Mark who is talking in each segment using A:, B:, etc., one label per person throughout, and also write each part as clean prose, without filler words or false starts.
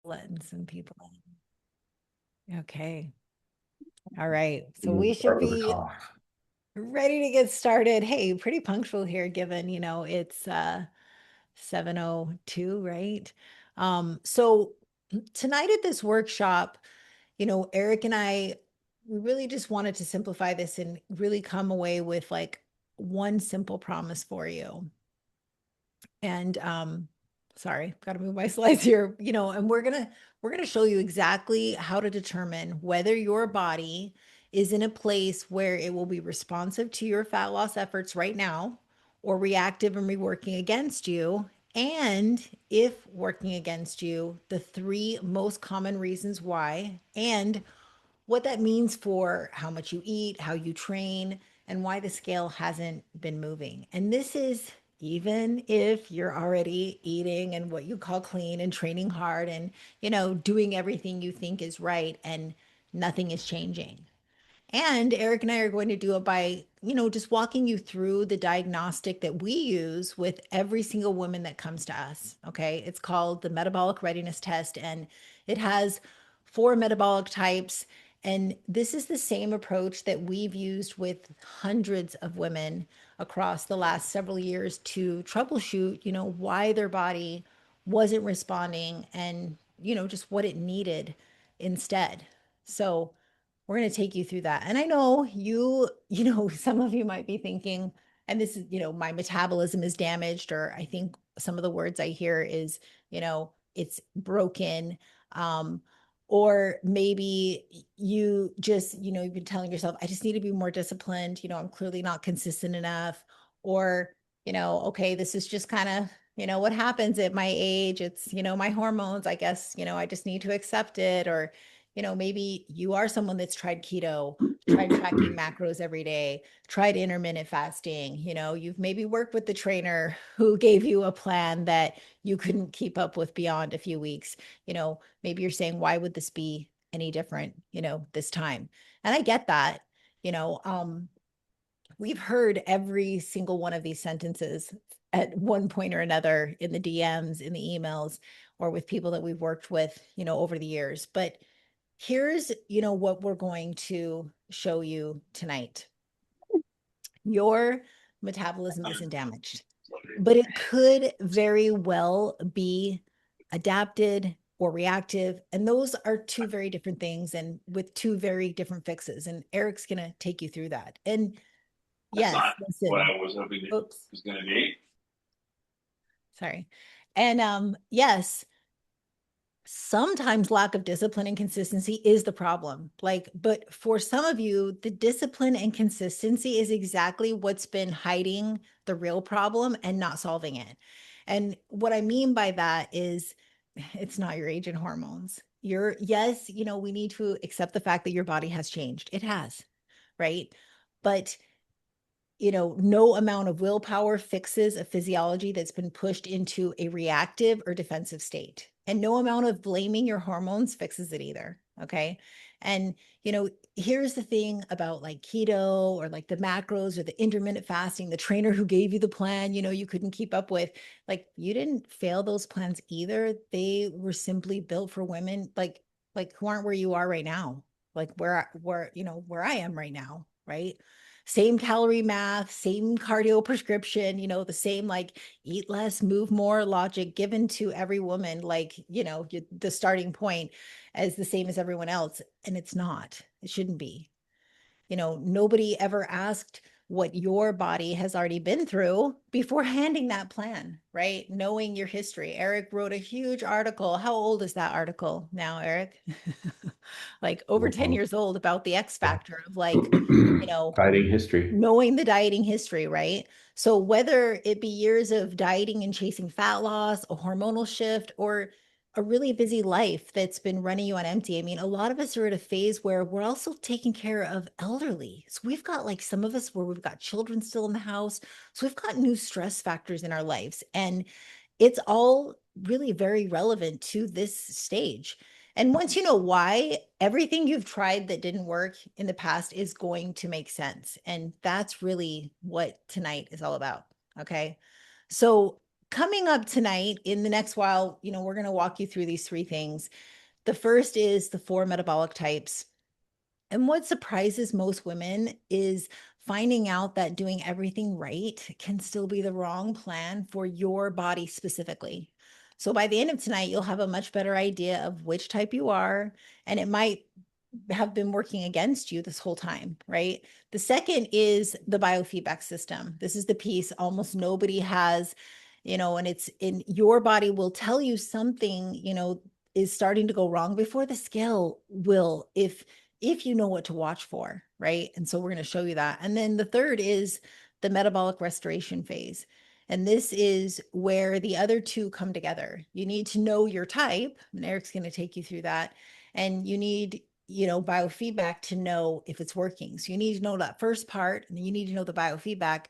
A: letting some people in. Okay. All right. So
B: We'll
A: we should
B: start with a
A: be
B: cough.
A: ready to get started. Hey, pretty punctual here, given, it's 7:02, right? So tonight at this workshop, Eric and I, we really just wanted to simplify this and really come away with like one simple promise for you. And sorry, got to move my slides here, and we're going to show you exactly how to determine whether your body is in a place where it will be responsive to your fat loss efforts right now or reactive and reworking against you. And if working against you, the three most common reasons why, and what that means for how much you eat, how you train, and why the scale hasn't been moving. And this is even if you're already eating and what you call clean and training hard and, doing everything you think is right and nothing is changing. And Eric and I are going to do it by, just walking you through the diagnostic that we use with every single woman that comes to us. Okay. It's called the Metabolic Readiness Test, and it has four metabolic types. And this is the same approach that we've used with hundreds of women across the last several years to troubleshoot, why their body wasn't responding and, just what it needed instead. So, we're going to take you through that. And I know some of you might be thinking, and this is, my metabolism is damaged, or I think some of the words I hear is, it's broken. Um, or maybe you just, you've been telling yourself, I just need to be more disciplined. I'm clearly not consistent enough. Or, okay, this is just kind of, what happens at my age. It's, my hormones, I guess, I just need to accept it. Or, maybe you are someone that's tried keto, tried tracking macros every day, tried intermittent fasting. You've maybe worked with the trainer who gave you a plan that you couldn't keep up with beyond a few weeks. Maybe you're saying, why would this be any different, this time? And I get that, you know, um, we've heard every single one of these sentences at one point or another in the DMs, in the emails, or with people that we've worked with, over the years. But here's, what we're going to show you tonight. Your metabolism isn't damaged, but it could very well be adapted or reactive. And those are two very different things and with two very different fixes. And Eric's going to take you through that. And
B: That's
A: yes,
B: not what
A: listen,
B: I was hoping it
A: oops,
B: was going to be.
A: sorry. And yes, sometimes lack of discipline and consistency is the problem. Like, but for some of you, the discipline and consistency is exactly what's been hiding the real problem and not solving it. And what I mean by that is it's not your age and hormones. Yes, we need to accept the fact that your body has changed. It has, right? But no amount of willpower fixes a physiology that's been pushed into a reactive or defensive state. And no amount of blaming your hormones fixes it either. Okay. And, here's the thing about like keto or like the macros or the intermittent fasting, the trainer who gave you the plan, you couldn't keep up with, like, you didn't fail those plans either. They were simply built for women like who aren't where you are right now, like where I am right now. Right. Same calorie math, same cardio prescription, the same like eat less, move more logic given to every woman, like, the starting point as the same as everyone else. And it's not, it shouldn't be. Nobody ever asked what your body has already been through before handing that plan, right? Knowing your history. Eric wrote a huge article. How old is that article now, Eric? Like over 10 years old, about the X factor of like,
B: Fighting history.
A: knowing the dieting history, right? So whether it be years of dieting and chasing fat loss, a hormonal shift, or a really busy life that's been running you on empty. I mean, a lot of us are at a phase where we're also taking care of elderly. So we've got like some of us where we've got children still in the house. So we've got new stress factors in our lives. And it's all really very relevant to this stage. And once you know why, everything you've tried that didn't work in the past is going to make sense. And that's really what tonight is all about. Okay. So coming up tonight in the next while, we're going to walk you through these three things. The first is the four metabolic types. And what surprises most women is finding out that doing everything right can still be the wrong plan for your body specifically. So by the end of tonight, you'll have a much better idea of which type you are, and it might have been working against you this whole time, right? The second is the biofeedback system. This is the piece almost nobody has, and it's in your body will tell you something, is starting to go wrong before the scale will, if you know what to watch for, right? And so we're going to show you that. And then the third is the metabolic restoration phase. And this is where the other two come together. You need to know your type, and Eric's going to take you through that. And you need, biofeedback to know if it's working. So you need to know that first part, and then you need to know the biofeedback.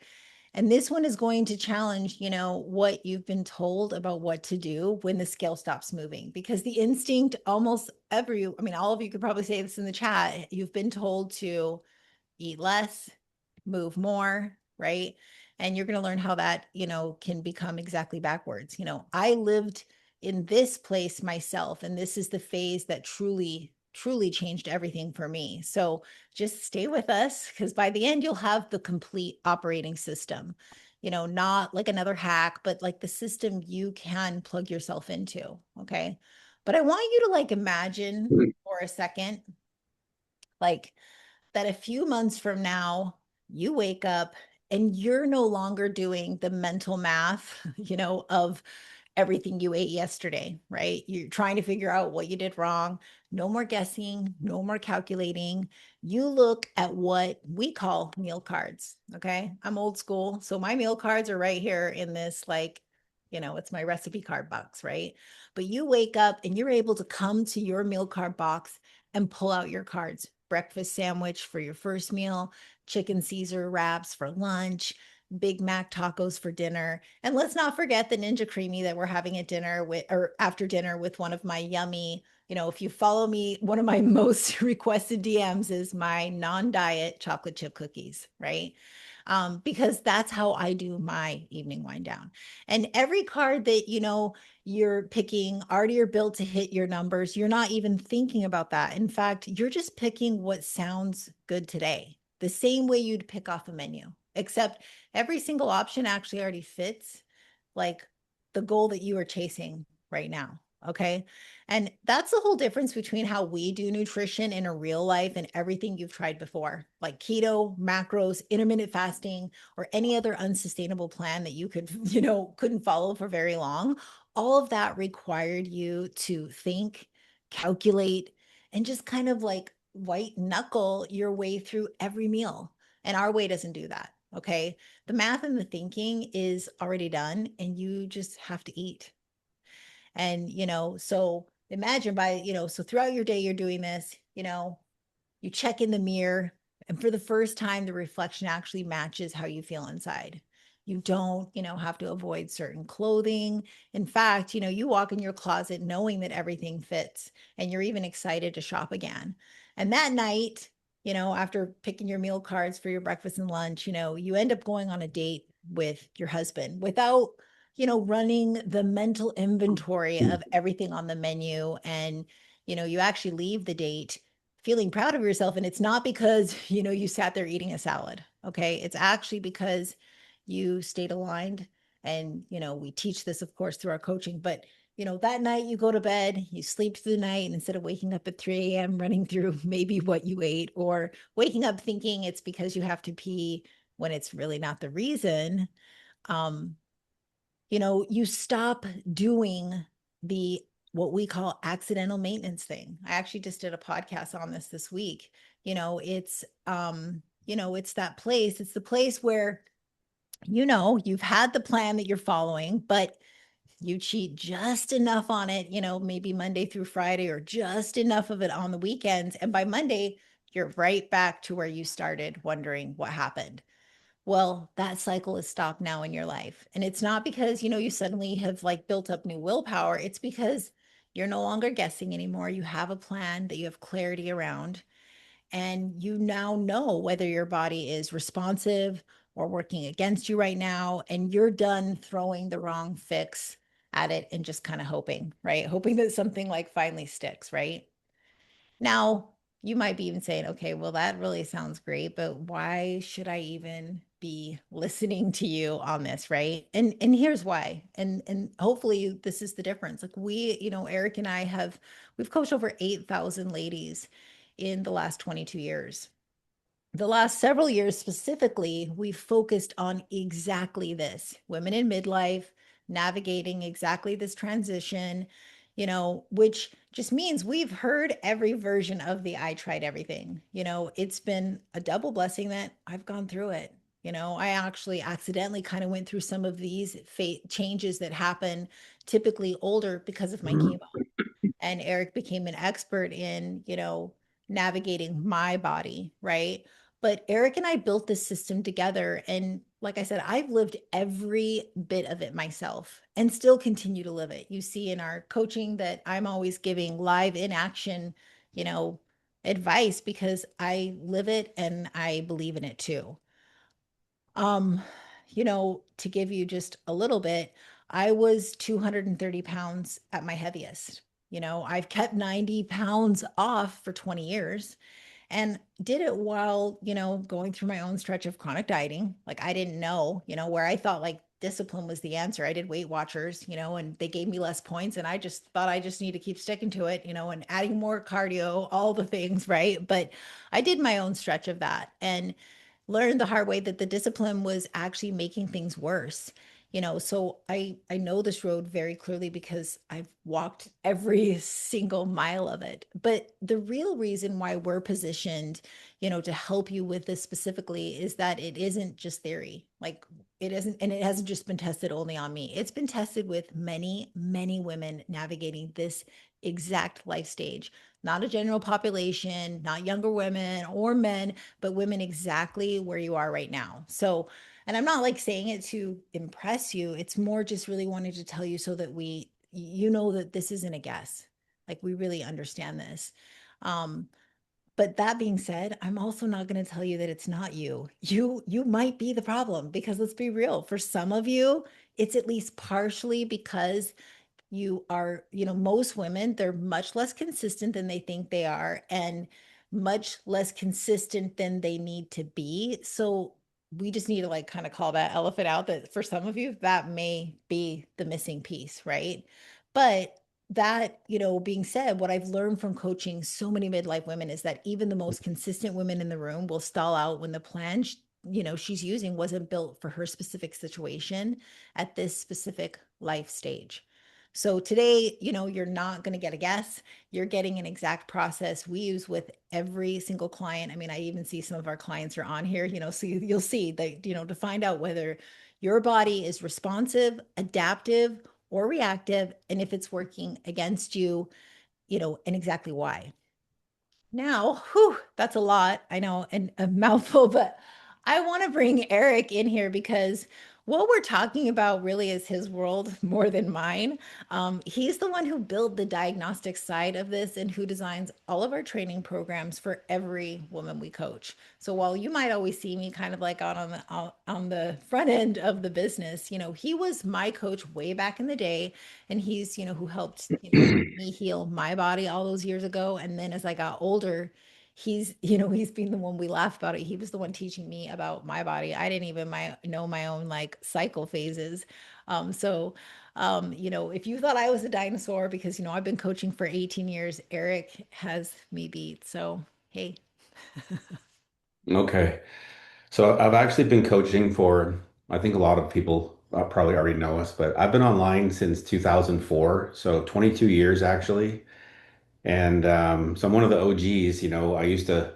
A: And this one is going to challenge, what you've been told about what to do when the scale stops moving. Because the instinct, all of you could probably say this in the chat, you've been told to eat less, move more, right? And you're going to learn how that, can become exactly backwards. I lived in this place myself, and this is the phase that truly, truly changed everything for me. So just stay with us because by the end, you'll have the complete operating system, not like another hack, but like the system you can plug yourself into. Okay. But I want you to like imagine for a second, like, that a few months from now, you wake up and you're no longer doing the mental math, of everything you ate yesterday, right? You're trying to figure out what you did wrong. No more guessing, no more calculating. You look at what we call meal cards. Okay. I'm old school. So my meal cards are right here in this, like, it's my recipe card box, right? But you wake up and you're able to come to your meal card box and pull out your cards. Breakfast sandwich for your first meal, chicken Caesar wraps for lunch, Big Mac tacos for dinner. And let's not forget the Ninja Creamy that we're having at dinner with or after dinner with one of my yummy, if you follow me, one of my most requested DMs is my non-diet chocolate chip cookies, right? Because that's how I do my evening wind down. And every card that, you're picking already are built to hit your numbers. You're not even thinking about that. In fact, you're just picking what sounds good today, the same way you'd pick off a menu, except every single option actually already fits like the goal that you are chasing right now. Okay. And that's the whole difference between how we do nutrition in a real life and everything you've tried before, like keto, macros, intermittent fasting, or any other unsustainable plan that you could, couldn't follow for very long. All of that required you to think, calculate, and just kind of like white knuckle your way through every meal. And our way doesn't do that. Okay. The math and the thinking is already done, and you just have to eat. And, so imagine so throughout your day, you're doing this, you check in the mirror, and for the first time, the reflection actually matches how you feel inside. You don't, have to avoid certain clothing. In fact, you walk in your closet knowing that everything fits, and you're even excited to shop again. And that night, after picking your meal cards for your breakfast and lunch, you end up going on a date with your husband without, running the mental inventory of everything on the menu. And, you actually leave the date feeling proud of yourself. And it's not because, you sat there eating a salad. Okay. It's actually because you stayed aligned. And, we teach this, of course, through our coaching, but that night you go to bed, you sleep through the night, and instead of waking up at 3 a.m., running through maybe what you ate, or waking up thinking it's because you have to pee when it's really not the reason, um, you stop doing the what we call accidental maintenance thing. I actually just did a podcast on this week. It's that place. It's the place where you've had the plan that you're following, but you cheat just enough on it, maybe Monday through Friday or just enough of it on the weekends. And by Monday, you're right back to where you started wondering what happened. Well, that cycle is stopped now in your life. And it's not because, you suddenly have like built up new willpower. It's because you're no longer guessing anymore. You have a plan that you have clarity around, and you now know whether your body is responsive or working against you right now, and you're done throwing the wrong fix at it and just kind of hoping, right? Hoping that something like finally sticks, right? Now, you might be even saying, okay, well, that really sounds great, but why should I even be listening to you on this, right? And here's why. And hopefully this is the difference. Like Eric and I we've coached over 8,000 ladies in the last 22 years. The last several years specifically, we've focused on exactly this: women in midlife, navigating exactly this transition, which just means we've heard every version of the I tried everything. It's been a double blessing that I've gone through it. I actually accidentally kind of went through some of these changes that happen typically older because of my chemo, and Eric became an expert in, navigating my body, right? But Eric and I built this system together. And like I said, I've lived every bit of it myself and still continue to live it. You see in our coaching that I'm always giving live in action, you know, advice because I live it and I believe in it too. Um, to give you just a little bit, I was 230 pounds at my heaviest. I've kept 90 pounds off for 20 years and did it while, going through my own stretch of chronic dieting. Like I didn't know, where I thought like discipline was the answer. I did Weight Watchers, and they gave me less points and I just thought I just need to keep sticking to it, and adding more cardio, all the things, right? But I did my own stretch of that and learned the hard way that the discipline was actually making things worse. So I know this road very clearly because I've walked every single mile of it. But the real reason why we're positioned, to help you with this specifically is that it isn't just theory. Like it isn't, and it hasn't just been tested only on me. It's been tested with many, many women navigating this exact life stage, not a general population, not younger women or men, but women exactly where you are right now. So, and I'm not like saying it to impress you. It's more just really wanting to tell you so that you know that this isn't a guess. Like we really understand this. Um, but that being said, I'm also not going to tell you that it's not you. You might be the problem because let's be real. For some of you, it's at least partially because most women, they're much less consistent than they think they are and much less consistent than they need to be. So we just need to like kind of call that elephant out that for some of you, that may be the missing piece, right? But that, being said, what I've learned from coaching so many midlife women is that even the most consistent women in the room will stall out when the plan she's using wasn't built for her specific situation at this specific life stage. So today, you're not going to get a guess. You're getting an exact process we use with every single client. I mean, I even see some of our clients are on here, so you'll see that, to find out whether your body is responsive, adaptive, or reactive, and if it's working against you, and exactly why. Now, whew, that's a lot. I know, and a mouthful, but I want to bring Eric in here because what we're talking about really is his world more than mine. He's the one who built the diagnostic side of this and who designs all of our training programs for every woman we coach. So while you might always see me kind of like out on the front end of the business, he was my coach way back in the day, and he's who helped me heal my body all those years ago. And then as I got older, he's been the one we laugh about it. He was the one teaching me about my body. I didn't even know my own like cycle phases. If you thought I was a dinosaur because I've been coaching for 18 years, Eric has me beat. So hey.
B: Okay. So I've actually been coaching for, I think a lot of people probably already know us, but I've been online since 2004, so 22 years actually. And so I'm one of the OGs. I used to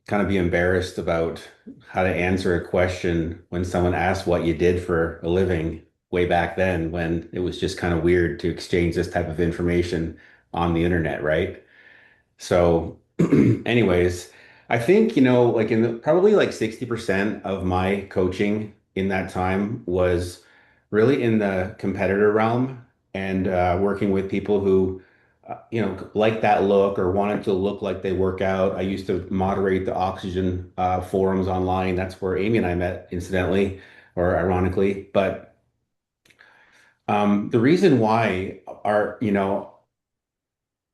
B: kind of be embarrassed about how to answer a question when someone asked what you did for a living way back then, when it was just kind of weird to exchange this type of information on the internet, right? So, anyways, I think, like probably like 60% of my coaching in that time was really in the competitor realm and working with people who like that look or wanted to look like they work out. I used to moderate the oxygen forums online. That's where Amy and I met, incidentally or ironically. But the reason why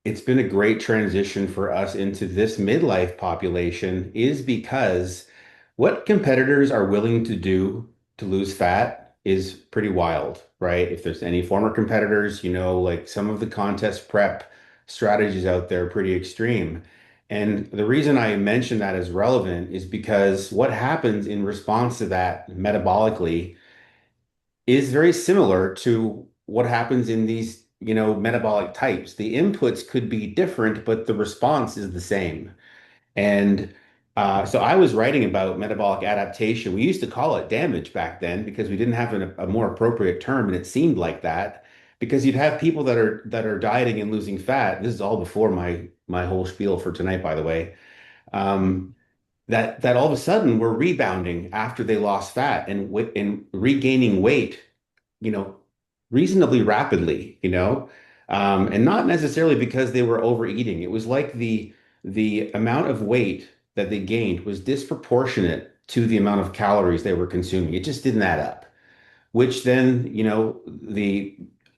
B: it's been a great transition for us into this midlife population is because what competitors are willing to do to lose fat is pretty wild, right? If there's any former competitors, like some of the contest prep strategies out there are pretty extreme. And the reason I mention that is relevant is because what happens in response to that metabolically is very similar to what happens in these, metabolic types. The inputs could be different, but the response is the same. And so I was writing about metabolic adaptation. We used to call it damage back then because we didn't have a more appropriate term, and it seemed like that because you'd have people that are dieting and losing fat. This is all before my whole spiel for tonight, by the way. Um, that all of a sudden were rebounding after they lost fat and regaining weight, you know, reasonably rapidly, and not necessarily because they were overeating. It was like the amount of weight that they gained was disproportionate to the amount of calories they were consuming. It just didn't add up, which then,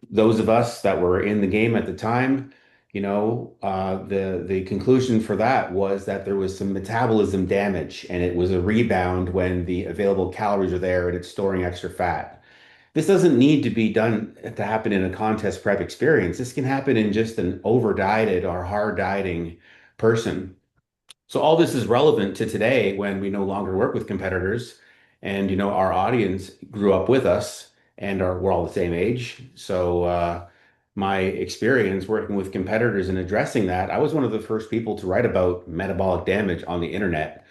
B: those of us that were in the game at the time, the conclusion for that was that there was some metabolism damage and it was a rebound when the available calories are there and it's storing extra fat. This doesn't need to be done to happen in a contest prep experience. This can happen in just an over dieted or hard dieting person. So all this is relevant to today when we no longer work with competitors and our audience grew up with us and we're all the same age. So my experience working with competitors and addressing that, I was one of the first people to write about metabolic damage on the internet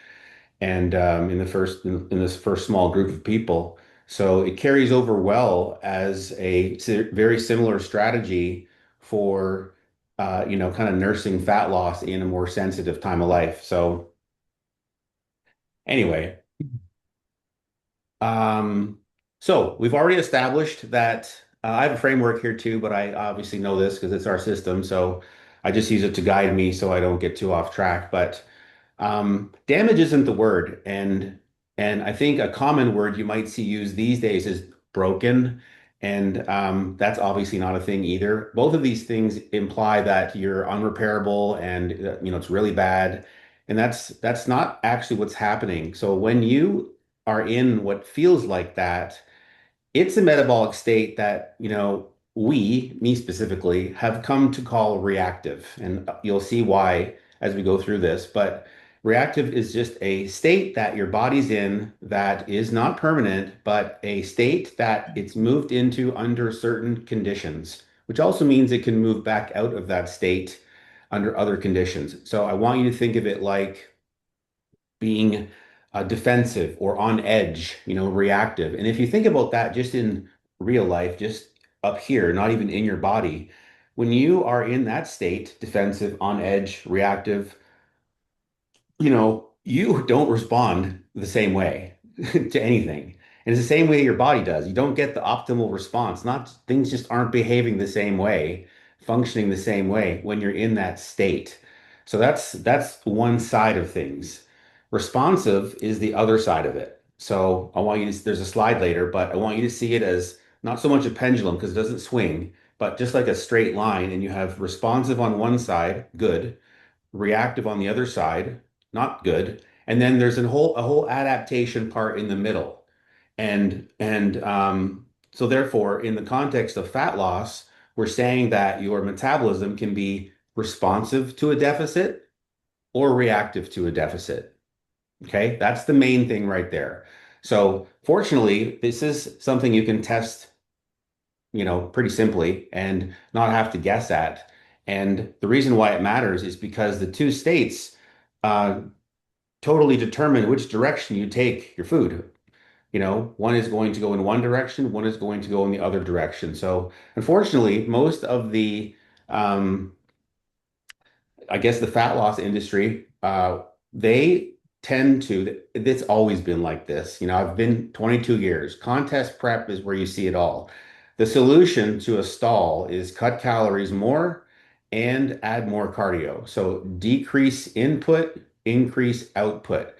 B: and in this first small group of people. So it carries over well as a very similar strategy for kind of nursing fat loss in a more sensitive time of life. So anyway, um, so we've already established that I have a framework here too, but I obviously know this because it's our system. So I just use it to guide me so I don't get too off track. But damage isn't the word, and I think a common word you might see used these days is broken, and that's obviously not a thing either. Both of these things imply that you're unrepairable and it's really bad, and that's not actually what's happening. So when you are in what feels like that, it's a metabolic state that, me specifically, have come to call reactive. And you'll see why as we go through this. But reactive is just a state that your body's in that is not permanent, but a state that it's moved into under certain conditions, which also means it can move back out of that state under other conditions. So I want you to think of it like being defensive or on edge, reactive. And if you think about that just in real life, just up here, not even in your body, when you are in that state, defensive, on edge, reactive, you don't respond the same way to anything. And it's the same way your body does. You don't get the optimal response. Not things just aren't behaving the same way, functioning the same way when you're in that state. So that's one side of things. Responsive is the other side of it. So there's a slide later, but I want you to see it as not so much a pendulum because it doesn't swing, but just like a straight line. And you have responsive on one side, good, reactive on the other side, not good. And then there's a whole adaptation part in the middle. So therefore, in the context of fat loss, we're saying that your metabolism can be responsive to a deficit or reactive to a deficit. Okay, that's the main thing right there. So fortunately, this is something you can test, pretty simply and not have to guess at. And the reason why it matters is because the two states uh, totally determine which direction you take your food. One is going to go in one direction, one is going to go in the other direction. So unfortunately, most of the I guess the fat loss industry, they tend to, it's always been like this. I've been 22 years. Contest prep is where you see it all. The solution to a stall is cut calories more and add more cardio. So decrease input, increase output.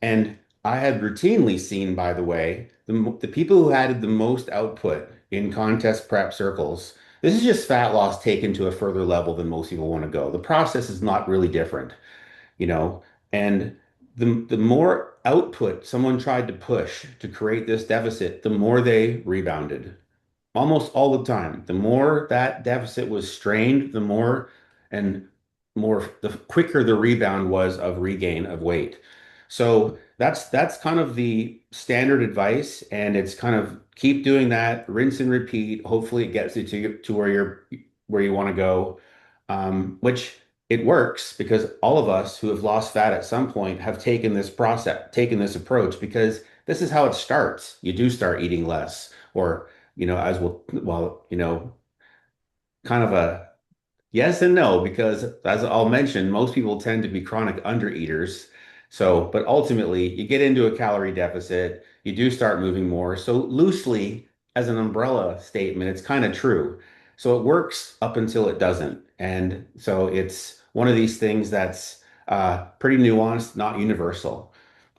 B: And I had routinely seen, by the way, the people who had the most output in contest prep circles. This is just fat loss taken to a further level than most people want to go. The process is not really different, you know, and the more output someone tried to push to create this deficit, the more they rebounded almost all the time. The more that deficit was strained, the more and the quicker the rebound was of regain of weight. So that's kind of the standard advice, and it's kind of keep doing that, rinse and repeat. Hopefully, it gets you to where you want to go, which it works because all of us who have lost fat at some point have taken this process, taken this approach because this is how it starts. You do start eating less, or as well, kind of a yes and no, because as I'll mention, most people tend to be chronic undereaters. So, but ultimately, you get into a calorie deficit, you do start moving more. So, loosely, as an umbrella statement, it's kind of true. So, it works up until it doesn't. And so, it's one of these things that's pretty nuanced, not universal.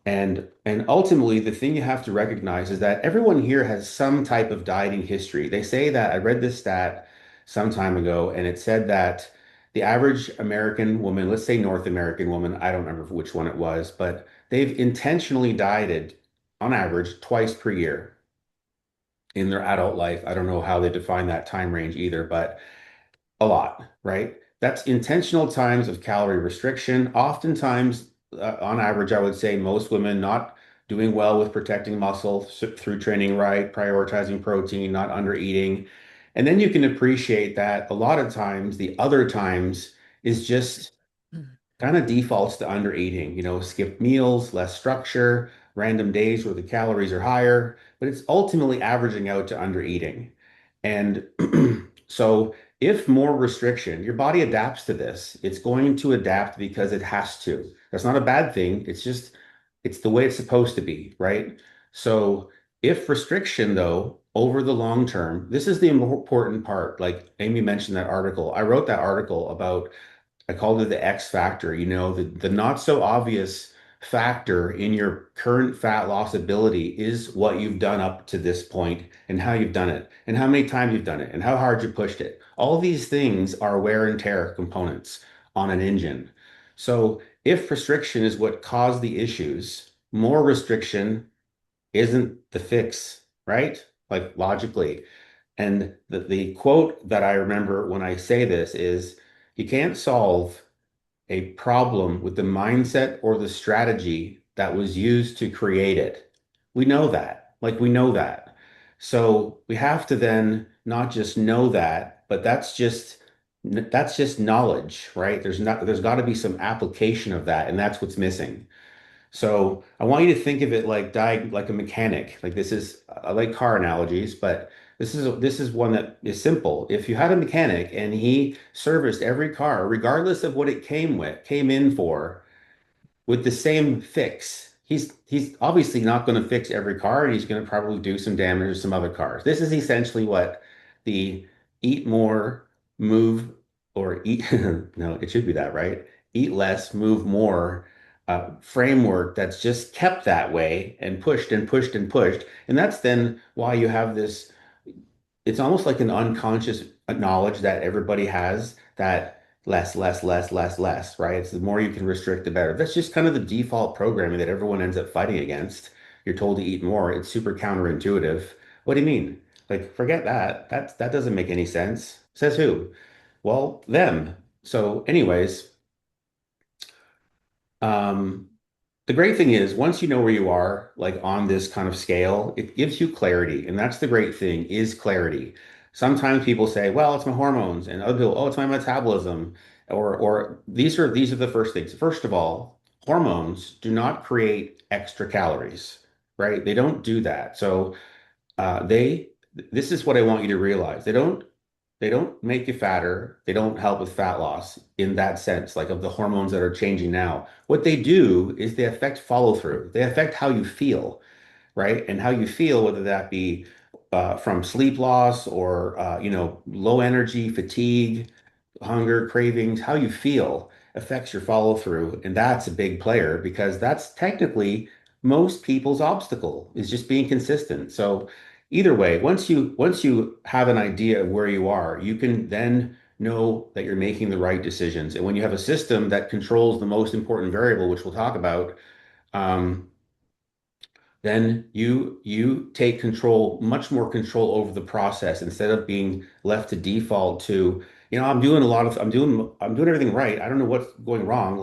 B: And ultimately, the thing you have to recognize is that everyone here has some type of dieting history. They say that I read this stat some time ago, and it said that the average American woman, let's say North American woman, I don't remember which one it was, but they've intentionally dieted on average twice per year in their adult life. I don't know how they define that time range either, but a lot, right? That's intentional times of calorie restriction. Oftentimes, on average, I would say most women not doing well with protecting muscle through training right, prioritizing protein, not under eating. And then you can appreciate that a lot of times, the other times is just kind of defaults to under eating, skip meals, less structure, random days where the calories are higher, but it's ultimately averaging out to under eating. And so if more restriction, your body adapts to this. It's going to adapt because it has to. That's not a bad thing. It's the way it's supposed to be, right? So if restriction, though, over the long term, this is the important part. Like Amy mentioned that article. I wrote that article about I called it the X factor, the not so obvious factor in your current fat loss ability is what you've done up to this point and how you've done it and how many times you've done it and how hard you pushed it. All these things are wear and tear components on an engine. So if restriction is what caused the issues, more restriction isn't the fix, right? Like logically. And the quote that I remember when I say this is, you can't solve a problem with the mindset or the strategy that was used to create it. We know that. Like we know that. So we have to then not just know that, but that's just knowledge, right? There's got to be some application of that, and that's what's missing. So I want you to think of it like a mechanic. Like this is I like car analogies, but this is one that is simple. If you had a mechanic and he serviced every car, regardless of what it came in for, with the same fix. He's obviously not going to fix every car, and he's going to probably do some damage to some other cars. This is essentially what the eat more, move, or eat, no, it should be that, right? Eat less, move more framework that's just kept that way and pushed and pushed and pushed. And that's then why you have this it's almost like an unconscious knowledge that everybody has that less, less, less, less, less, right? It's the more you can restrict, the better. That's just kind of the default programming that everyone ends up fighting against. You're told to eat more. It's super counterintuitive. What do you mean? Like, forget that. That doesn't make any sense. Says who? Well, them. So, anyways, um, the great thing is, once you know where you are, like on this kind of scale, it gives you clarity. And that's the great thing is clarity. Sometimes people say, well, it's my hormones, and other people, oh, it's my metabolism. Or these are the first things. First of all, hormones do not create extra calories, right? They don't do that. So they this is what I want you to realize. They don't make you fatter. They don't help with fat loss in that sense, like of the hormones that are changing now. What they do is they affect follow through. They affect how you feel, right? And how you feel, whether that be from sleep loss or low energy, fatigue, hunger, cravings, how you feel affects your follow through. And that's a big player because that's technically most people's obstacle is just being consistent. So either way, once you have an idea of where you are, you can then know that you're making the right decisions. And when you have a system that controls the most important variable, which we'll talk about, um, then you take control, much more control over the process instead of being left to default to, I'm doing everything right. I don't know what's going wrong,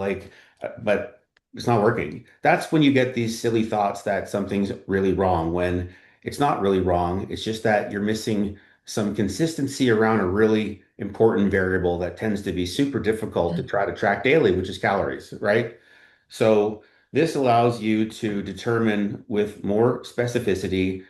B: but it's not working. That's when you get these silly thoughts that something's really wrong when it's not really wrong. It's just that you're missing some consistency around a really important variable that tends to be super difficult to try to track daily, which is calories, right? So this allows you to determine with more specificity,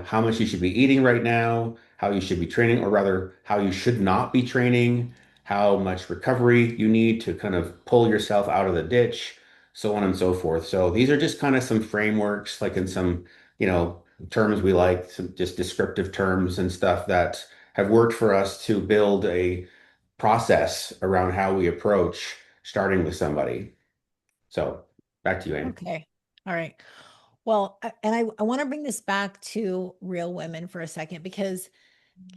B: how much you should be eating right now, how you should be training, or rather, how you should not be training, how much recovery you need to kind of pull yourself out of the ditch, so on and so forth. So these are just kind of some frameworks, like in some, terms we like, some just descriptive terms and stuff that have worked for us to build a process around how we approach starting with somebody. So back to you, Amy.
A: Okay. All right. Well, and I want to bring this back to real women for a second because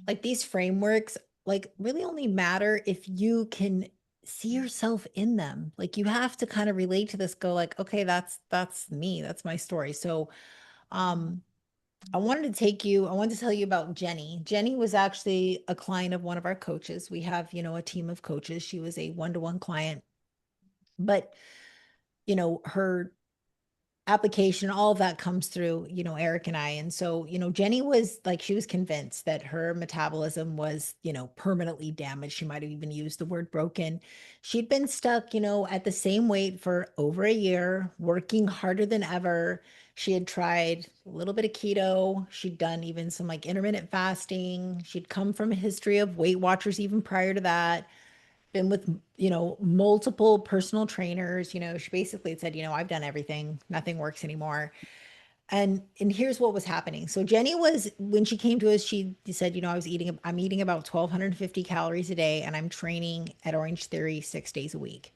A: like these frameworks like really only matter if you can see yourself in them. Like you have to kind of relate to this, go like, okay, that's me, that's my story. So um I wanted to tell you about Jenny. Jenny was actually a client of one of our coaches. We have, a team of coaches. She was a one-to-one client, but her application, all of that comes through, Eric and I. And so, Jenny was like, she was convinced that her metabolism was, permanently damaged. She might have even used the word broken. She'd been stuck, at the same weight for over a year, working harder than ever. She had tried a little bit of keto. She'd done even some like intermittent fasting. She'd come from a history of Weight Watchers even prior to that, been with, multiple personal trainers. She basically said, I've done everything, nothing works anymore. And here's what was happening. So Jenny was, when she came to us, she said, I'm eating about 1,250 calories a day, and I'm training at Orange Theory 6 days a week.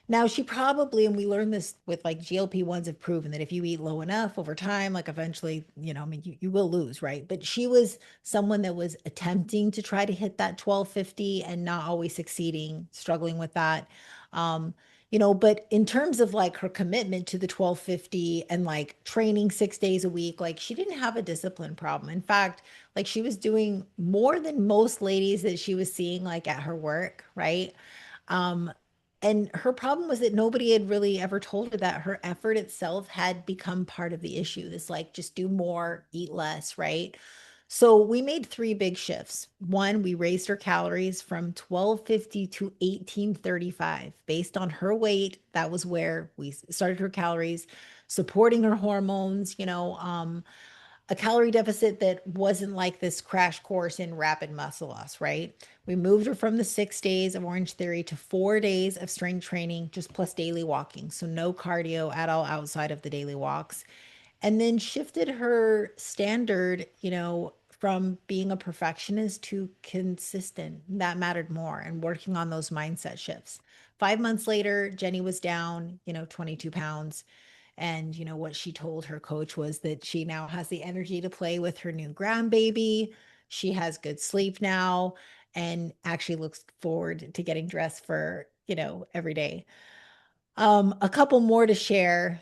A: Now, she probably, and we learned this with like GLP-1s have proven that if you eat low enough over time, like eventually, I mean, you will lose, right? But she was someone that was attempting to try to hit that 1250 and not always succeeding, struggling with that. Um, but in terms of like her commitment to the 1250 and like training 6 days a week, like she didn't have a discipline problem. In fact, like she was doing more than most ladies that she was seeing like at her work, right? Um, and her problem was that nobody had really ever told her that her effort itself had become part of the issue. This like just do more, eat less, right? So we made three big shifts. One, we raised her calories from 1250 to 1835 based on her weight. That was where we started her calories, supporting her hormones, a calorie deficit that wasn't like this crash course in rapid muscle loss, right? We moved her from the 6 days of Orange Theory to 4 days of strength training, just plus daily walking. So no cardio at all outside of the daily walks. And then shifted her standard, from being a perfectionist to consistent. That mattered more, and working on those mindset shifts. 5 months later, Jenny was down, 22 pounds. And, what she told her coach was that she now has the energy to play with her new grandbaby. She has good sleep now and actually looks forward to getting dressed for, every day. A couple more to share.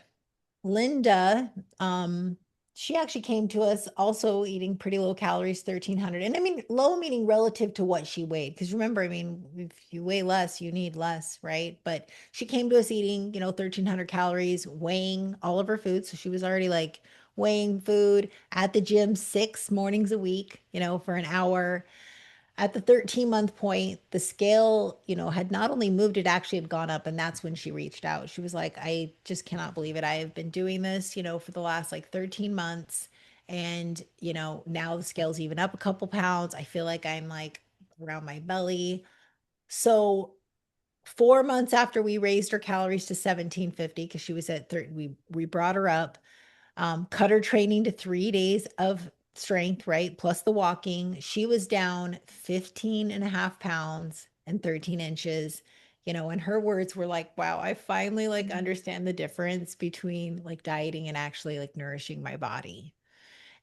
A: Linda, um, she actually came to us also eating pretty low calories, 1,300. And I mean, low meaning relative to what she weighed. Because remember, I mean, if you weigh less, you need less, right? But she came to us eating, 1,300 calories, weighing all of her food. So she was already like weighing food at the gym 6 mornings a week, for an hour. At the 13-month point, the scale, had not only moved, it actually had gone up. And that's when she reached out. She was like, I just cannot believe it. I have been doing this, for the last like 13 months. And, now the scale's even up a couple pounds. I feel like I'm like around my belly. So 4 months after we raised her calories to 1750, because she was at 30, we brought her up, cut her training to 3 days of strength, right? Plus the walking. She was down 15 and a half pounds and 13 inches, and her words were like, wow, I finally like understand the difference between like dieting and actually like nourishing my body.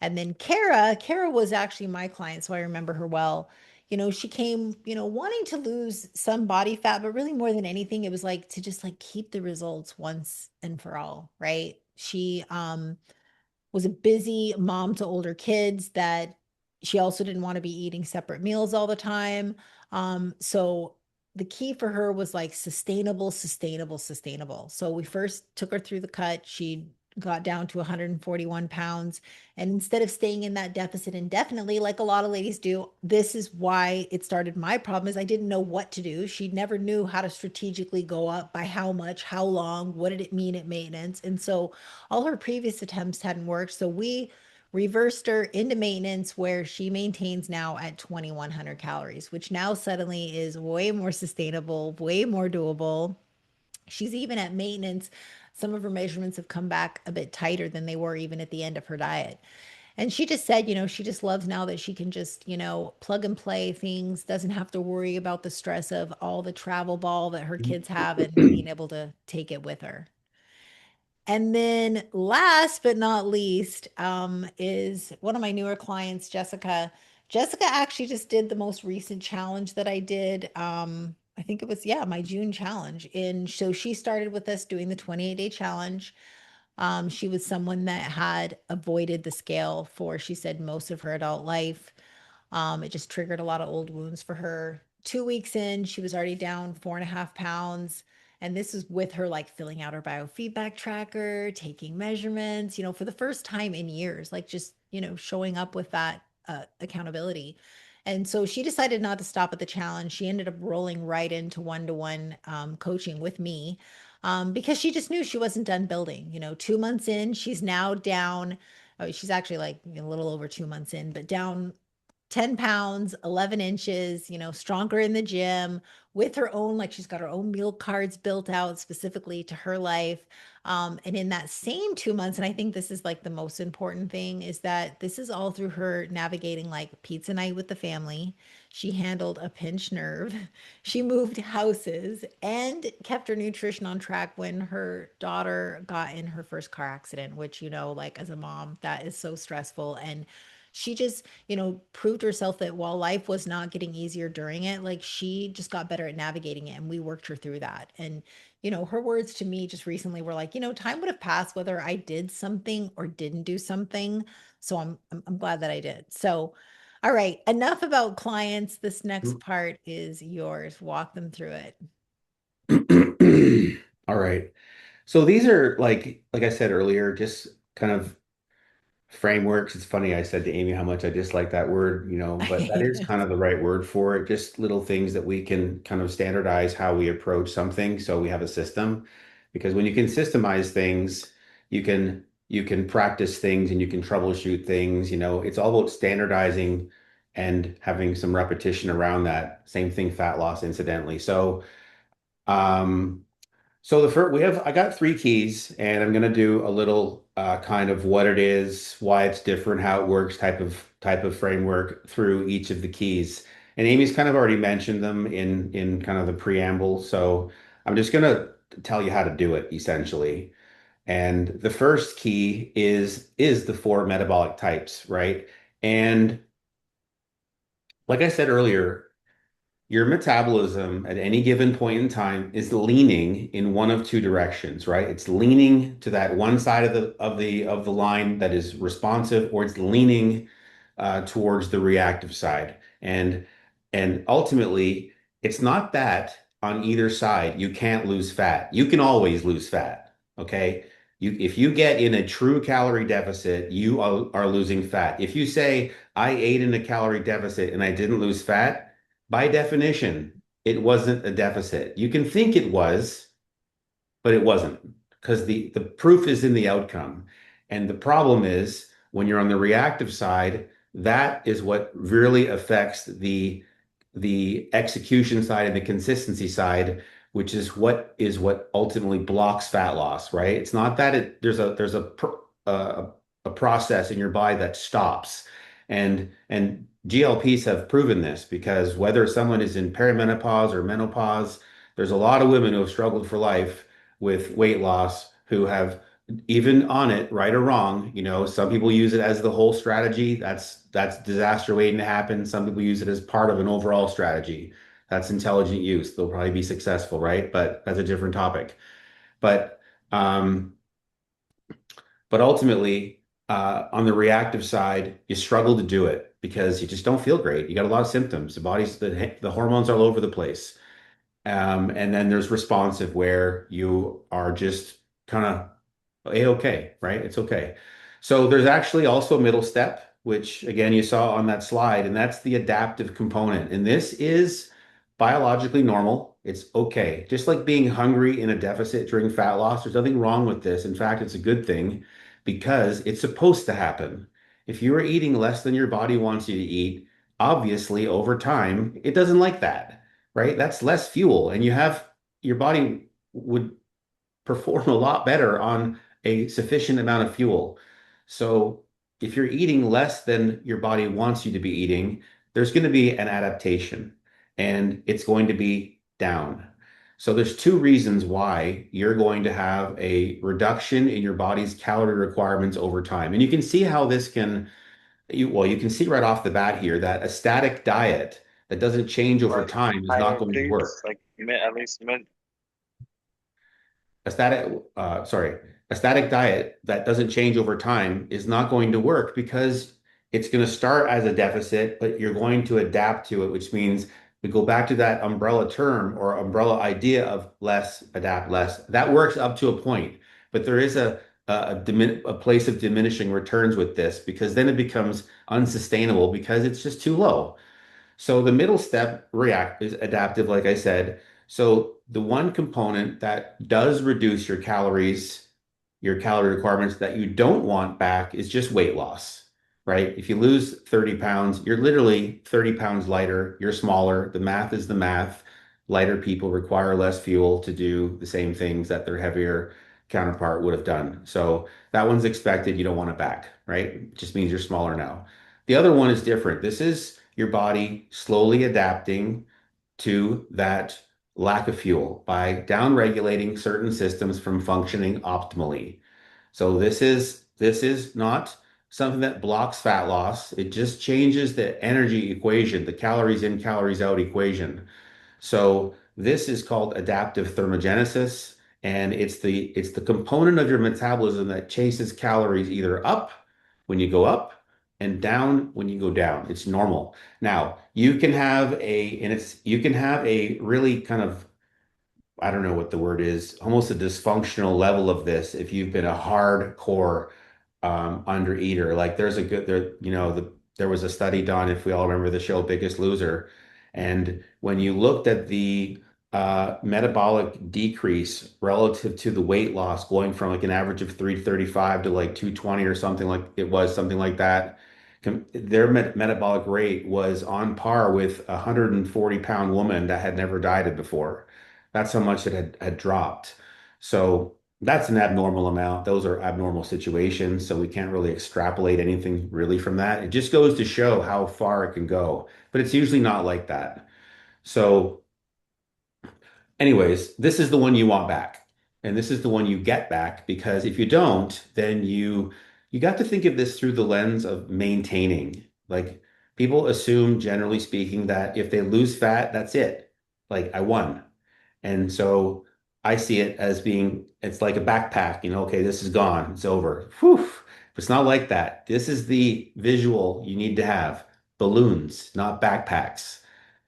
A: And then Kara was actually my client, so I remember her well. She came, wanting to lose some body fat, but really more than anything, it was like to just like keep the results once and for all, right? She was a busy mom to older kids that she also didn't want to be eating separate meals all the time. So the key for her was like sustainable, sustainable, sustainable. So we first took her through the cut. She got down to 141 pounds. And instead of staying in that deficit indefinitely, like a lot of ladies do, this is why it started. My problem is I didn't know what to do. She never knew how to strategically go up, by how much, how long, what did it mean at maintenance. And so all her previous attempts hadn't worked. So we reversed her into maintenance, where she maintains now at 2,100 calories, which now suddenly is way more sustainable, way more doable. She's even at maintenance. Some of her measurements have come back a bit tighter than they were even at the end of her diet. And she just said, she just loves now that she can just, plug and play things, doesn't have to worry about the stress of all the travel ball that her kids have and being able to take it with her. And then last but not least, is one of my newer clients, Jessica. Jessica actually just did the most recent challenge that I did. I think it was, yeah, my June challenge. And so she started with us doing the 28-day challenge. She was someone that had avoided the scale for, she said, most of her adult life. It just triggered a lot of old wounds for her. 2 weeks in, she was already down 4.5 pounds. And this is with her like filling out her biofeedback tracker, taking measurements, for the first time in years, like just, showing up with that accountability. And so she decided not to stop at the challenge. She ended up rolling right into one-to-one coaching with me, because she just knew she wasn't done building. 2 months in, she's now down. Oh, she's actually like a little over 2 months in, but down 10 pounds, 11 inches, stronger in the gym with her own, like she's got her own meal cards built out specifically to her life. And in that same 2 months, and I think this is like the most important thing, is that this is all through her navigating like pizza night with the family. She handled a pinched nerve. She moved houses and kept her nutrition on track when her daughter got in her first car accident, which, like as a mom, that is so stressful. And she just, proved herself that while life was not getting easier during it, like she just got better at navigating it and we worked her through that. And, her words to me just recently were like, time would have passed whether I did something or didn't do something. So I'm glad that I did. So, all right, enough about clients. This next part is yours. Walk them through it.
B: All right. So these are like I said earlier, just kind of frameworks. It's funny, I said to Amy how much I dislike that word, but that is kind of the right word for it. Just little things that we can kind of standardize how we approach something so we have a system. Because when you can systemize things, you can practice things and you can troubleshoot things. It's all about standardizing and having some repetition around that. Same thing, fat loss, incidentally. Um, so the first I got three keys, and I'm gonna do a little kind of what it is, why it's different, how it works, type of framework through each of the keys. And Amy's kind of already mentioned them in kind of the preamble, so I'm just gonna tell you how to do it essentially. And the first key is the four metabolic types, right? And like I said earlier, your metabolism at any given point in time is leaning in one of two directions, right? It's leaning to that one side of the line that is responsive, or it's leaning towards the reactive side. And ultimately, it's not that on either side you can't lose fat. You can always lose fat, okay? If you get in a true calorie deficit, you are losing fat. If you say, I ate in a calorie deficit and I didn't lose fat, by definition, it wasn't a deficit. You can think it was, but it wasn't, because the proof is in the outcome. And the problem is when you're on the reactive side, that is what really affects the execution side and the consistency side, which is what ultimately blocks fat loss, right? It's not that there's a process in your body that stops. And GLPs have proven this because whether someone is in perimenopause or menopause, there's a lot of women who have struggled for life with weight loss who have even on it, right or wrong, some people use it as the whole strategy. That's disaster waiting to happen. Some people use it as part of an overall strategy. That's intelligent use. They'll probably be successful, right? But that's a different topic. But um, but ultimately, on the reactive side, you struggle to do it because you just don't feel great. You got a lot of symptoms. The hormones are all over the place. And then there's responsive where you are just kind of a-okay, right? It's okay. So there's actually also a middle step, which again you saw on that slide, and that's the adaptive component. And this is biologically normal. It's okay. Just like being hungry in a deficit during fat loss, there's nothing wrong with this. In fact, it's a good thing because it's supposed to happen. If you are eating less than your body wants you to eat, obviously over time, it doesn't like that, right? That's less fuel, and your body would perform a lot better on a sufficient amount of fuel. So if you're eating less than your body wants you to be eating, there's going to be an adaptation and it's going to be down. So there's two reasons why you're going to have a reduction in your body's calorie requirements over time. And you can see how this you can see right off the bat here that a static diet that doesn't change over
C: Like
B: time is not
C: higher,
B: going to
C: please.
B: work.
C: Like at least mid.
B: a static sorry a static diet that doesn't change over time is not going to work because it's going to start as a deficit, but you're going to adapt to it, which means we go back to that umbrella term or umbrella idea of less, adapt less. That works up to a point, but there is a place of diminishing returns with this because then it becomes unsustainable because it's just too low. So the middle step react is adaptive, like I said. So the one component that does reduce your calorie requirements that you don't want back is just weight loss, right? If you lose 30 pounds, you're literally 30 pounds lighter, you're smaller. The math is the math. Lighter people require less fuel to do the same things that their heavier counterpart would have done. So that one's expected. You don't want it back, right? It just means you're smaller now. The other one is different. This is your body slowly adapting to that lack of fuel by down-regulating certain systems from functioning optimally. So this is not something that blocks fat loss. It just changes the energy equation, the calories in, calories out equation. So this is called adaptive thermogenesis, and it's the component of your metabolism that chases calories either up when you go up and down when you go down. It's normal. Now, you can have a really kind of, I don't know what the word is, almost a dysfunctional level of this if you've been a hardcore undereater. Like there's a good there, there was a study done, if we all remember the show Biggest Loser, and when you looked at the metabolic decrease relative to the weight loss going from like an average of 335 to like 220 or something like it was something like that. Their metabolic rate was on par with a 140-pound woman that had never dieted before. That's how much it had dropped. So that's an abnormal amount. Those are abnormal situations. So we can't really extrapolate anything really from that. It just goes to show how far it can go, but it's usually not like that. So, anyways, this is the one you want back. And this is the one you get back because if you don't, then you got to think of this through the lens of maintaining. Like people assume, generally speaking, that if they lose fat, that's it. Like I won. And so I see it as it's like a backpack, okay, this is gone, it's over. Whew. It's not like that. This is the visual you need to have. Balloons, not backpacks.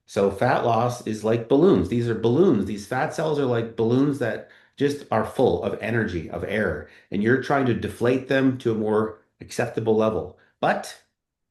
B: So fat loss is like balloons. These are balloons. These fat cells are like balloons that just are full of energy, of air, and you're trying to deflate them to a more acceptable level. But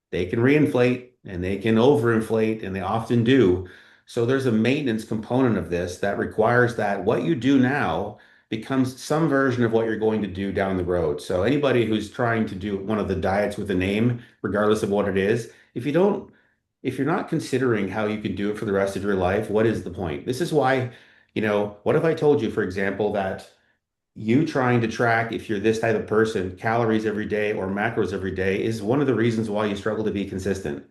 B: they can reinflate and they can overinflate, and they often do. So there's a maintenance component of this that requires that what you do now becomes some version of what you're going to do down the road. So anybody who's trying to do one of the diets with a name, regardless of what it is, if you're not considering how you can do it for the rest of your life, what is the point? This is why, what if I told you, for example, that you trying to track if you're this type of person, calories every day or macros every day is one of the reasons why you struggle to be consistent.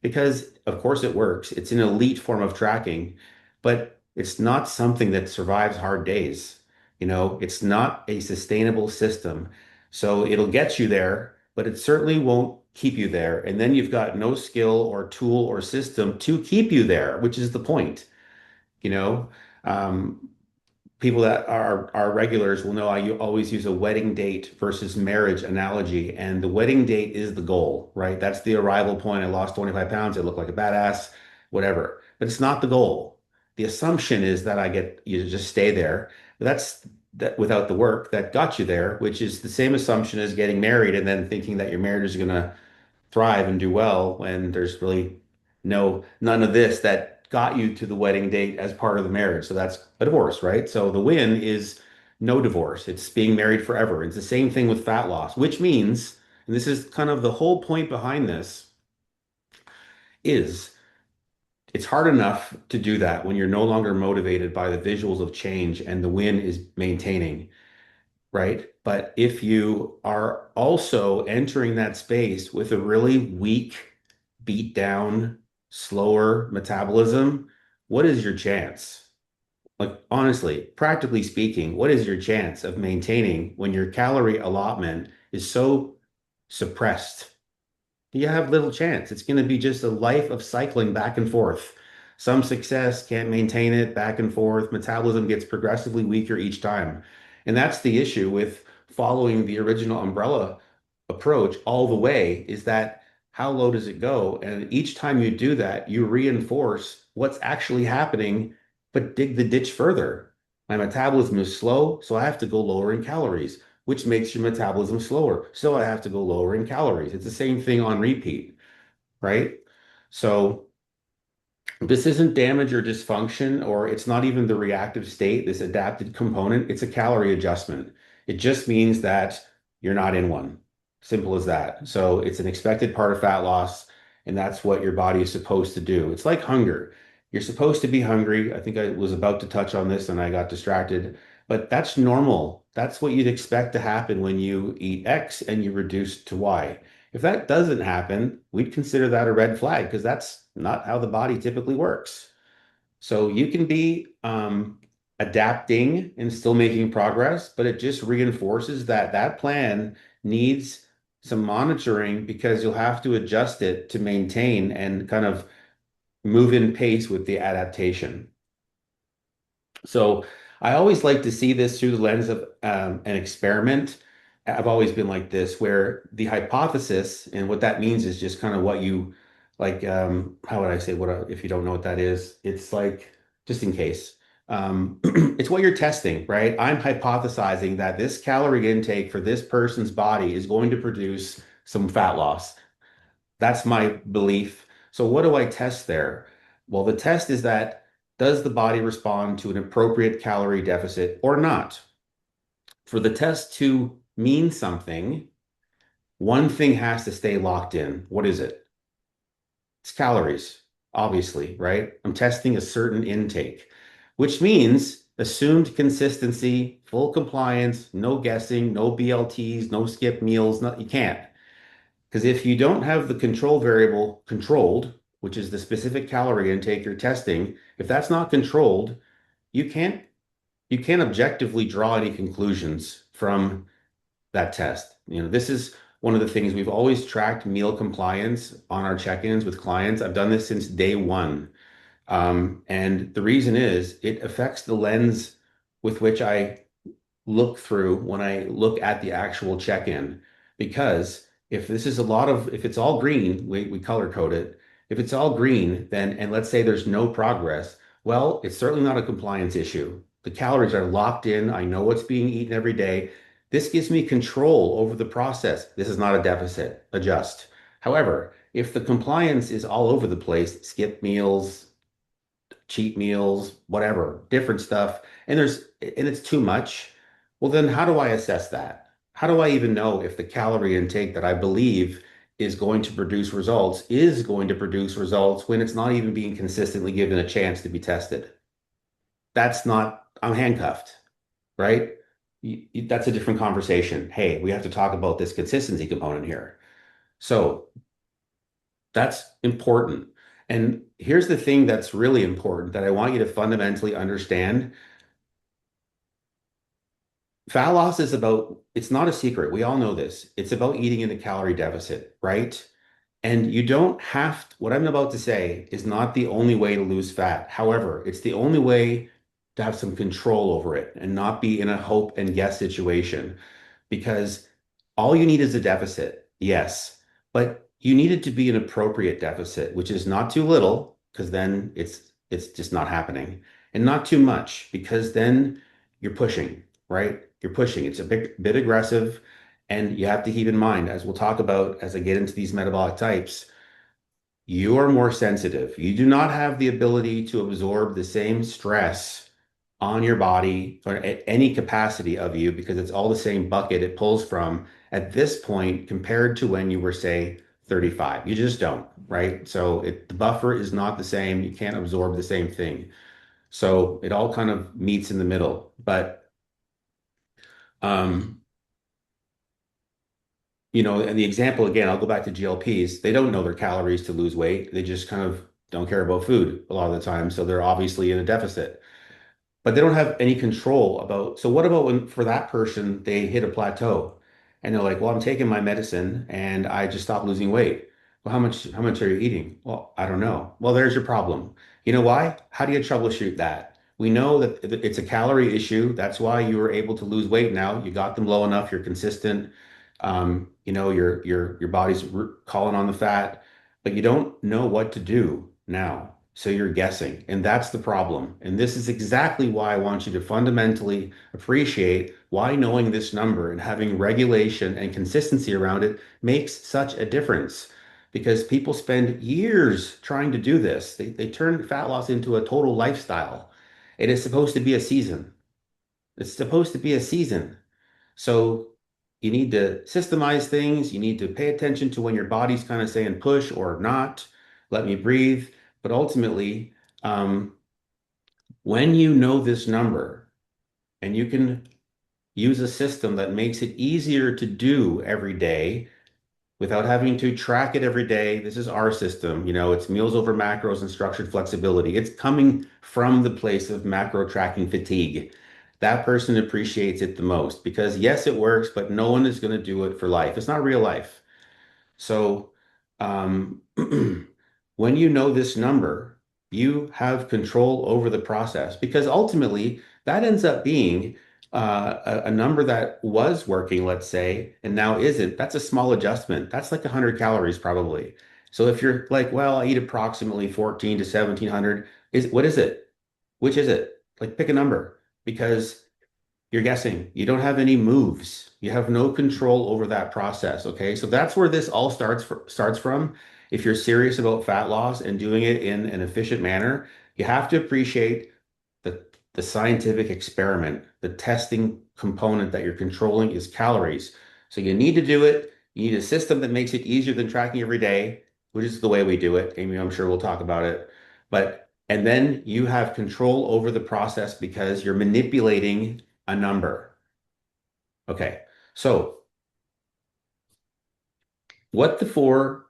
B: because of course it works. It's an elite form of tracking, but it's not something that survives hard days. It's not a sustainable system. So it'll get you there, but it certainly won't keep you there. And then you've got no skill or tool or system to keep you there, which is the point. You know, um, People that are regulars will know always use a wedding date versus marriage analogy, and the wedding date is the goal, right? That's the arrival point. I lost 25 pounds. I look like a badass, whatever. But it's not the goal. The assumption is that I get you to just stay there. But that's that without the work that got you there, which is the same assumption as getting married and then thinking that your marriage is going to thrive and do well when there's really none of this that got you to the wedding date as part of the marriage. So that's a divorce, right? So the win is no divorce. It's being married forever. It's the same thing with fat loss, which means, and this is kind of the whole point behind this, is it's hard enough to do that when you're no longer motivated by the visuals of change and the win is maintaining, right? But if you are also entering that space with a really weak, beat down, slower metabolism, what is your chance? Like, honestly, practically speaking, what is your chance of maintaining when your calorie allotment is so suppressed? You have little chance. It's going to be just a life of cycling back and forth. Some success can't maintain it back and forth. Metabolism gets progressively weaker each time. And that's the issue with following the original umbrella approach all the way is that how low does it go? And each time you do that, you reinforce what's actually happening, but dig the ditch further. My metabolism is slow, so I have to go lower in calories, which makes your metabolism slower. So I have to go lower in calories. It's the same thing on repeat, right? So this isn't damage or dysfunction, or it's not even the reactive state, this adapted component. It's a calorie adjustment. It just means that you're not in one. Simple as that. So it's an expected part of fat loss, and that's what your body is supposed to do. It's like hunger. You're supposed to be hungry. I think I was about to touch on this and I got distracted, but that's normal. That's what you'd expect to happen when you eat X and you reduce to Y. If that doesn't happen, we'd consider that a red flag because that's not how the body typically works. So you can be adapting and still making progress, but it just reinforces that that plan needs some monitoring because you'll have to adjust it to maintain and kind of move in pace with the adaptation. So I always like to see this through the lens of an experiment. I've always been like this, where the hypothesis and what that means is just kind of what you like. How would I say if you don't know what that is? It's like just in case. It's what you're testing, right? I'm hypothesizing that this calorie intake for this person's body is going to produce some fat loss. That's my belief. So what do I test there? Well, the test is that does the body respond to an appropriate calorie deficit or not? For the test to mean something, one thing has to stay locked in. What is it? It's calories, obviously, right? I'm testing a certain intake, which means assumed consistency, full compliance, no guessing, no BLTs, no skip meals. You can't. Because if you don't have the control variable controlled, which is the specific calorie intake you're testing, if that's not controlled, you can't you can't objectively draw any conclusions from that test. This is one of the things we've always tracked meal compliance on our check-ins with clients. I've done this since day one. And the reason is it affects the lens with which I look through when I look at the actual check-in. Because if it's all green, we color code it. If it's all green, then, and let's say there's no progress, well, it's certainly not a compliance issue. The calories are locked in. I know what's being eaten every day. This gives me control over the process. This is not a deficit. Adjust. However, if the compliance is all over the place, skip meals, cheat meals, whatever, different stuff, and it's too much, well then how do I assess that? How do I even know if the calorie intake that I believe is going to produce results is going to produce results when it's not even being consistently given a chance to be tested? That's not, I'm handcuffed, right? That's a different conversation. Hey, we have to talk about this consistency component here. So That's important. And here's the thing that's really important that I want you to fundamentally understand. Fat loss is about, it's not a secret. We all know this. It's about eating in a calorie deficit, right? And you don't have to, what I'm about to say is not the only way to lose fat. However, it's the only way to have some control over it and not be in a hope and guess situation. Because all you need is a deficit, yes, but you need it to be an appropriate deficit, which is not too little, because then it's just not happening, and not too much, because then you're pushing, right? You're pushing. It's a bit aggressive, and you have to keep in mind, as we'll talk about as I get into these metabolic types, you are more sensitive. You do not have the ability to absorb the same stress on your body or at any capacity of you because it's all the same bucket it pulls from at this point compared to when you were, say, 35. You just don't, right? So the buffer is not the same. You can't absorb the same thing. So it all kind of meets in the middle. But um, and the example again, I'll go back to GLPs. They don't know their calories to lose weight. They just kind of don't care about food a lot of the time. So they're obviously in a deficit, but they don't have any control about. So what about when for that person they hit a plateau and they're like, "Well, I'm taking my medicine and I just stopped losing weight." Well, how much are you eating? Well, I don't know. Well, there's your problem. You know why? How do you troubleshoot that? We know that it's a calorie issue. That's why you were able to lose weight now. You got them low enough, you're consistent. Your body's calling on the fat, but you don't know what to do now. So you're guessing, and that's the problem. And this is exactly why I want you to fundamentally appreciate why knowing this number and having regulation and consistency around it makes such a difference. Because people spend years trying to do this. They turn fat loss into a total lifestyle. It is supposed to be a season. It's supposed to be a season. So you need to systemize things. You need to pay attention to when your body's kind of saying push or not, let me breathe. But ultimately, um, when you know this number and you can use a system that makes it easier to do every day without having to track it every day. This is our system. It's meals over macros and structured flexibility. It's coming from the place of macro tracking fatigue. That person appreciates it the most because yes, it works, but no one is going to do it for life. It's not real life. So, um, when you know this number, you have control over the process because ultimately that ends up being a number that was working, let's say, and now isn't. That's a small adjustment. That's like 100 calories probably. So if you're like, well, I eat approximately 14 to 1700, what is it? Which is it? Like pick a number because you're guessing. You don't have any moves. You have no control over that process. Okay. So that's where this all starts from. If you're serious about fat loss and doing it in an efficient manner, you have to appreciate the scientific experiment. The testing component that you're controlling is calories. So you need to do it. You need a system that makes it easier than tracking every day, which is the way we do it. Amy, I'm sure we'll talk about it. And then you have control over the process because you're manipulating a number. Okay. So what the four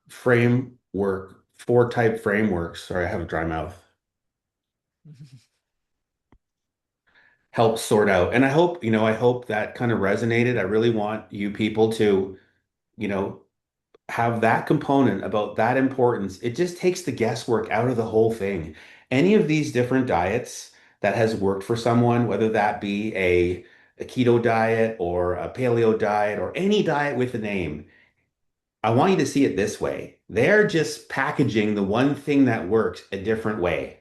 B: type frameworks, sorry, I have a dry mouth, help sort out. And I hope that kind of resonated. I really want you people to, you know, have that component about that importance. It just takes the guesswork out of the whole thing. Any of these different diets that has worked for someone, whether that be a keto diet or a paleo diet or any diet with a name, I want you to see it this way. They're just packaging the one thing that works a different way.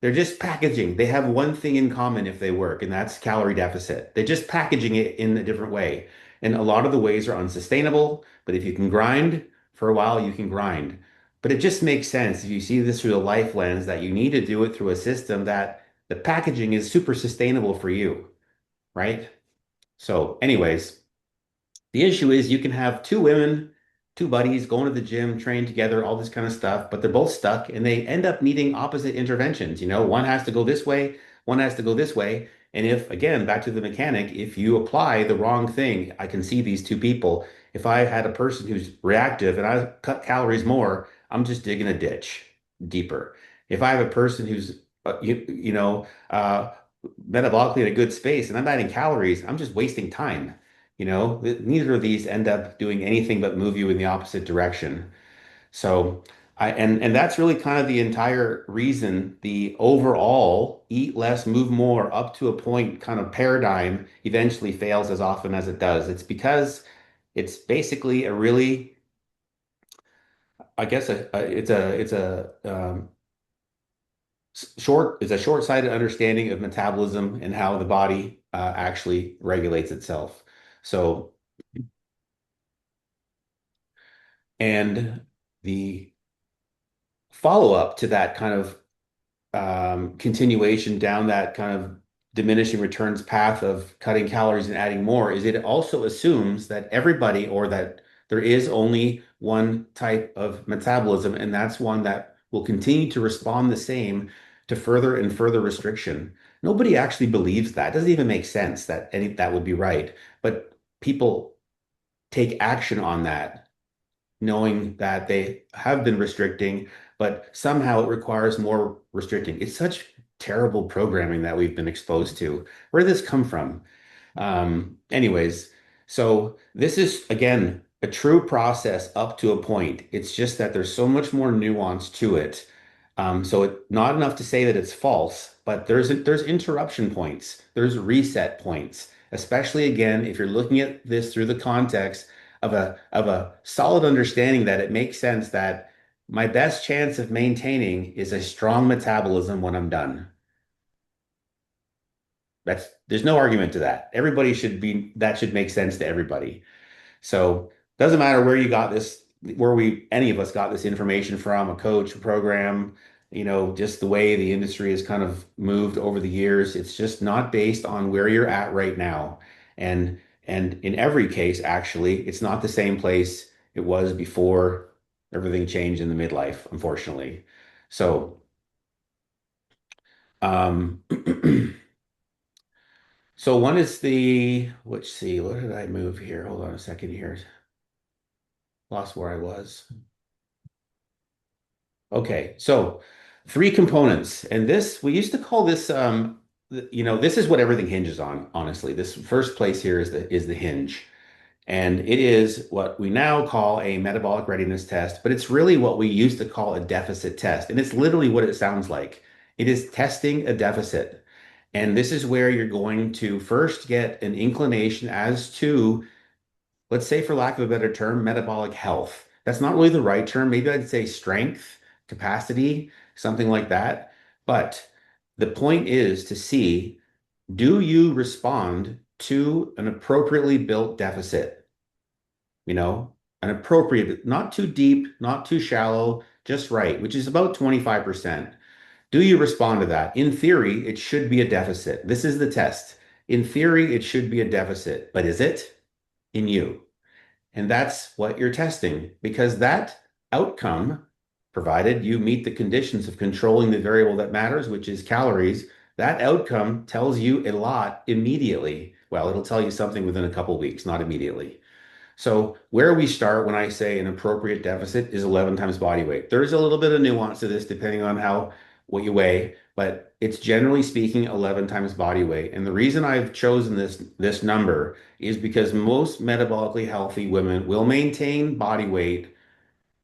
B: They're just packaging. They have one thing in common if they work, and that's calorie deficit. They're just packaging it in a different way. And a lot of the ways are unsustainable, but if you can grind for a while, you can grind. But it just makes sense if you see this through the life lens that you need to do it through a system that the packaging is super sustainable for you, right? So, anyways, the issue is you can have two women, two buddies going to the gym, train together, all this kind of stuff, but they're both stuck and they end up needing opposite interventions. One has to go this way, one has to go this way. And if, again, back to the mechanic, if you apply the wrong thing, I can see these two people. If I had a person who's reactive and I cut calories more, I'm just digging a ditch deeper. If I have a person who's, metabolically in a good space and I'm adding calories, I'm just wasting time. Neither of these end up doing anything but move you in the opposite direction. So and that's really kind of the entire reason the overall eat less, move more up to a point kind of paradigm eventually fails as often as it does. It's because it's basically a really, I guess it's a short-sighted understanding of metabolism and how the body actually regulates itself. So and the follow-up to that kind of continuation down that kind of diminishing returns path of cutting calories and adding more is it also assumes that everybody or that there is only one type of metabolism, and that's one that will continue to respond the same to further and further restriction. Nobody actually believes that. It doesn't even make sense that any that would be right. But people take action on that knowing that they have been restricting, but somehow it requires more restricting. It's such terrible programming that we've been exposed to. Where did this come from? Anyways, so this is again a true process up to a point. It's just that there's so much more nuance to it. So it not enough to say that it's false, but there's interruption points, there's reset points, especially again if you're looking at this through the context of a solid understanding that it makes sense that my best chance of maintaining is a strong metabolism when I'm done. There's no argument to that. Everybody should be that should make sense to everybody. So doesn't matter where you got this, where we any of us got this information from, a coach, a program, just the way the industry has kind of moved over the years. It's just not based on where you're at right now. And in every case, actually, it's not the same place it was before everything changed in the midlife, unfortunately. So um so one is let's see, what did I move here? Hold on a second here. Lost where I was. Okay, so three components, and this we used to call this this is what everything hinges on, honestly. This first place here is the hinge. And it is what we now call a metabolic readiness test, but it's really what we used to call a deficit test. And it's literally what it sounds like. It is testing a deficit. And this is where you're going to first get an inclination as to, let's say, for lack of a better term, metabolic health. That's not really the right term. Maybe I'd say strength, capacity, something like that. But the point is to see, do you respond to an appropriately built deficit? You know, an appropriate, not too deep, not too shallow, just right, which is about 25%. Do you respond to that? In theory, it should be a deficit. This is the test. In theory, it should be a deficit, but is it in you? And that's what you're testing because that outcome, provided you meet the conditions of controlling the variable that matters, which is calories, that outcome tells you a lot immediately. Well, it'll tell you something within a couple of weeks, not immediately. So where we start when I say an appropriate deficit is 11 times body weight. There's a little bit of nuance to this depending on what you weigh, but it's generally speaking 11 times body weight. And the reason I've chosen this number is because most metabolically healthy women will maintain body weight,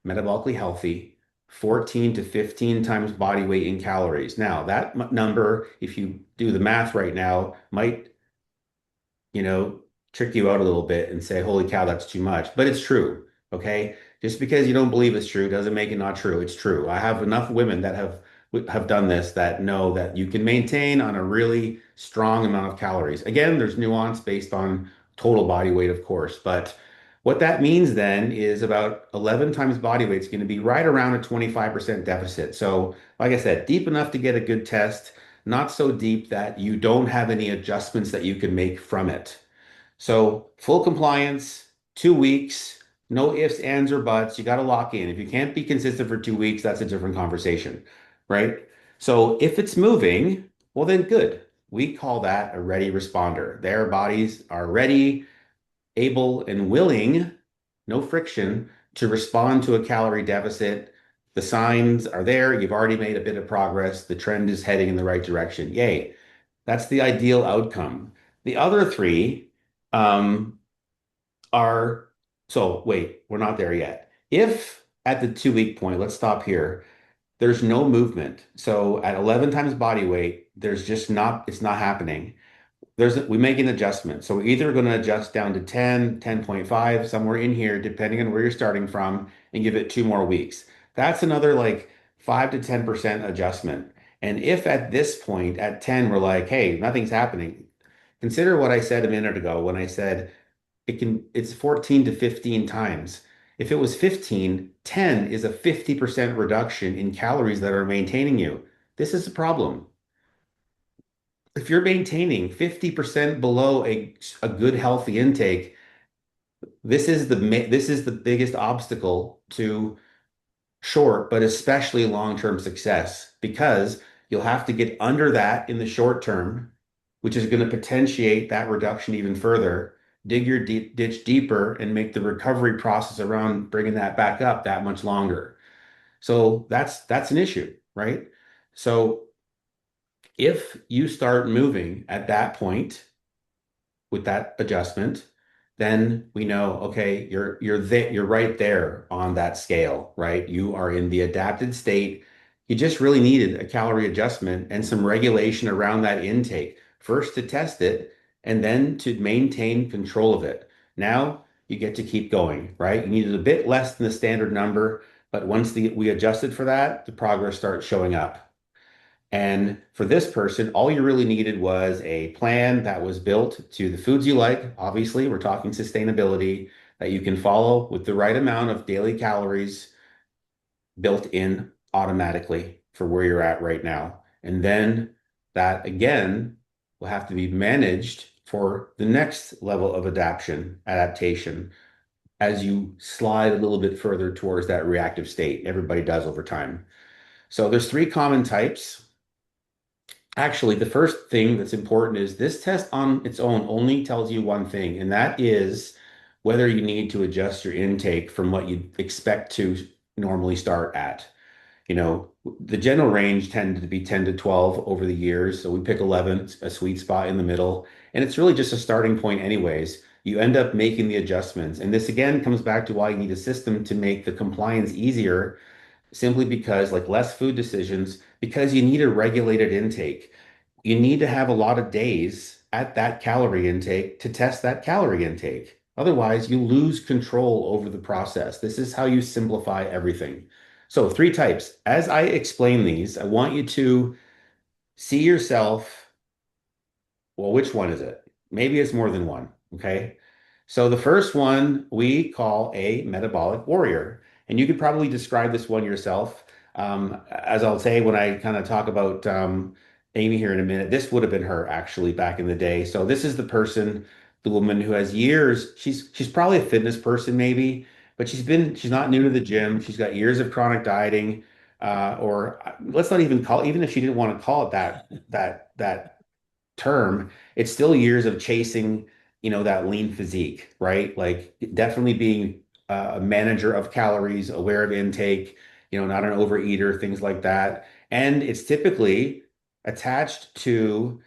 B: metabolically healthy, 14 to 15 times body weight in calories. Now, that number, if you do the math right now, might you know, trick you out a little bit and say, holy cow, that's too much. But it's true. Okay. Just because you don't believe it's true doesn't make it not true. It's true. I have enough women that have done this that know that you can maintain on a really strong amount of calories. Again, there's nuance based on total body weight, of course, but what that means then is about 11 times body weight is going to be right around a 25% deficit. So, like I said, deep enough to get a good test, not so deep that you don't have any adjustments that you can make from it. So full compliance, 2 weeks, no ifs, ands, or buts. You got to lock in. If you can't be consistent for 2 weeks, that's a different conversation, right? So if it's moving, well, then good. We call that a ready responder. Their bodies are ready, able, and willing, no friction, to respond to a calorie deficit. The signs are there. You've already made a bit of progress. The trend is heading in the right direction. Yay. That's the ideal outcome. The other three um, are, so wait, we're not there yet. If at the 2 week point, let's stop here, there's no movement. So at 11 times body weight, there's just not, it's not happening. We make an adjustment. So we're either going to adjust down to 10, 10.5, somewhere in here, depending on where you're starting from, and give it 2 more weeks. That's another like 5 to 10% adjustment. And if at this point at 10, we're like, hey, nothing's happening, consider what I said a minute ago when I said it's 14 to 15 times. If it was 15, 10 is a 50% reduction in calories that are maintaining you. This is a problem. If you're maintaining 50% below a good healthy intake, this is the biggest obstacle to short, but especially long-term success, because you'll have to get under that in the short term, which is going to potentiate that reduction even further, dig your ditch deeper, and make the recovery process around bringing that back up that much longer. So that's an issue, right? So if you start moving at that point, with that adjustment, then we know, okay, you're right there on that scale, right? You are in the adapted state. You just really needed a calorie adjustment and some regulation around that intake, first to test it and then to maintain control of it. Now you get to keep going, right? You needed a bit less than the standard number, but once we adjusted for that, the progress starts showing up. And for this person, all you really needed was a plan that was built to the foods you like. Obviously, we're talking sustainability that you can follow with the right amount of daily calories built in automatically for where you're at right now. And then that again will have to be managed for the next level of adaptation as you slide a little bit further towards that reactive state. Everybody does over time. So there's three common types. Actually, the first thing that's important is this test on its own only tells you one thing, and that is whether you need to adjust your intake from what you expect to normally start at. The general range tended to be 10 to 12 over the years, so we pick 11, a sweet spot in the middle, and it's really just a starting point anyways. You end up making the adjustments, and this again comes back to why you need a system to make the compliance easier, simply because like less food decisions, because you need a regulated intake. You need to have a lot of days at that calorie intake to test that calorie intake. Otherwise, you lose control over the process. This is how you simplify everything. So, three types. As I explain these, I want you to see yourself. Well, which one is it? Maybe it's more than one. Okay. So the first one we call a metabolic warrior. And you could probably describe this one yourself. As I'll say when I kind of talk about Amy here in a minute, this would have been her actually back in the day. So this is the person, the woman who has years. She's probably a fitness person maybe, but she's not new to the gym. She's got years of chronic dieting, or let's not even call, even if she didn't want to call it that term, it's still years of chasing, that lean physique, right? Like definitely being a manager of calories, aware of intake, not an overeater, things like that. And it's typically attached to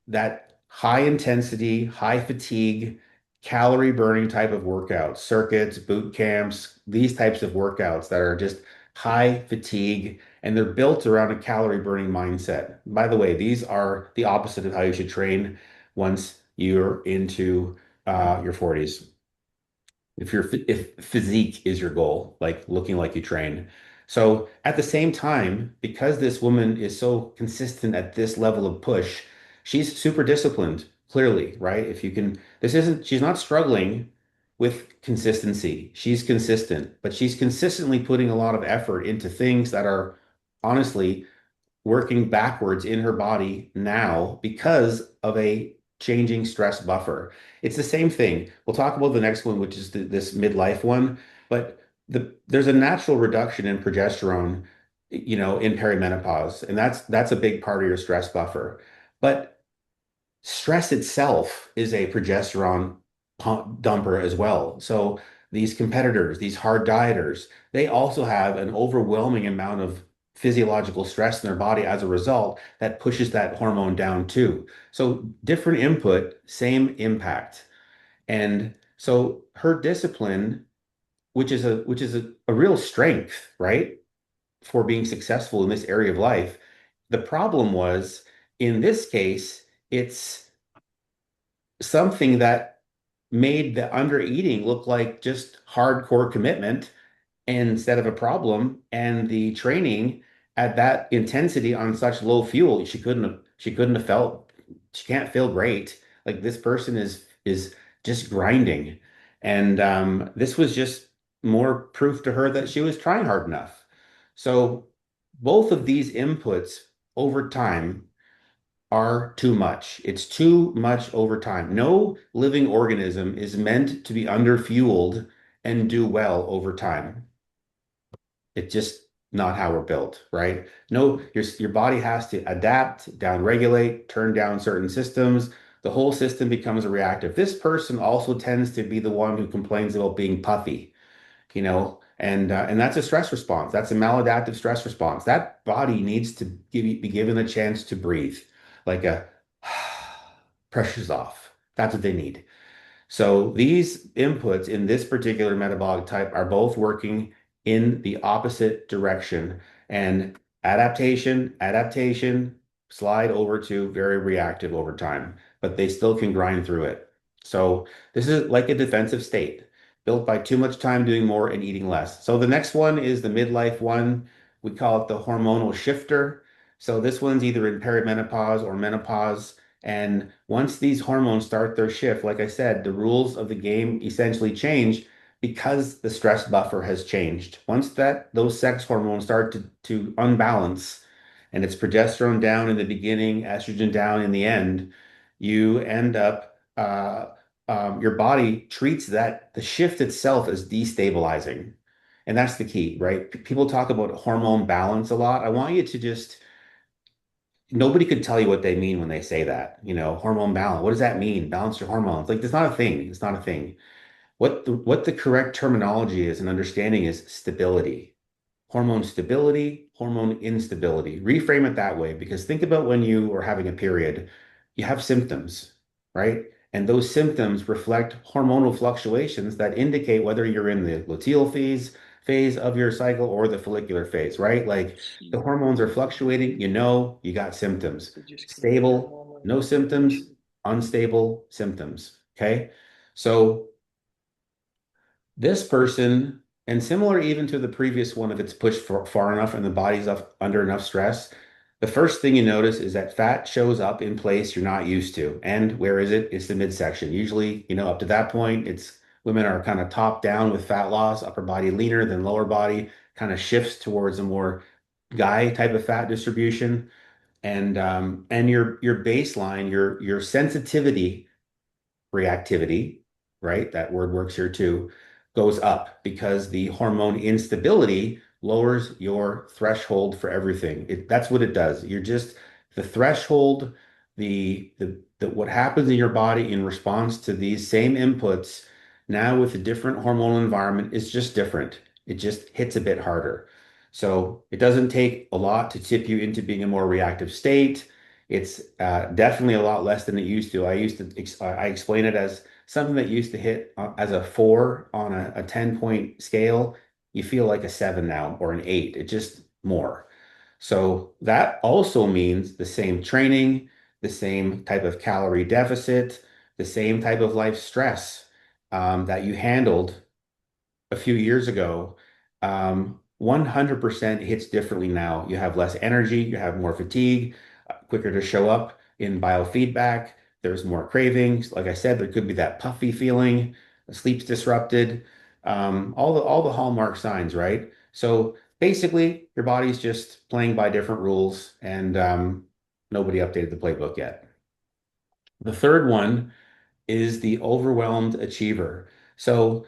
B: that high intensity, high fatigue, calorie burning type of workouts, circuits, boot camps, these types of workouts that are just high fatigue and they're built around a calorie burning mindset. By the way, these are the opposite of how you should train once you're into your 40s. If physique is your goal, like looking like you train. So at the same time, because this woman is so consistent at this level of push, she's super disciplined, clearly, right? If you can, she's not struggling with consistency. She's consistent, but she's consistently putting a lot of effort into things that are honestly working backwards in her body now because of a changing stress buffer. It's the same thing. We'll talk about the next one, which is this midlife one, but there's a natural reduction in progesterone, in perimenopause, and that's a big part of your stress buffer. But stress itself is a progesterone dumper as well. So these competitors, these hard dieters, they also have an overwhelming amount of physiological stress in their body as a result that pushes that hormone down too. So different input, same impact. And so her discipline, which is a real strength, right? For being successful in this area of life. The problem was in this case, it's something that made the under eating look like just hardcore commitment instead of a problem. And the training at that intensity on such low fuel, she couldn't have felt, she can't feel great. Like this person is just grinding. And this was just more proof to her that she was trying hard enough. So both of these inputs over time are too much. It's too much over time. No living organism is meant to be underfueled and do well over time. It's just not how we're built, right? No, your body has to adapt, downregulate, turn down certain systems. The whole system becomes reactive. This person also tends to be the one who complains about being puffy, and that's a stress response. That's a maladaptive stress response. That body needs to be given a chance to breathe, like a pressure's off. That's what they need. So these inputs in this particular metabolic type are both working in the opposite direction. And adaptation, slide over to very reactive over time, but they still can grind through it. So this is like a defensive state built by too much time doing more and eating less. So the next one is the midlife one. We call it the hormonal shifter. So this one's either in perimenopause or menopause. And once these hormones start their shift, like I said, the rules of the game essentially change because the stress buffer has changed. Once those sex hormones start to unbalance and it's progesterone down in the beginning, estrogen down in the end, you end up your body treats that the shift itself as destabilizing. And that's the key, right? People talk about hormone balance a lot. I want you to just nobody could tell you what they mean when they say that. Hormone balance. What does that mean? Balance your hormones. Like, it's not a thing. It's not a thing. What the correct terminology is and understanding is stability. Hormone stability, hormone instability. Reframe it that way because think about when you are having a period, you have symptoms, right? And those symptoms reflect hormonal fluctuations that indicate whether you're in the luteal phase of your cycle or the follicular phase, right? Like
C: Sí,
B: the hormones are fluctuating, you got symptoms.
C: could you screen share
B: Stable,
C: more
B: no symptoms, unstable symptoms. Okay. So this person, and similar even to the previous one, if it's pushed far enough and the body's under enough stress, the first thing you notice is that fat shows up in place you're not used to. And where is it? It's the midsection. Usually, up to that point, it's women are kind of top down with fat loss, upper body leaner than lower body, kind of shifts towards a more guy type of fat distribution. And your baseline, your sensitivity reactivity, right? That word works here too, goes up because the hormone instability lowers your threshold for everything. That's what it does. You're just the threshold, the what happens in your body in response to these same inputs now with a different hormonal environment is just different. It just hits a bit harder. So it doesn't take a lot to tip you into being a more reactive state. It's definitely a lot less than it used to. I explain it as something that used to hit as a 4 on a 10-point scale. You feel like a 7 now or an 8. It just more. So that also means the same training, the same type of calorie deficit, the same type of life stress that you handled a few years ago, 100% hits differently now. You have less energy, you have more fatigue, quicker to show up in biofeedback. There's more cravings. Like I said, there could be that puffy feeling, sleep's disrupted, all the hallmark signs, right? So basically, your body's just playing by different rules, and nobody updated the playbook yet. The third one is the overwhelmed achiever. So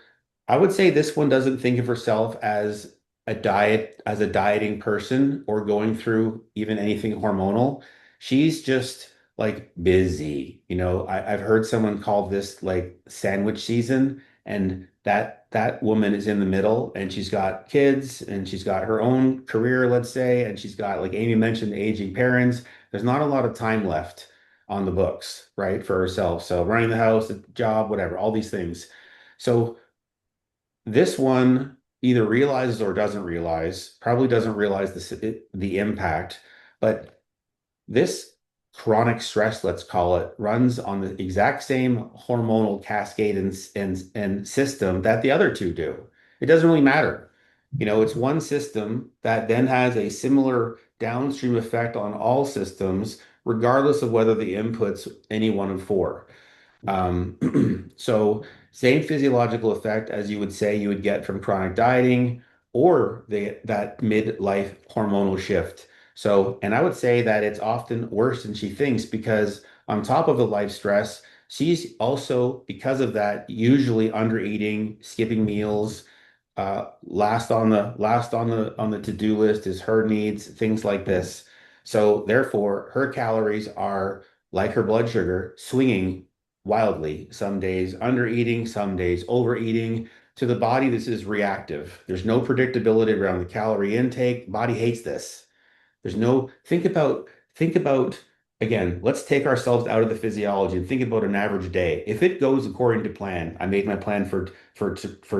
B: I would say this one doesn't think of herself as a dieting person or going through even anything hormonal. She's just like busy. I've heard someone call this like sandwich season, and that woman is in the middle, and she's got kids, and she's got her own career, let's say, and she's got, like Amy mentioned, aging parents. There's not a lot of time left on the books, right, for herself. So running the house, the job, whatever, all these things. So this one either realizes or doesn't realize, probably doesn't realize the impact, but this chronic stress, let's call it, runs on the exact same hormonal cascade and system that the other two do. It doesn't really matter. It's one system that then has a similar downstream effect on all systems, regardless of whether the input's any one of four. So same physiological effect as you would say you would get from chronic dieting or that midlife hormonal shift. So, and I would say that it's often worse than she thinks because on top of the life stress, she's also, because of that, usually under eating, skipping meals. Last on the to-do list is her needs, things like this. So therefore, her calories are like her blood sugar, swinging wildly. Some days under eating, some days overeating. To the body, this is reactive. There's no predictability around the calorie intake. Body hates this. There's no, think about, again, let's take ourselves out of the physiology and think about an average day. If it goes according to plan, I made my plan for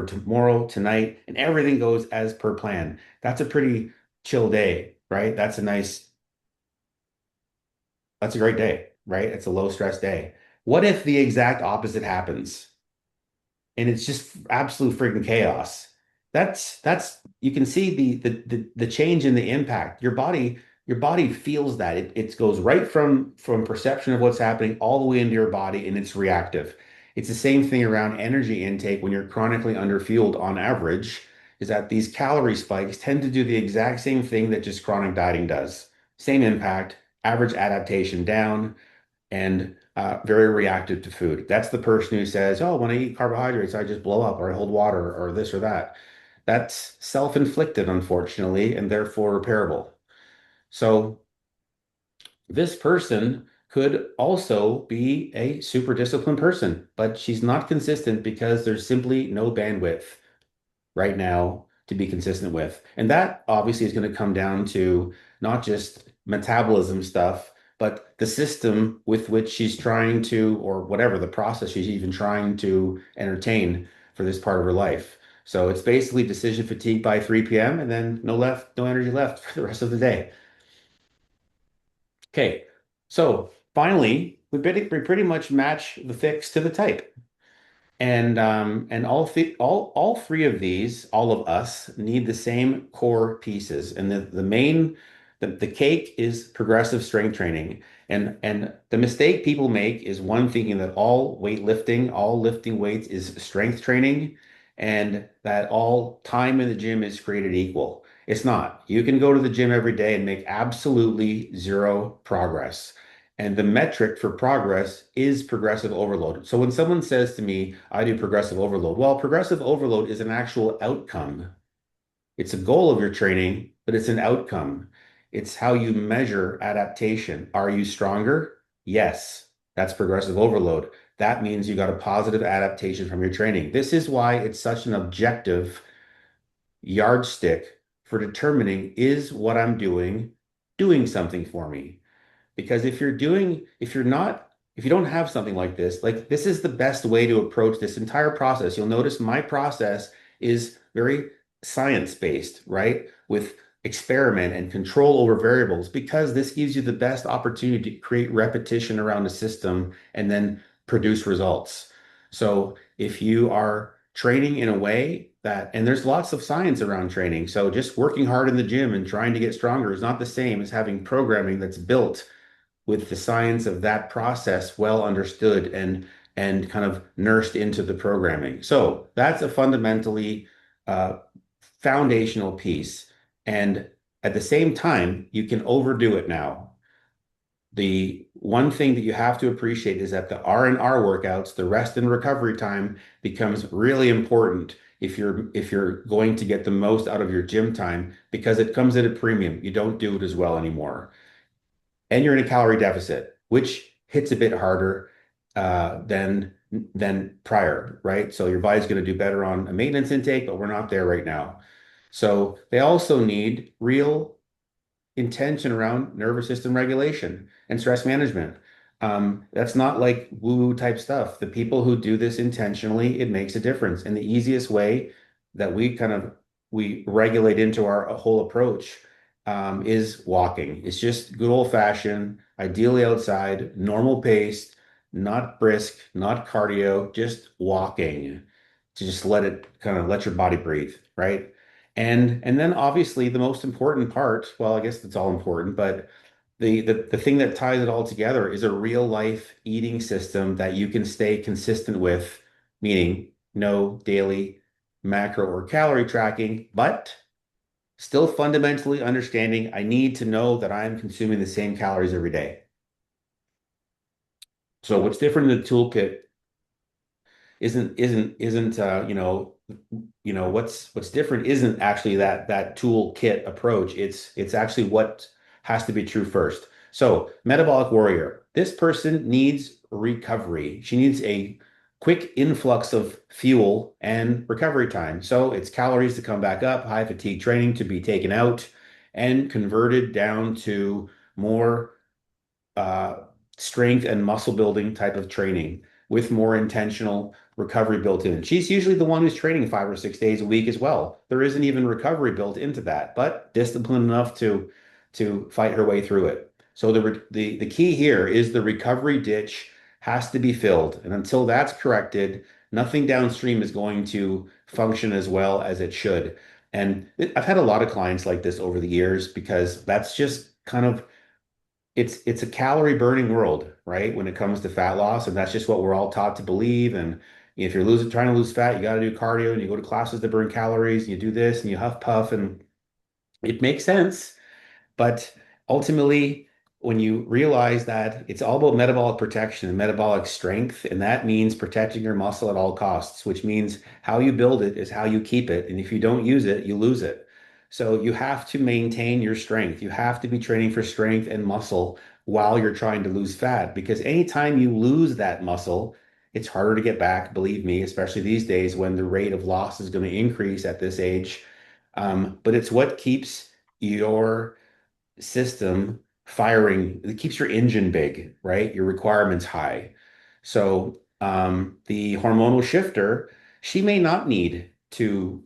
B: tomorrow, tonight, and everything goes as per plan. That's a pretty chill day, right? That's a great day, right? It's a low stress day. What if the exact opposite happens? And it's just absolute freaking chaos. That's you can see the change in the impact. Your body feels that. It goes right from perception of what's happening all the way into your body, and it's reactive. It's the same thing around energy intake when you're chronically underfueled on average, is that these calorie spikes tend to do the exact same thing that just chronic dieting does. Same impact, average adaptation down, and very reactive to food. That's the person who says, "Oh, when I eat carbohydrates, I just blow up, or I hold water, or this or that." That's self-inflicted, unfortunately, and therefore repairable. So this person could also be a super disciplined person, but she's not consistent because there's simply no bandwidth right now to be consistent with. And that obviously is going to come down to not just metabolism stuff, but the system with which she's trying to, or whatever the process she's even trying to entertain for this part of her life. So it's basically decision fatigue by 3 p.m. and then no energy left for the rest of the day. Okay. So finally, we pretty much match the fix to the type. And all three of these, all of us, need the same core pieces. And the cake is progressive strength training. And the mistake people make is one thinking that all lifting weights is strength training, and that all time in the gym is created equal. It's not. You can go to the gym every day and make absolutely zero progress. And the metric for progress is progressive overload. So when someone says to me, I do progressive overload, well, progressive overload is an actual outcome. It's a goal of your training, but it's an outcome. It's how you measure adaptation. Are you stronger? Yes, that's progressive overload. That means you got a positive adaptation from your training. This is why it's such an objective yardstick for determining, is what I'm doing something for me? Because if you don't have something like this is the best way to approach this entire process. You'll notice my process is very science-based, right? With experiment and control over variables, because this gives you the best opportunity to create repetition around a system and then produce results. So if you are training in a way that, and there's lots of science around training, so just working hard in the gym and trying to get stronger is not the same as having programming that's built with the science of that process well understood and kind of nursed into the programming. So that's a fundamentally uh, foundational piece. And at the same time, you can overdo it now. The one thing that you have to appreciate is that the R&R workouts, the rest and recovery time, becomes really important if you're going to get the most out of your gym time, because it comes at a premium. You don't do it as well anymore, and you're in a calorie deficit, which hits a bit harder than prior, right? So your body's going to do better on a maintenance intake, but we're not there right now. So they also need real intention around nervous system regulation and stress management. That's not like woo-woo type stuff. The people who do this intentionally, it makes a difference. And the easiest way that we regulate into our whole approach is walking. It's just good old fashioned, ideally outside, normal paced, not brisk, not cardio, just walking to just let it kind of let your body breathe, right? And then obviously the most important part, well, I guess it's all important, but the thing that ties it all together is a real life eating system that you can stay consistent with, meaning no daily macro or calorie tracking, but still fundamentally understanding I need to know that I'm consuming the same calories every day. So what's different in the toolkit isn't what's different isn't actually that toolkit approach. It's actually what has to be true first. So metabolic warrior, this person needs recovery. She needs a quick influx of fuel and recovery time. So it's calories to come back up, high fatigue training to be taken out and converted down to more uh, strength and muscle building type of training with more intentional recovery built in. She's usually the one who's training 5 or 6 days a week as well. There isn't even recovery built into that, but disciplined enough to fight her way through it. So the key here is the recovery ditch has to be filled, and until that's corrected, nothing downstream is going to function as well as it should. And I've had a lot of clients like this over the years because that's just kind of it's a calorie burning world, right? When it comes to fat loss, and that's just what we're all taught to believe. And if you're trying to lose fat, you got to do cardio and you go to classes to burn calories and you do this and you huff puff and it makes sense. But ultimately, when you realize that it's all about metabolic protection and metabolic strength, and that means protecting your muscle at all costs, which means how you build it is how you keep it. And if you don't use it, you lose it. So you have to maintain your strength. You have to be training for strength and muscle while you're trying to lose fat, because anytime you lose that muscle, it's harder to get back, believe me, especially these days when the rate of loss is going to increase at this age. But it's what keeps your system firing, it keeps your engine big, right? Your requirements high. So the hormonal shifter, she may not need to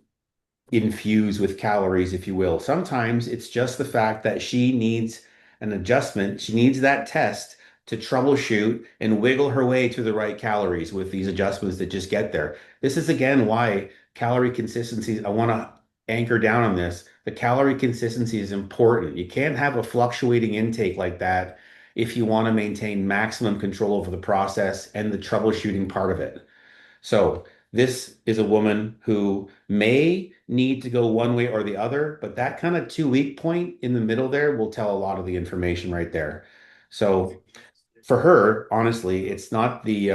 B: infuse with calories, if you will. Sometimes it's just the fact that she needs an adjustment. She needs that test to troubleshoot and wiggle her way to the right calories with these adjustments that just get there. This is again why calorie consistency, I want to anchor down on this. The calorie consistency is important. You can't have a fluctuating intake like that if you want to maintain maximum control over the process and the troubleshooting part of it. So this is a woman who may need to go one way or the other, but that kind of 2 week point in the middle there will tell a lot of the information right there. So for her, honestly, it's not the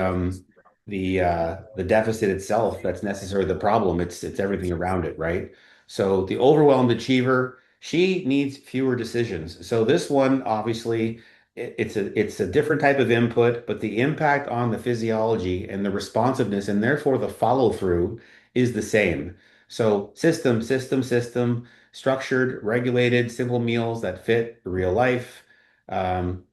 B: deficit itself that's necessarily the problem. It's everything around it, right? So the overwhelmed achiever, she needs fewer decisions. So this one, obviously, it's a different type of input, but the impact on the physiology and the responsiveness, and therefore the follow through, is the same. So system, structured, regulated, simple meals that fit real life. Um,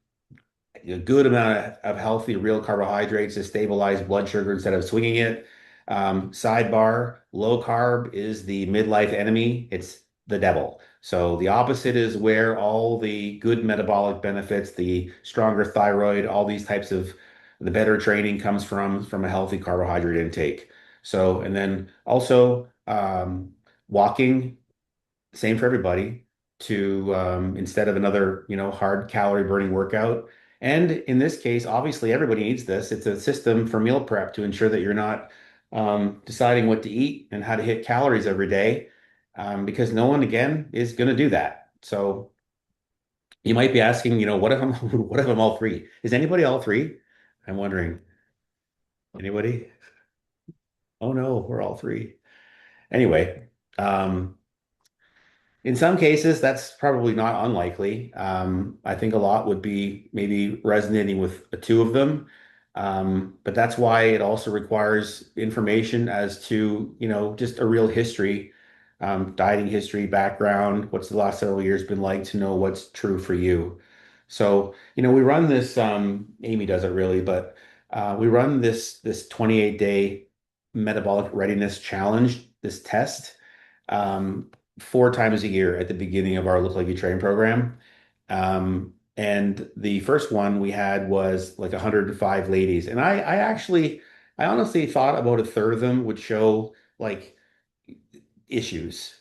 B: a good amount of healthy, real carbohydrates to stabilize blood sugar instead of swinging it. Sidebar, low carb is the midlife enemy. It's the devil. So the opposite is where all the good metabolic benefits, the stronger thyroid, all these types of the better training comes from a healthy carbohydrate intake. So, and then also walking same for everybody to instead of another, hard calorie burning workout. And in this case, obviously everybody needs this. It's a system for meal prep to ensure that you're not deciding what to eat and how to hit calories every day, because no one again is going to do that. So you might be asking, what if I'm what if I'm all three? Is anybody all three? I'm wondering. Anybody? Oh no, we're all three. Anyway, um, In some cases, that's probably not unlikely. I think a lot would be maybe resonating with the two of them. But that's why it also requires information as to, just a real history, dieting history, background, what's the last several years been like to know what's true for you. So, we run this, Amy does it really, but we run this 28-day metabolic readiness challenge, this test. Um, 4 times a year at the beginning of our Look Like You Train program. And the first one we had was like 105 ladies. And I honestly thought about a third of them would show like issues,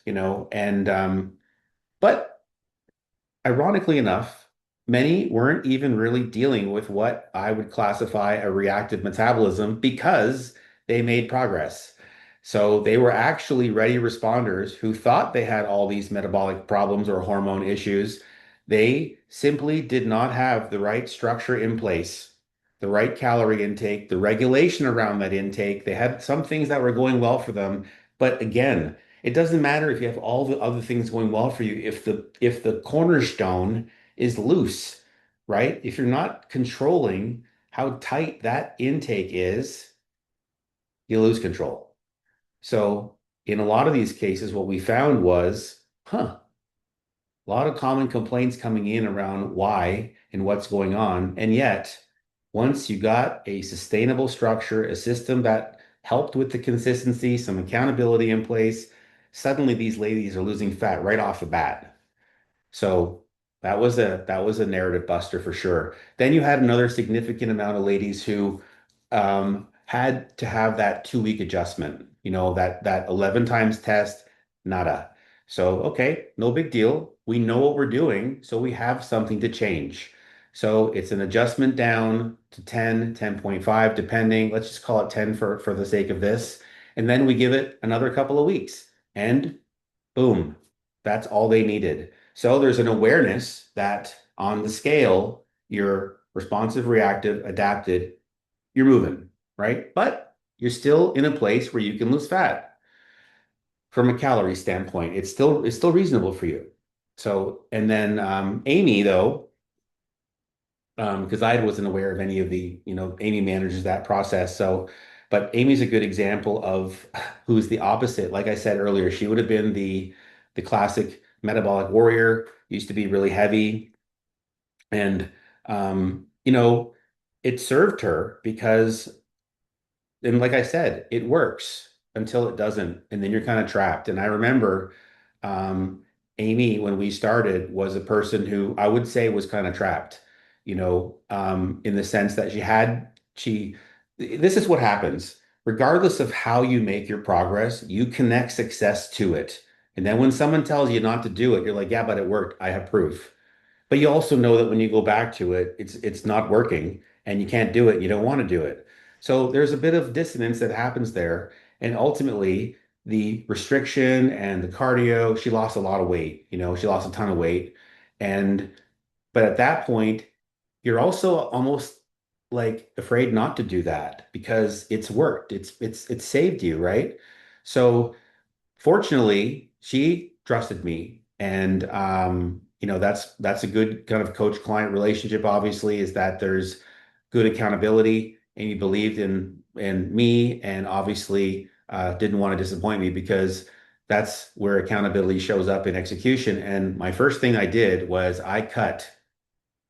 B: but ironically enough, many weren't even really dealing with what I would classify a reactive metabolism because they made progress. So they were actually ready responders who thought they had all these metabolic problems or hormone issues. They simply did not have the right structure in place, the right calorie intake, the regulation around that intake. They had some things that were going well for them, but again, it doesn't matter if you have all the other things going well for you if the cornerstone is loose, right? If you're not controlling how tight that intake is, you lose control. So in a lot of these cases, what we found was, a lot of common complaints coming in around why and what's going on. And yet, once you got a sustainable structure, a system that helped with the consistency, some accountability in place, suddenly these ladies are losing fat right off the bat. So that was a narrative buster for sure. Then you had another significant amount of ladies who had to have that 2 week adjustment. That 11 times test, nada. So okay, no big deal. We know what we're doing, so we have something to change. So it's an adjustment down to 10, 10.5, depending. Let's just call it 10 for the sake of this. And then we give it another couple of weeks. And boom, that's all they needed. So there's an awareness that on the scale, you're responsive, reactive, adapted, you're moving, right? But you're still in a place where you can lose fat from a calorie standpoint. It's still reasonable for you. So, and then Amy, though, because I wasn't aware of any of Amy manages that process. So, but Amy's a good example of who's the opposite. Like I said earlier, she would have been the classic metabolic warrior, used to be really heavy, and it served her because and like I said, it works until it doesn't, and then you're kind of trapped. And I remember Amy, when we started, was a person who I would say was kind of trapped, in the sense that this is what happens. Regardless of how you make your progress, you connect success to it. And then when someone tells you not to do it, you're like, yeah, but it worked. I have proof. But you also know that when you go back to it, it's not working and you can't do it. You don't want to do it. So there's a bit of dissonance that happens there. And ultimately, the restriction and the cardio, she lost a lot of weight. She lost a ton of weight. And but at that point, you're also almost like afraid not to do that because it's worked. It's saved you, right? So fortunately, she trusted me, and that's a good kind of coach-client relationship. Obviously, is that there's good accountability, and you believed in me, and obviously didn't want to disappoint me because that's where accountability shows up in execution. And my first thing I did was I cut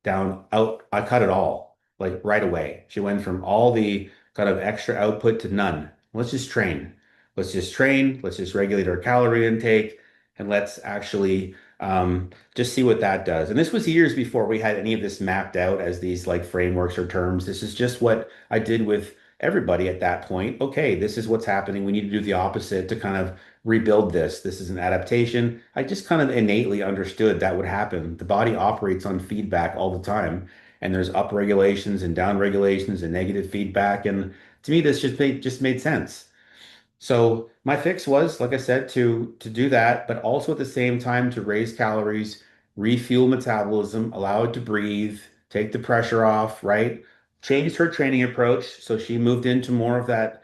B: it all like right away. She went from all the kind of extra output to none. Let's just train. Let's just train. Let's just regulate our calorie intake and let's actually just see what that does. And this was years before we had any of this mapped out as these like frameworks or terms. This is just what I did with everybody at that point. Okay, this is what's happening. We need to do the opposite to kind of rebuild this. This is an adaptation. I just kind of innately understood that would happen. The body operates on feedback all the time, and there's up regulations and down regulations and negative feedback. And to me, this just made sense. So my fix was, like I said, to do that, but also at the same time to raise calories, refuel metabolism, allow it to breathe, take the pressure off, right? Changed her training approach. So she moved into more of that,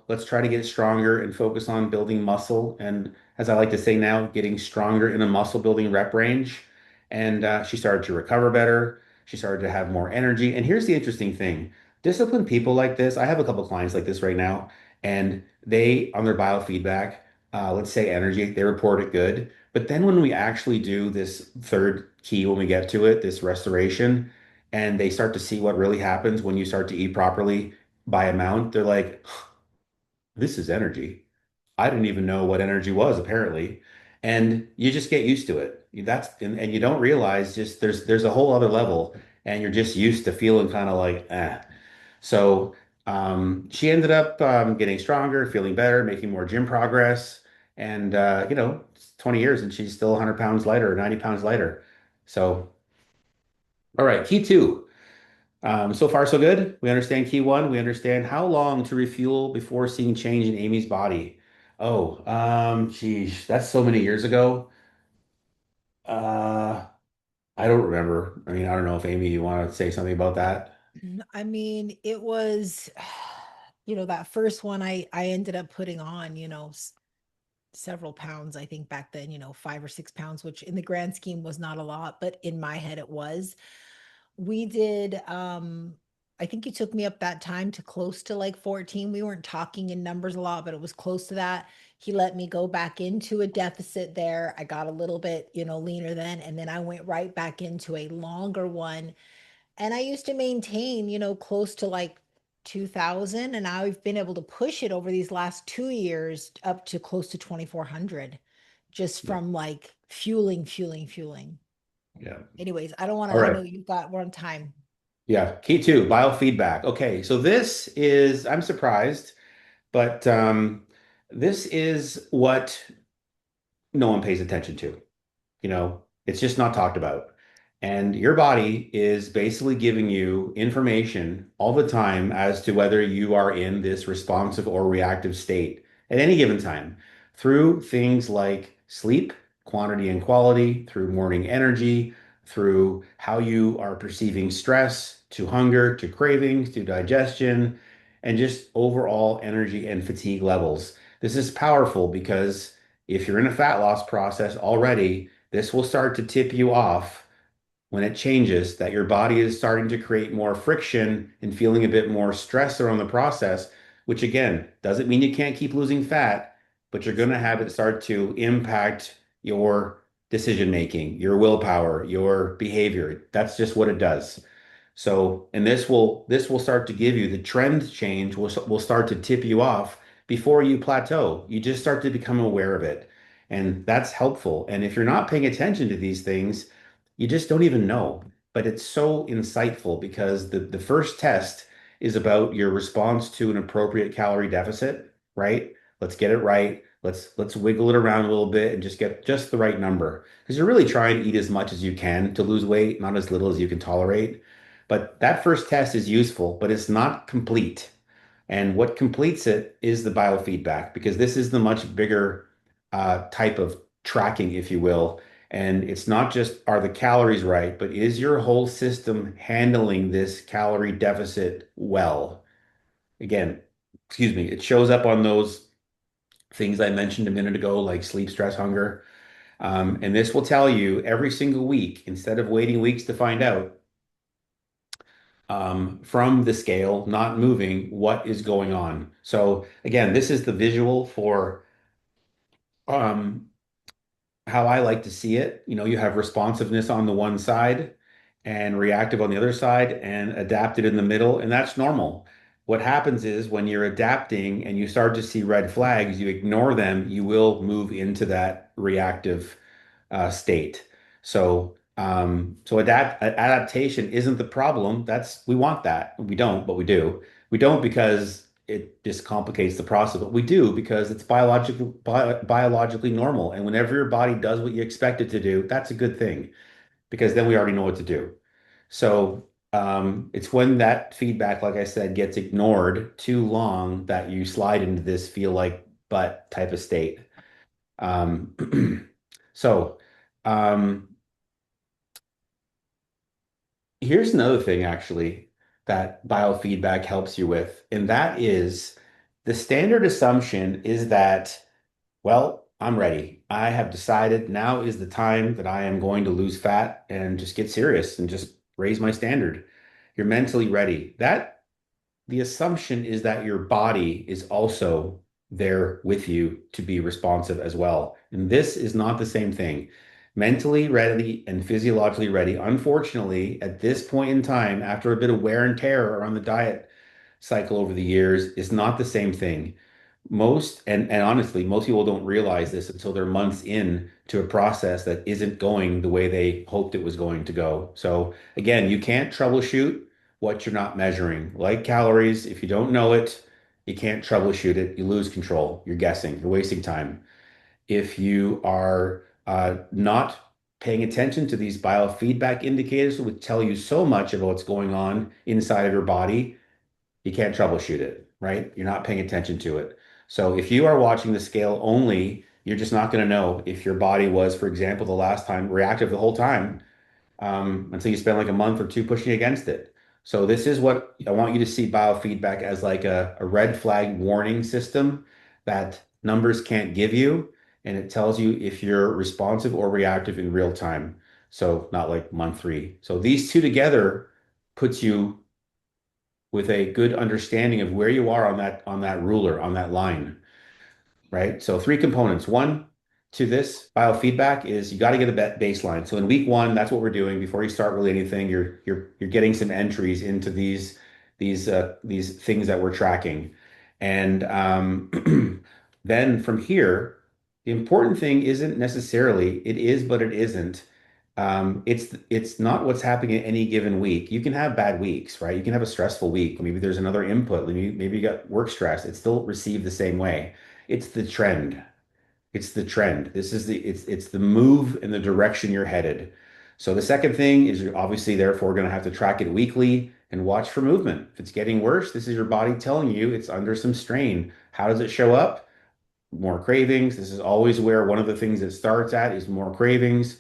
B: let's try to get stronger and focus on building muscle. And as I like to say now, getting stronger in a muscle building rep range. And she started to recover better. She started to have more energy. And here's the interesting thing. Disciplined people like this, I have a couple clients like this right now, and they, on their biofeedback, let's say energy, they report it good. But then when we actually do this third key, when we get to it, this restoration, and they start to see what really happens when you start to eat properly by amount, they're like, this is energy. I didn't even know what energy was, apparently. And you just get used to it. And you don't realize just there's a whole other level, and you're just used to feeling kind of like, eh. So she ended up getting stronger, feeling better, making more gym progress. And it's 20 years and she's still 100 pounds lighter, 90 pounds lighter. So, all right, key two. So far, so good. We understand key one. We understand how long to refuel before seeing change in Amy's body. Oh, geez, that's so many years ago. Uh, I don't remember. I mean, I don't know if Amy, you want to say something about that?
A: I mean, it was, that first one I ended up putting on, several pounds, I think back then, 5 or 6 pounds, which in the grand scheme was not a lot, but in my head it was. We did, I think you took me up that time to close to like 14. We weren't talking in numbers a lot, but it was close to that. He let me go back into a deficit there. I got a little bit, leaner then, and then I went right back into a longer one. And I used to maintain, close to like 2000, and I've been able to push it over these last 2 years up to close to 2400 just
B: Yeah.
A: from like fueling.
B: Yeah.
A: Anyways, I don't want
B: All
A: to, I
B: right.
A: know we're on time.
B: Yeah. Key two, biofeedback. Okay. So this is, I'm surprised, but this is what no one pays attention to. It's just not talked about. And your body is basically giving you information all the time as to whether you are in this responsive or reactive state at any given time through things like sleep, quantity and quality, through morning energy, through how you are perceiving stress, to hunger, to cravings, to digestion, and just overall energy and fatigue levels. This is powerful because if you're in a fat loss process already, this will start to tip you off when it changes that your body is starting to create more friction and feeling a bit more stress around the process, which again doesn't mean you can't keep losing fat, but you're going to have it start to impact your decision making, your willpower, your behavior. That's just what it does. So, and this will start to give you the trend change will start to tip you off before you plateau. You just start to become aware of it. And that's helpful. And if you're not paying attention to these things, you just don't even know. But it's so insightful because the first test is about your response to an appropriate calorie deficit, right? Let's get it right. Let's wiggle it around a little bit and just get just the right number. Because you're really trying to eat as much as you can to lose weight, not as little as you can tolerate. But that first test is useful, but it's not complete. And what completes it is the biofeedback, because this is the much bigger type of tracking, if you will. And it's not just are the calories right, but is your whole system handling this calorie deficit well? Again, excuse me, it shows up on those things I mentioned a minute ago, like sleep, stress, hunger. And this will tell you every single week, instead of waiting weeks to find out, from the scale, not moving, what is going on. So again, this is the visual for um, how I like to see it. You have responsiveness on the one side and reactive on the other side and adapted in the middle, and that's normal. What happens is when you're adapting and you start to see red flags, you ignore them, you will move into that reactive state. So adaptation isn't the problem. We want that. We don't, but we do. We don't because it just complicates the process, but we do because it's biologically normal. And whenever your body does what you expect it to do, that's a good thing because then we already know what to do. So it's when that feedback, like I said, gets ignored too long that you slide into this feel like butt type of state. Um, so um, here's another thing actually that biofeedback helps you with, and that is the standard assumption is that, well, I'm ready. I have decided now is the time that I am going to lose fat and just get serious and just raise my standard. You're mentally ready. That the assumption is that your body is also there with you to be responsive as well. And this is not the same thing. Mentally ready and physiologically ready, unfortunately, at this point in time, after a bit of wear and tear on the diet cycle over the years, is not the same thing. And honestly, most people don't realize this until they're months in to a process that isn't going the way they hoped it was going to go. So again, you can't troubleshoot what you're not measuring. Like calories, if you don't know it, you can't troubleshoot it. You lose control. You're guessing. You're wasting time. If you are not paying attention to these biofeedback indicators, which tell you so much about what's going on inside of your body, you can't troubleshoot it, right? You're not paying attention to it. So if you are watching the scale only, you're just not going to know if your body was, for example, the last time reactive the whole time until you spend like a month or two pushing against it. So this is what I want you to see biofeedback as like a red flag warning system that numbers can't give you, and it tells you if you're responsive or reactive in real time. So not like month three. So these two together puts you with a good understanding of where you are on that ruler, on that line, right? So three components. One to this biofeedback is you got to get a baseline. So in week one, that's what we're doing before you start really anything. You're getting some entries into these things that we're tracking, and then from here, the important thing isn't necessarily it is, but it isn't. It's not what's happening in any given week. You can have bad weeks, right? You can have a stressful week. Maybe there's another input. Maybe you got work stress. It's still received the same way. It's the trend. It's the trend. It's the move in the direction you're headed. So the second thing is you're obviously therefore going to have to track it weekly and watch for movement. If it's getting worse, this is your body telling you it's under some strain. How does it show up? More cravings. This is always where one of the things that starts at is more cravings,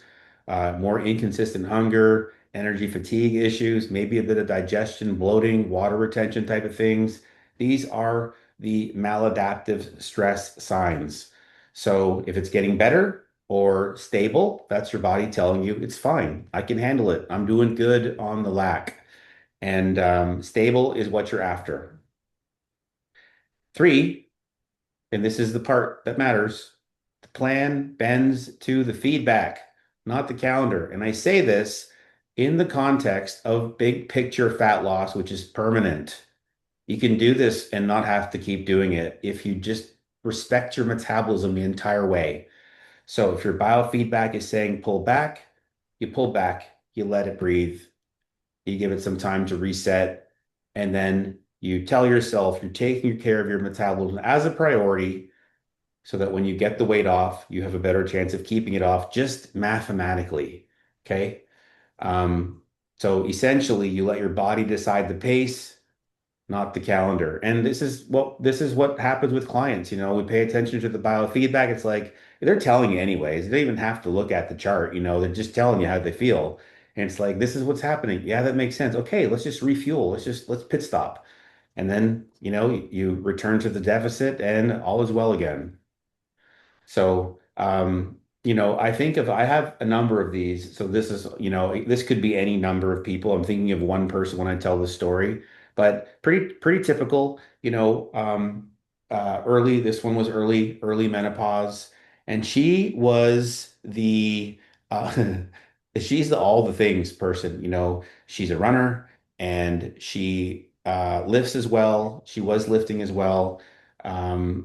B: more inconsistent hunger, energy fatigue issues, maybe a bit of digestion, bloating, water retention type of things. These are the maladaptive stress signs. So if it's getting better or stable, that's your body telling you it's fine. I can handle it. I'm doing good on the lack. And stable is what you're after. Three, and this is the part that matters. The plan bends to the feedback, not the calendar. And I say this in the context of big picture fat loss, which is permanent. You can do this and not have to keep doing it if you just respect your metabolism the entire way. So if your biofeedback is saying pull back, you let it breathe, you give it some time to reset, and then you tell yourself you're taking care of your metabolism as a priority so that when you get the weight off, you have a better chance of keeping it off just mathematically. Okay. Um, so essentially, you let your body decide the pace, not the calendar. And this is what happens with clients. We pay attention to the biofeedback. It's like they're telling you anyways. They don't even have to look at the chart. They're just telling you how they feel. And it's like, this is what's happening. Yeah, that makes sense. Okay, let's just refuel. Let's pit stop. And then, you return to the deficit and all is well again. So, I think if I have a number of these, so this could be any number of people. I'm thinking of one person when I tell the story, but pretty typical, this one was early menopause, and she was she's the all the things person, she's a runner and she lifts as well. She was lifting as well.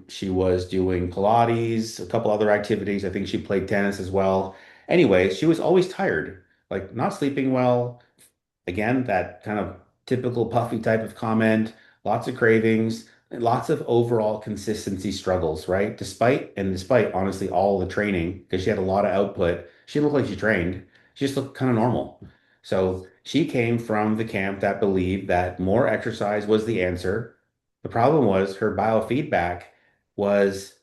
B: She was doing Pilates, a couple other activities. I think she played tennis as well. Anyway, she was always tired, like not sleeping well. Again, that kind of typical puffy type of comment, lots of cravings, and lots of overall consistency struggles, right? Despite honestly all the training, because she had a lot of output, she looked like she trained. She just looked kind of normal. So she came from the camp that believed that more exercise was the answer. The problem was her biofeedback was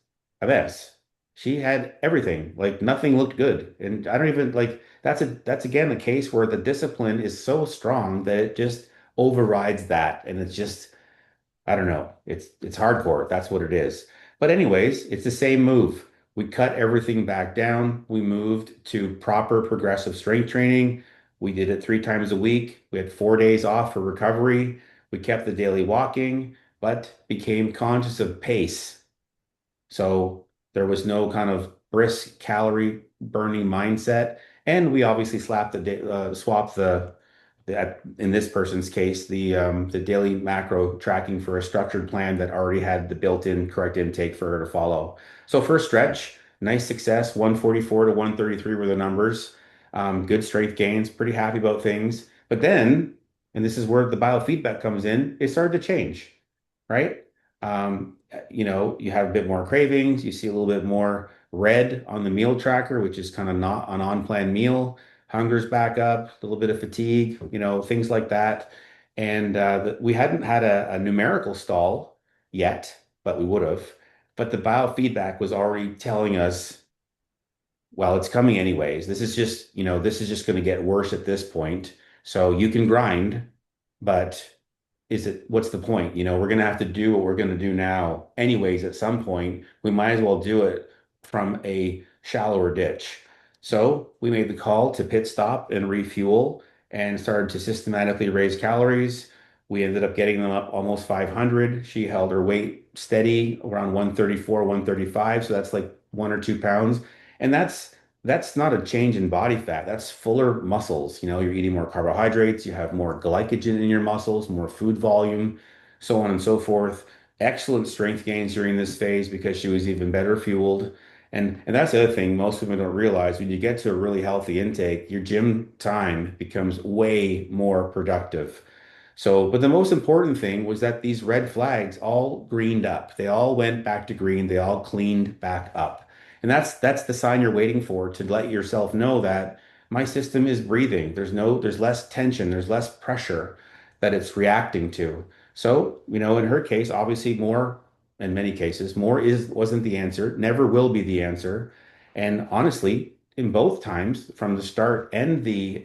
B: a mess. She had everything, like nothing looked good. And I don't even like that's again a case where the discipline is so strong that it just overrides that. And it's just, I don't know, it's hardcore. That's what it is. But anyways, it's the same move. We cut everything back down. We moved to proper progressive strength training. We did it 3 times a week. We had 4 days off for recovery. We kept the daily walking, but became conscious of pace. So there was no kind of brisk calorie burning mindset. And we obviously swapped in this person's case, the daily macro tracking for a structured plan that already had the built-in correct intake for her to follow. So first stretch, nice success, 144 to 133 were the numbers. Good strength gains, pretty happy about things. But then, and this is where the biofeedback comes in, it started to change, right? You have a bit more cravings, you see a little bit more red on the meal tracker, which is kind of not an on-plan meal. Hunger's back up, a little bit of fatigue, things like that. And we hadn't had a numerical stall yet, but we would have. But the biofeedback was already telling us, well, it's coming anyways. This is just going to get worse at this point. So you can grind, but what's the point? We're going to have to do what we're going to do now anyways at some point. We might as well do it from a shallower ditch. So we made the call to pit stop and refuel and started to systematically raise calories. We ended up getting them up almost 500. She held her weight steady around 134, 135. So that's like 1 or 2 pounds. And that's not a change in body fat. That's fuller muscles. You're eating more carbohydrates, you have more glycogen in your muscles, more food volume, so on and so forth. Excellent strength gains during this phase because she was even better fueled. And that's the other thing most women don't realize. When you get to a really healthy intake, your gym time becomes way more productive. So, but the most important thing was that these red flags all greened up. They all went back to green. They all cleaned back up. And that's the sign you're waiting for to let yourself know that my system is breathing. There's less tension, there's less pressure that it's reacting to. So, in her case, obviously more, in many cases, more wasn't the answer, never will be the answer. And honestly, in both times, from the start and the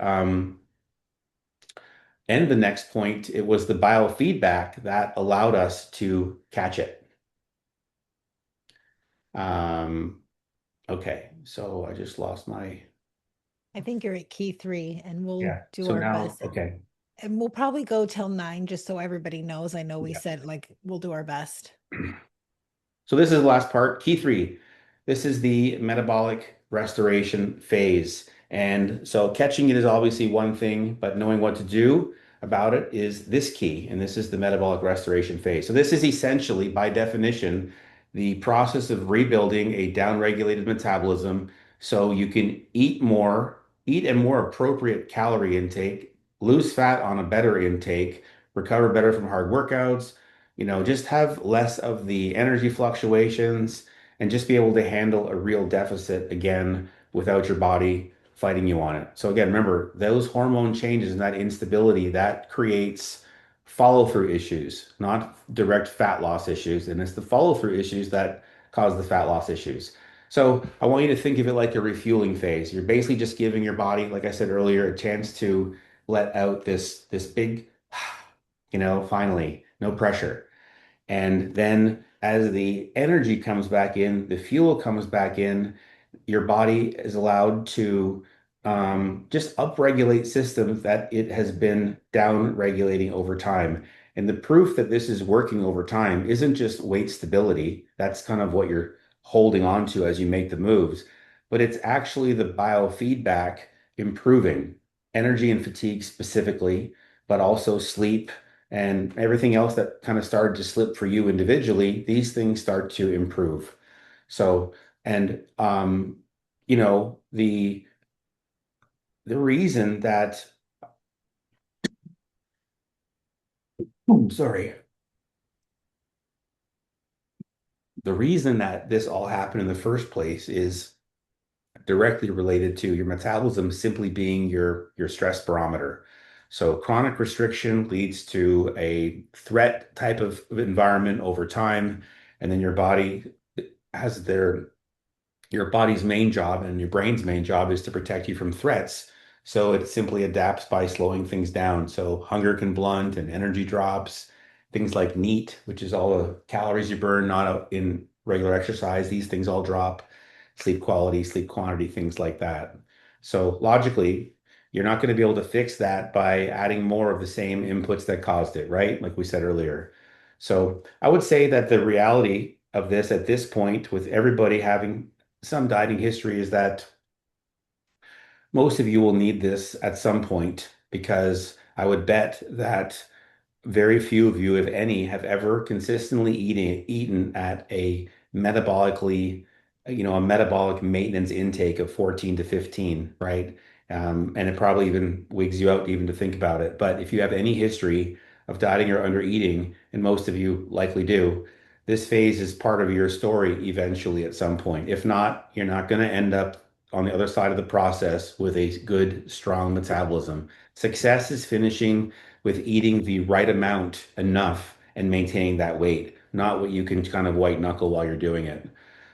B: next point, it was the biofeedback that allowed us to catch it. Um, okay, so I just lost my,
A: I think you're at key three, and we'll
B: yeah.
A: do
B: So
A: our
B: now,
A: best.
B: okay.
A: And we'll probably go till 9 just so everybody knows. I know we
B: Yeah.
A: said like we'll do our best.
B: So this is the last part, key three. This is the metabolic restoration phase. And so catching it is obviously one thing, but knowing what to do about it is this key. And this is the metabolic restoration phase. So this is essentially, by definition, the process of rebuilding a downregulated metabolism so you can eat a more appropriate calorie intake, lose fat on a better intake, recover better from hard workouts, just have less of the energy fluctuations and just be able to handle a real deficit again without your body fighting you on it. So again, remember those hormone changes and that instability that creates follow-through issues, not direct fat loss issues. And it's the follow-through issues that cause the fat loss issues. So I want you to think of it like a refueling phase. You're basically just giving your body, like I said earlier, a chance to let out this big, finally, no pressure. And then as the energy comes back in, the fuel comes back in, your body is allowed to just upregulate systems that it has been down regulating over time. And the proof that this is working over time isn't just weight stability. That's kind of what you're holding on to as you make the moves, but it's actually the biofeedback improving energy and fatigue specifically, but also sleep and everything else that kind of started to slip for you individually, these things start to improve. So, and the reason that, sorry, the reason that this all happened in the first place is directly related to your metabolism simply being your stress barometer. So chronic restriction leads to a threat type of environment over time, and then has your body's main job and your brain's main job is to protect you from threats. So it simply adapts by slowing things down. So hunger can blunt and energy drops. Things like NEAT, which is all the calories you burn, not in regular exercise, these things all drop. sleep quality, sleep quantity, things like that. So logically, you're not going to be able to fix that by adding more of the same inputs that caused it, right? Like we said earlier. So I would say that the reality of this at this point, with everybody having some dieting history, is that most of you will need this at some point because I would bet that very few of you, if any, have ever consistently eaten at a metabolically, a metabolic maintenance intake of 14 to 15, right? And it probably even wigs you out even to think about it. But if you have any history of dieting or under eating, and most of you likely do, this phase is part of your story eventually at some point. If not, you're not going to end up on the other side of the process with a good, strong metabolism. Success is finishing with eating the right amount enough and maintaining that weight, not what you can kind of white knuckle while you're doing it.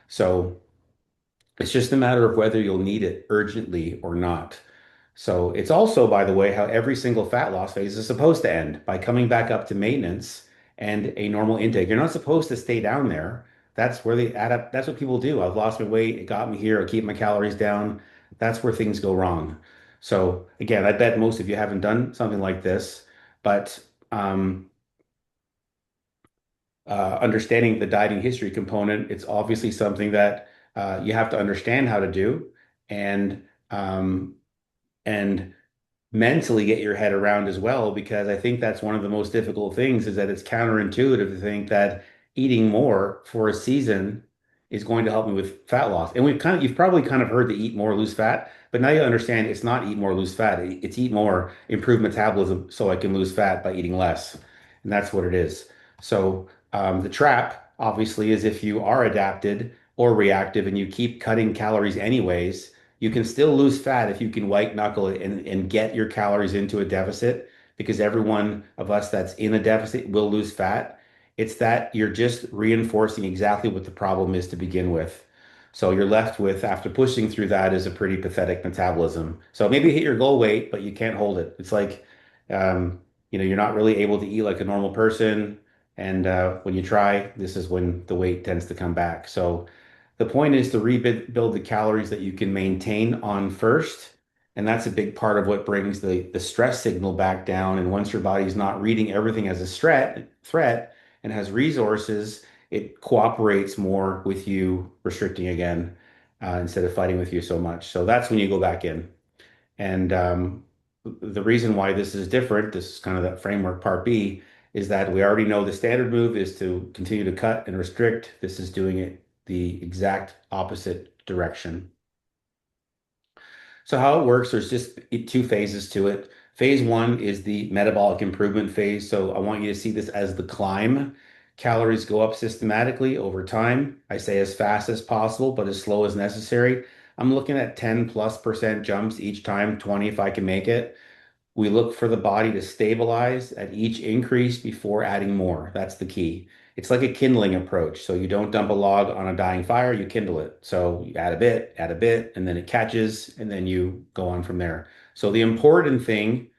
B: So it's just a matter of whether you'll need it urgently or not. So it's also, by the way, how every single fat loss phase is supposed to end by coming back up to maintenance and a normal intake. You're not supposed to stay down there. That's where they add up. That's what people do. I've lost my weight. It got me here. I keep my calories down. That's where things go wrong. So again, I bet most of you haven't done something like this, but um, understanding the dieting history component, it's obviously something that you have to understand how to do, and um, and mentally get your head around as well, because I think that's one of the most difficult things is that it's counterintuitive to think that eating more for a season is going to help me with fat loss. And you've probably kind of heard the eat more, lose fat, but now you understand it's not eat more, lose fat. It's eat more, improve metabolism so I can lose fat by eating less. And that's what it is. So the trap obviously is if you are adapted or reactive and you keep cutting calories anyways, you can still lose fat if you can white knuckle it and get your calories into a deficit, because every one of us that's in a deficit will lose fat. It's that you're just reinforcing exactly what the problem is to begin with. So you're left with, after pushing through that, is a pretty pathetic metabolism. So maybe you hit your goal weight, but you can't hold it. It's like, you're not really able to eat like a normal person. And when you try, this is when the weight tends to come back. So the point is to rebuild the calories that you can maintain on first. And that's a big part of what brings the stress signal back down. And once your body's not reading everything as a threat and has resources, it cooperates more with you restricting again, instead of fighting with you so much. So that's when you go back in. And the reason why this is different, this is kind of that framework part B, is that we already know the standard move is to continue to cut and restrict. This is doing it the exact opposite direction. So how it works, there's just two phases to it. Phase one is the metabolic improvement phase. So I want you to see this as the climb. Calories go up systematically over time. I say as fast as possible, but as slow as necessary. I'm looking at 10+% jumps each time, 20 if I can make it. We look for the body to stabilize at each increase before adding more. That's the key. It's like a kindling approach. So you don't dump a log on a dying fire, you kindle it. So you add a bit, and then it catches, and then you go on from there. So the important thing,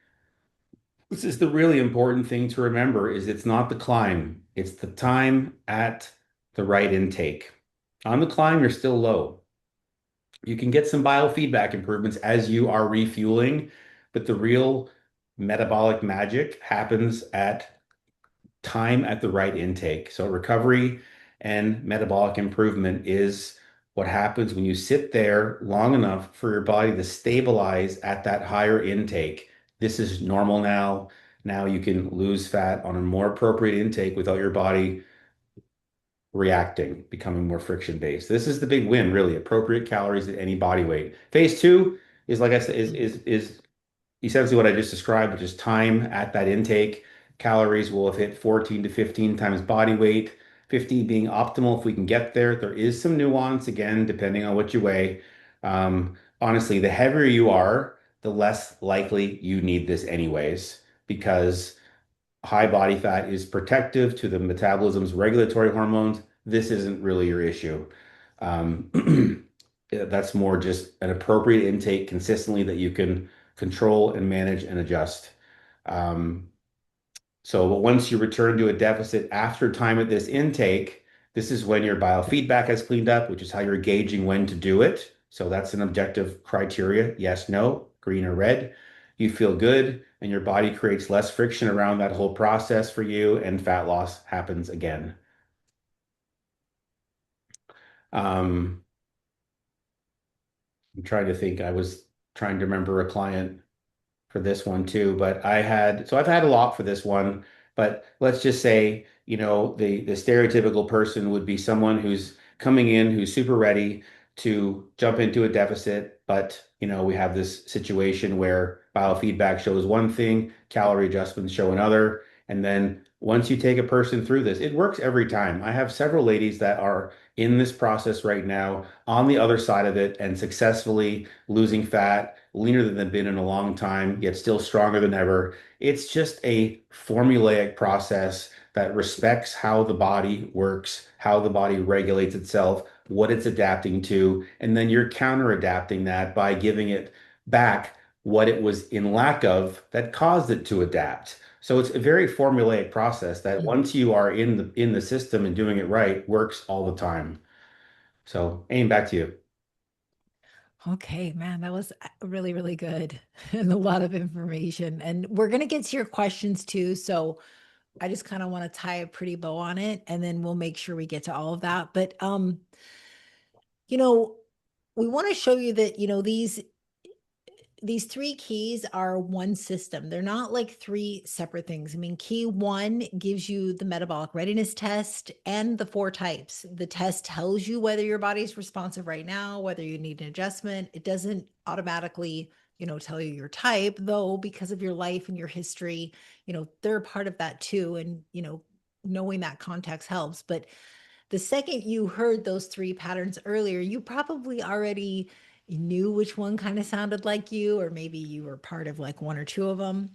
B: this is the really important thing to remember, is it's not the climb, it's the time at the right intake. On the climb, you're still low. You can get some biofeedback improvements as you are refueling, but the real metabolic magic happens at time at the right intake. So recovery and metabolic improvement is what happens when you sit there long enough for your body to stabilize at that higher intake. This is normal now. Now you can lose fat on a more appropriate intake without your body reacting, becoming more friction based. This is the big win, really. Appropriate calories at any body weight. Phase two is, like I said, is essentially what I just described, which is time at that intake. Calories will have hit 14 to 15 times body weight, 15 being optimal if we can get there. There is some nuance, again, depending on what you weigh. Honestly, the heavier you are, the less likely you need this anyways, because high body fat is protective to the metabolism's regulatory hormones. This isn't really your issue. That's more just an appropriate intake consistently that you can control and manage and adjust. Um, but once you return to a deficit after time at this intake, This is when your biofeedback has cleaned up, which is how you're gauging when to do it. So that's an objective criteria. Yes, no, green or red. You feel good, and your body creates less friction around that whole process for you, and fat loss happens again. Um, I'm trying to think. I was trying to remember a client for this one too, but I've had a lot for this one, but let's just say, the stereotypical person would be someone who's coming in, who's super ready to jump into a deficit, but we have this situation where biofeedback shows one thing, calorie adjustments show another, and then once you take a person through this, it works every time. I have several ladies that are in this process right now on the other side of it and successfully losing fat, leaner than they've been in a long time, yet still stronger than ever. It's just a formulaic process that respects how the body works, how the body regulates itself, what it's adapting to, and then you're counter adapting that by giving it back what it was in lack of that caused it to adapt. So it's a very formulaic process that
A: Mm.
B: once you are in the system and doing it right, works all the time. So aim back to you.
A: Okay, man, that was really, really good and a lot of information. And we're going to get to your questions too. So I just kind of want to tie a pretty bow on it and then we'll make sure we get to all of that. But you know, we want to show you that, these three keys are one system. They're not like three separate things. I mean, key one gives you the metabolic readiness test and the four types. The test tells you whether your body's responsive right now, whether you need an adjustment. It doesn't automatically, tell you your type, though, because of your life and your history, they're a part of that too. And, knowing that context helps. But the second you heard those three patterns earlier, you probably already knew which one kind of sounded like you, or maybe you were part of like one or two of them.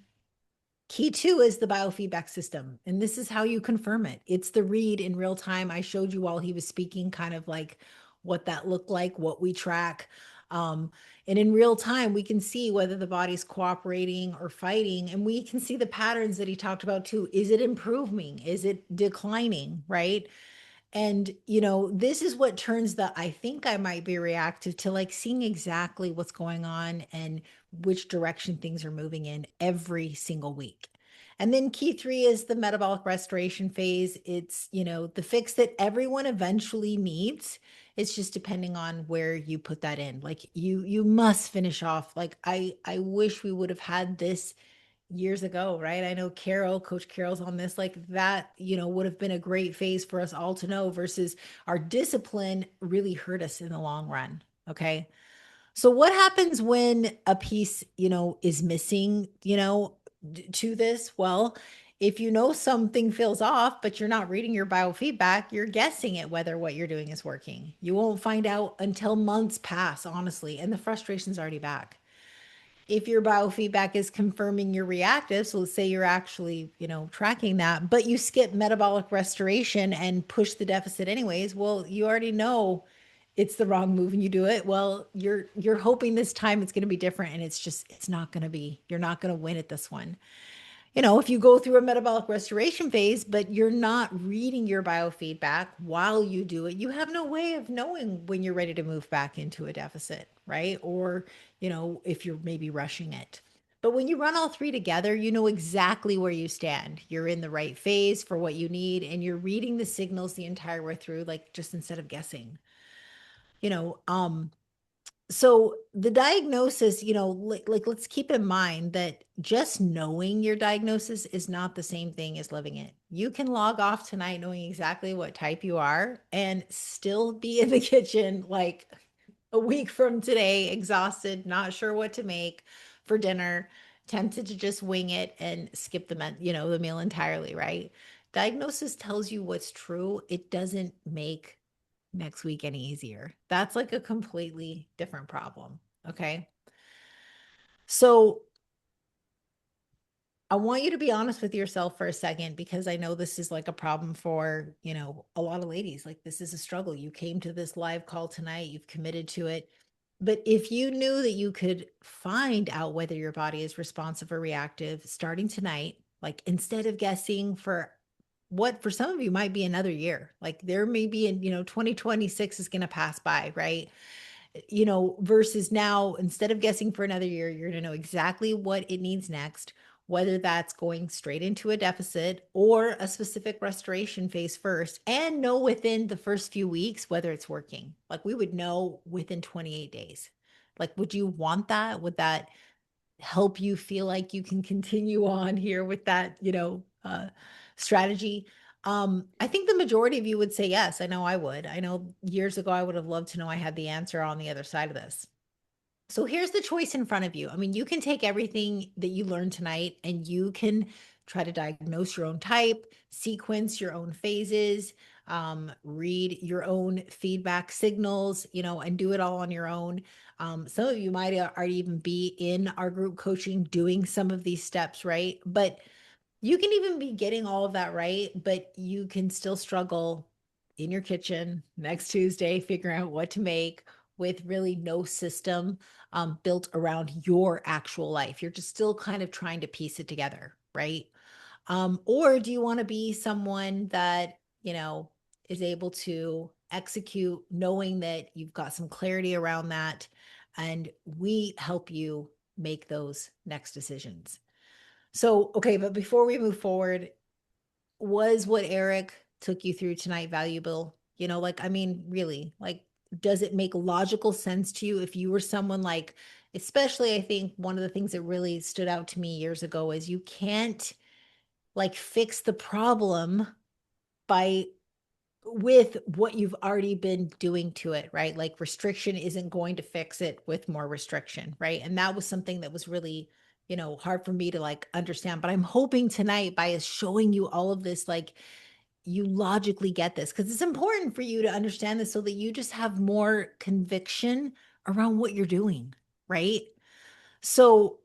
A: Key two is the biofeedback system. And this is how you confirm it. It's the read in real time. I showed you while he was speaking, kind of like what that looked like, what we track. And in real time, we can see whether the body's cooperating or fighting. And we can see the patterns that he talked about too. Is it improving? Is it declining? Right. And, this is what turns the I think I might be reactive to like seeing exactly what's going on and which direction things are moving in every single week. And then key three is the metabolic restoration phase. It's, the fix that everyone eventually needs. It's just depending on where you put that in. Like you must finish off. Like I wish we would have had this years ago, right? I know Coach Carol's on this, like that, would have been a great phase for us all to know versus our discipline really hurt us in the long run. Okay. So what happens when a piece, is missing, to this? Well, if something feels off, but you're not reading your biofeedback, you're guessing at whether what you're doing is working. You won't find out until months pass, honestly, and the frustration's already back. If your biofeedback is confirming you're reactive, so let's say you're actually, tracking that, but you skip metabolic restoration and push the deficit anyways, well, you already know it's the wrong move and you do it. Well, you're hoping this time it's going to be different and it's not going to be. You're not going to win at this one. If you go through a metabolic restoration phase, but you're not reading your biofeedback while you do it, you have no way of knowing when you're ready to move back into a deficit, right? Or, if you're maybe rushing it. But when you run all three together, you know exactly where you stand. You're in the right phase for what you need, and you're reading the signals the entire way through, like just instead of guessing. You know, um, so the diagnosis, like let's keep in mind that just knowing your diagnosis is not the same thing as living it. You can log off tonight knowing exactly what type you are and still be in the kitchen like a week from today, exhausted, not sure what to make for dinner, tempted to just wing it and skip the meal entirely, right? Diagnosis tells you what's true. It doesn't make next week any easier. That's like a completely different problem. Okay. So I want you to be honest with yourself for a second because I know this is like a problem for, a lot of ladies. Like this is a struggle. You came to this live call tonight, you've committed to it. But if you knew that you could find out whether your body is responsive or reactive starting tonight, like instead of guessing for what for some of you might be another year. Like there may be in, 2026 is going to pass by, right? Versus now, instead of guessing for another year, you're going to know exactly what it needs next, whether that's going straight into a deficit or a specific restoration phase first, and know within the first few weeks whether it's working. Like we would know within 28 days. Like, would you want that? Would that help you feel like you can continue on here with that, strategy? I think the majority of you would say yes. I know I would. I know years ago I would have loved to know I had the answer on the other side of this. So here's the choice in front of you. I mean, you can take everything that you learned tonight and you can try to diagnose your own type, sequence your own phases, read your own feedback signals, and do it all on your own. Some of you might already even be in our group coaching doing some of these steps, right? But you can even be getting all of that right, but you can still struggle in your kitchen next Tuesday, figuring out what to make with really no system built around your actual life. You're just still kind of trying to piece it together, right? Or do you want to be someone that, is able to execute knowing that you've got some clarity around that and we help you make those next decisions? So, okay, but before we move forward, was what Eric took you through tonight valuable? Like, I mean, really, like, does it make logical sense to you if you were someone like, especially, I think one of the things that really stood out to me years ago is you can't like fix the problem by with what you've already been doing to it, right? Like restriction isn't going to fix it with more restriction, right? And that was something that was really, hard for me to like understand. But I'm hoping tonight by us showing you all of this, like you logically get this because it's important for you to understand this so that you just have more conviction around what you're doing, right? So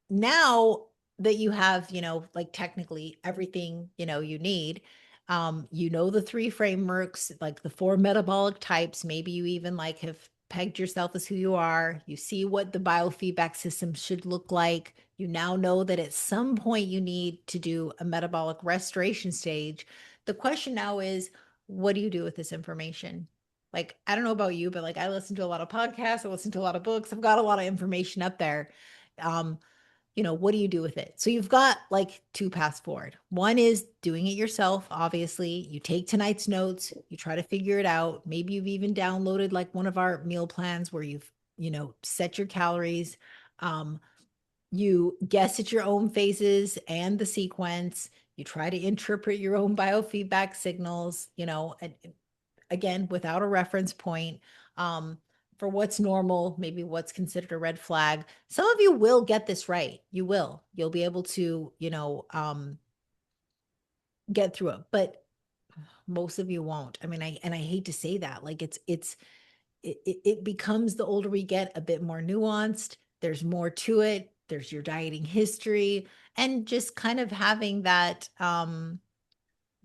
A: now that you have, like technically everything, you need, the three frameworks, like the four metabolic types, maybe you even like have pegged yourself as who you are. You see what the biofeedback system should look like. You now know that at some point you need to do a metabolic restoration stage. The question now is, what do you do with this information? Like, I don't know about you, but like I listen to a lot of podcasts, I listen to a lot of books, I've got a lot of information up there. um what do you do with it? So you've got like two paths forward. One is doing it yourself. Obviously, you take tonight's notes, you try to figure it out. Maybe you've even downloaded like one of our meal plans where you've, set your calories. You guess at your own phases and the sequence. You try to interpret your own biofeedback signals, again without a reference point, um, for what's normal, maybe what's considered a red flag. Some of you will get this right. You'll be able to, get through it, but most of you won't. I mean, I hate to say that. Like it becomes, the older we get, a bit more nuanced. There's more to it. There's your dieting history and just kind of having that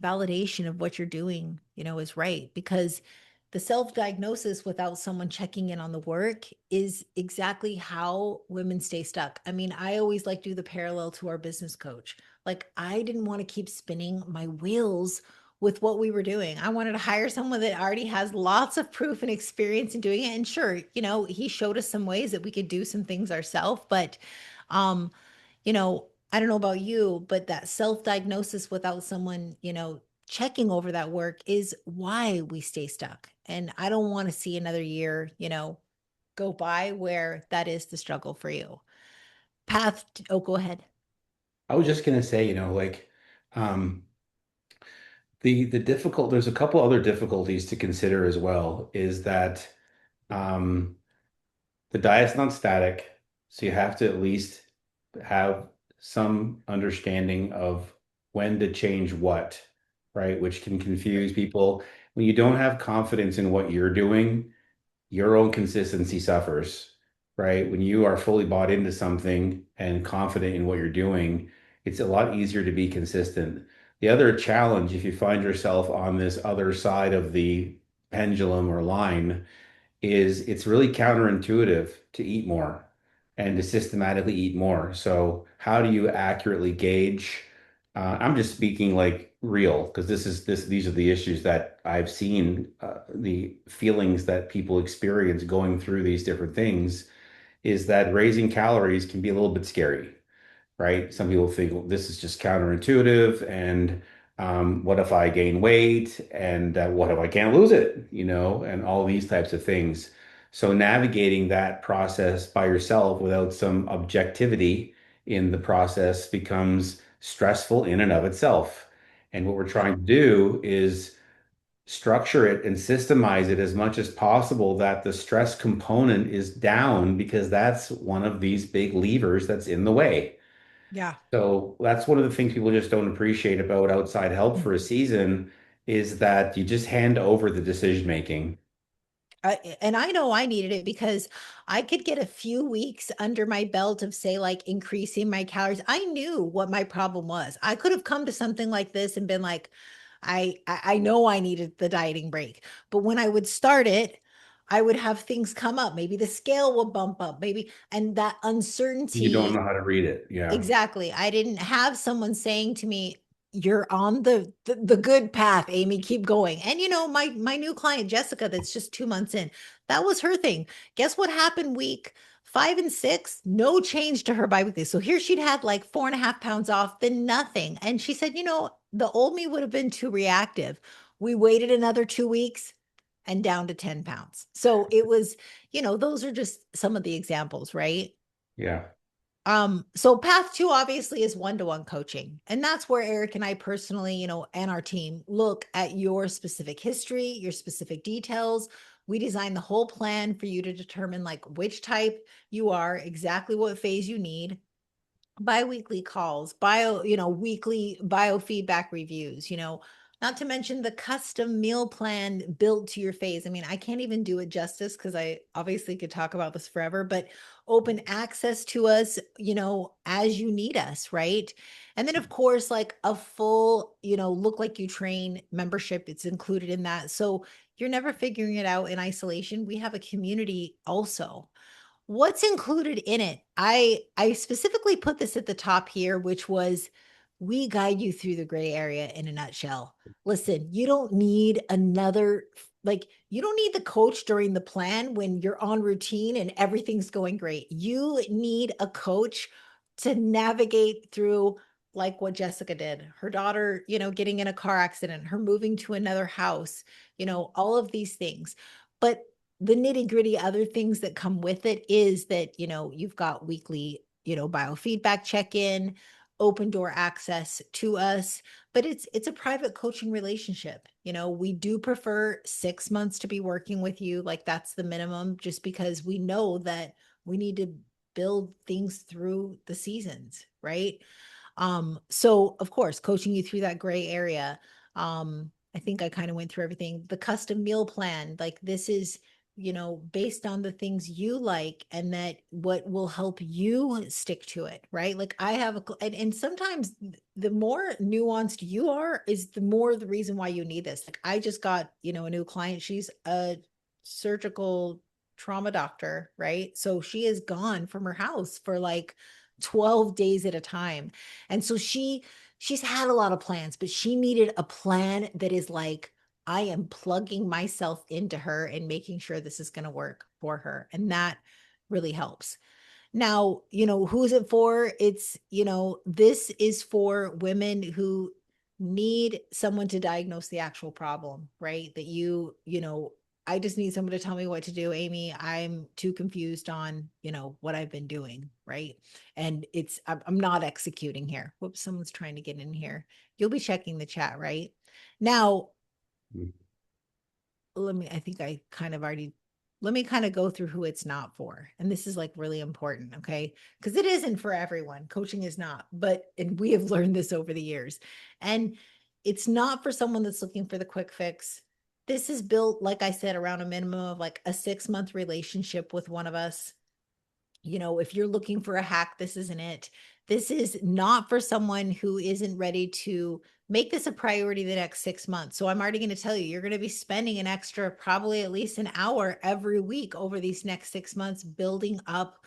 A: validation of what you're doing, is right. Because the self diagnosis without someone checking in on the work is exactly how women stay stuck. I mean, I always like do the parallel to our business coach. Like, I didn't want to keep spinning my wheels with what we were doing. I wanted to hire someone that already has lots of proof and experience in doing it. And sure, he showed us some ways that we could do some things ourselves, but um I don't know about you, but that self-diagnosis without someone, checking over that work is why we stay stuck. And I don't want to see another year, go by where that is the struggle for you. Oh, go ahead.
B: I was just gonna say, like um the difficult there's a couple other difficulties to consider as well, is that um the diet's not static, so you have to at least have some understanding of when to change what, right? Which can confuse people. When you don't have confidence in what you're doing, your own consistency suffers, right? When you are fully bought into something and confident in what you're doing, it's a lot easier to be consistent. The other challenge, if you find yourself on this other side of the pendulum or line, is it's really counterintuitive to eat more and to systematically eat more. So, how do you accurately gauge I'm just speaking like real because these are the issues that I've seen, the feelings that people experience going through these different things is that raising calories can be a little bit scary, right? Some people think, well, this is just counterintuitive, and what if I gain weight, and what if I can't lose it, and all these types of things. So navigating that process by yourself without some objectivity in the process becomes stressful in and of itself. And what we're
A: Yeah.
B: trying to do is structure it and systemize it as much as possible that the stress component is down because that's one of these big levers that's in the way.
A: Yeah.
B: So that's one of the things people just don't appreciate about outside help for a season is that you just hand over the decision making.
A: And I know I needed it because I could get a few weeks under my belt of, say, like increasing my calories. I knew what my problem was. I could have come to something like this and been like, I know I needed the dieting break. But when I would start it, I would have things come up. Maybe the scale will bump up, maybe, and that
B: You don't
A: uncertainty.
B: know how to read it. Yeah.
A: Exactly. I didn't have someone saying to me, "You're on the good path, Amy, keep going." And my new client Jessica that's just 2 months in, that was her thing. Guess what happened week 5 and 6? No change to her biweekly. So here she'd had like 4.5 pounds off, then nothing. And she said, the old me would have been too reactive. We waited another 2 weeks and down to 10 pounds. So it was, those are just some of the examples, right?
B: Yeah.
A: So path two obviously is one-to-one coaching. And that's where Eric and I personally, and our team look at your specific history, your specific details. We design the whole plan for you to determine like which type you are, exactly what phase you need, biweekly calls, weekly biofeedback reviews, not to mention the custom meal plan built to your phase. I mean, I can't even do it justice because I obviously could talk about this forever, but open access to us, as you need us, right? And then, of course, like a full, look like you train membership, it's included in that. So you're never figuring it out in isolation. We have a community also. What's included in it? I specifically put this at the top here, which was we guide you through the gray area in a nutshell. Listen, you don't need you don't need the coach during the plan when you're on routine and everything's going great. You need a coach to navigate through like what Jessica did. Her daughter, getting in a car accident, her moving to another house, all of these things. But the nitty gritty other things that come with it is that, you've got weekly, biofeedback check in, open door access to us, but it's a private coaching relationship. We do prefer 6 months to be working with you. Like that's the minimum, just because we know that we need to build things through the seasons, right? So of course, coaching you through that gray area. I think I kind of went through everything. The custom meal plan, like this is, based on the things you like and that what will help you stick to it, right? Like I have and sometimes the more nuanced you are is the more the reason why you need this. Like I just got, a new client. She's a surgical trauma doctor, right? So she is gone from her house for like 12 days at a time. And so she's had a lot of plans, but she needed a plan that is like, I am plugging myself into her and making sure this is going to work for her. And that really helps. Now, who's it for? It's, this is for women who need someone to diagnose the actual problem, right? That I just need someone to tell me what to do, Amy. I'm too confused on, what I've been doing, right? And I'm not executing here. Whoops, someone's trying to get in here. You'll be checking the chat, right? Now, I think I kind of already, let me kind of go through who it's not for. And this is like really important, okay? Because it isn't for everyone. Coaching is not, and we have learned this over the years. And it's not for someone that's looking for the quick fix. This is built, like I said, around a minimum of like a 6-month relationship with one of us. If you're looking for a hack, this isn't it. This is not for someone who isn't ready to make this a priority the next 6 months. So I'm already going to tell you, you're going to be spending an extra, probably at least an hour every week over these next 6 months, building up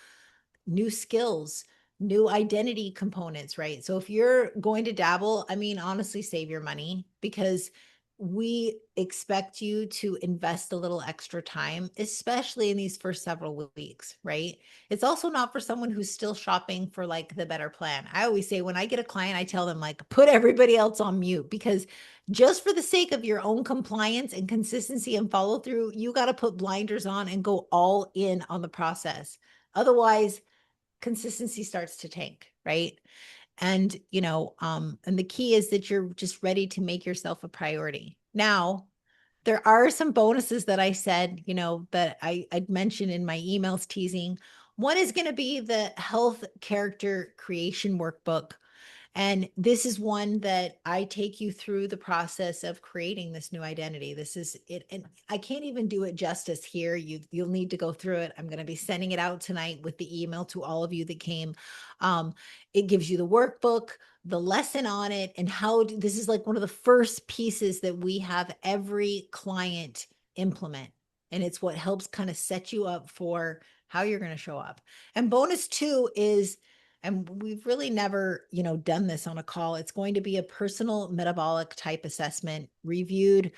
A: new skills, new identity components, right? So if you're going to dabble, I mean, honestly, save your money because we expect you to invest a little extra time, especially in these first several weeks, right? It's also not for someone who's still shopping for like the better plan. I always say when I get a client, I tell them like put everybody else on mute because just for the sake of your own compliance and consistency and follow through, you got to put blinders on and go all in on the process. Otherwise, consistency starts to tank, right? And and the key is that you're just ready to make yourself a priority. Now, there are some bonuses that I said, that I'd mentioned in my emails teasing. One is going to be the health character creation workbook. And this is one that I take you through the process of creating this new identity. This is it. And I can't even do it justice here. You'll need to go through it. I'm going to be sending it out tonight with the email to all of you that came. Um, it gives you the workbook, the lesson on it, and this is like one of the first pieces that we have every client implement. And it's what helps kind of set you up for how you're going to show up. And bonus two is, and we've really never, done this on a call. It's going to be a personal metabolic type assessment reviewed,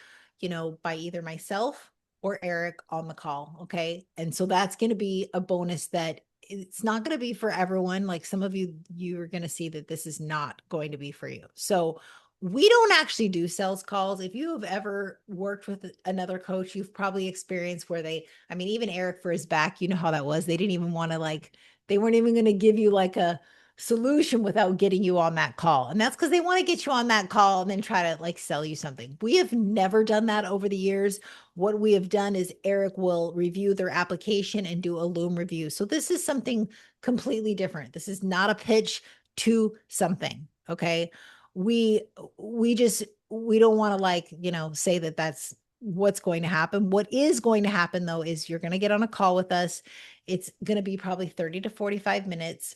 A: by either myself or Eric on the call. Okay. And so that's going to be a bonus that it's not going to be for everyone. Like some of you're going to see that this is not going to be for you. So we don't actually do sales calls. If you have ever worked with another coach, you've probably experienced where I mean, even Eric for his back, you know how that was. They didn't even want to they weren't even going to give you like a solution without getting you on that call. And that's because they want to get you on that call and then try to like sell you something. We have never done that over the years. What we have done is Eric will review their application and do a Loom review. So this is something completely different. This is not a pitch to something. Okay. We we don't want to say that that's what's going to happen. What is going to happen though is you're going to get on a call with us. It's going to be probably 30 to 45 minutes.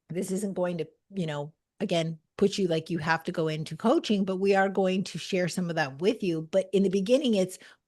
A: This isn't going to, again, put you like you have to go into coaching, but we are going to share some of that with you. But in the beginning,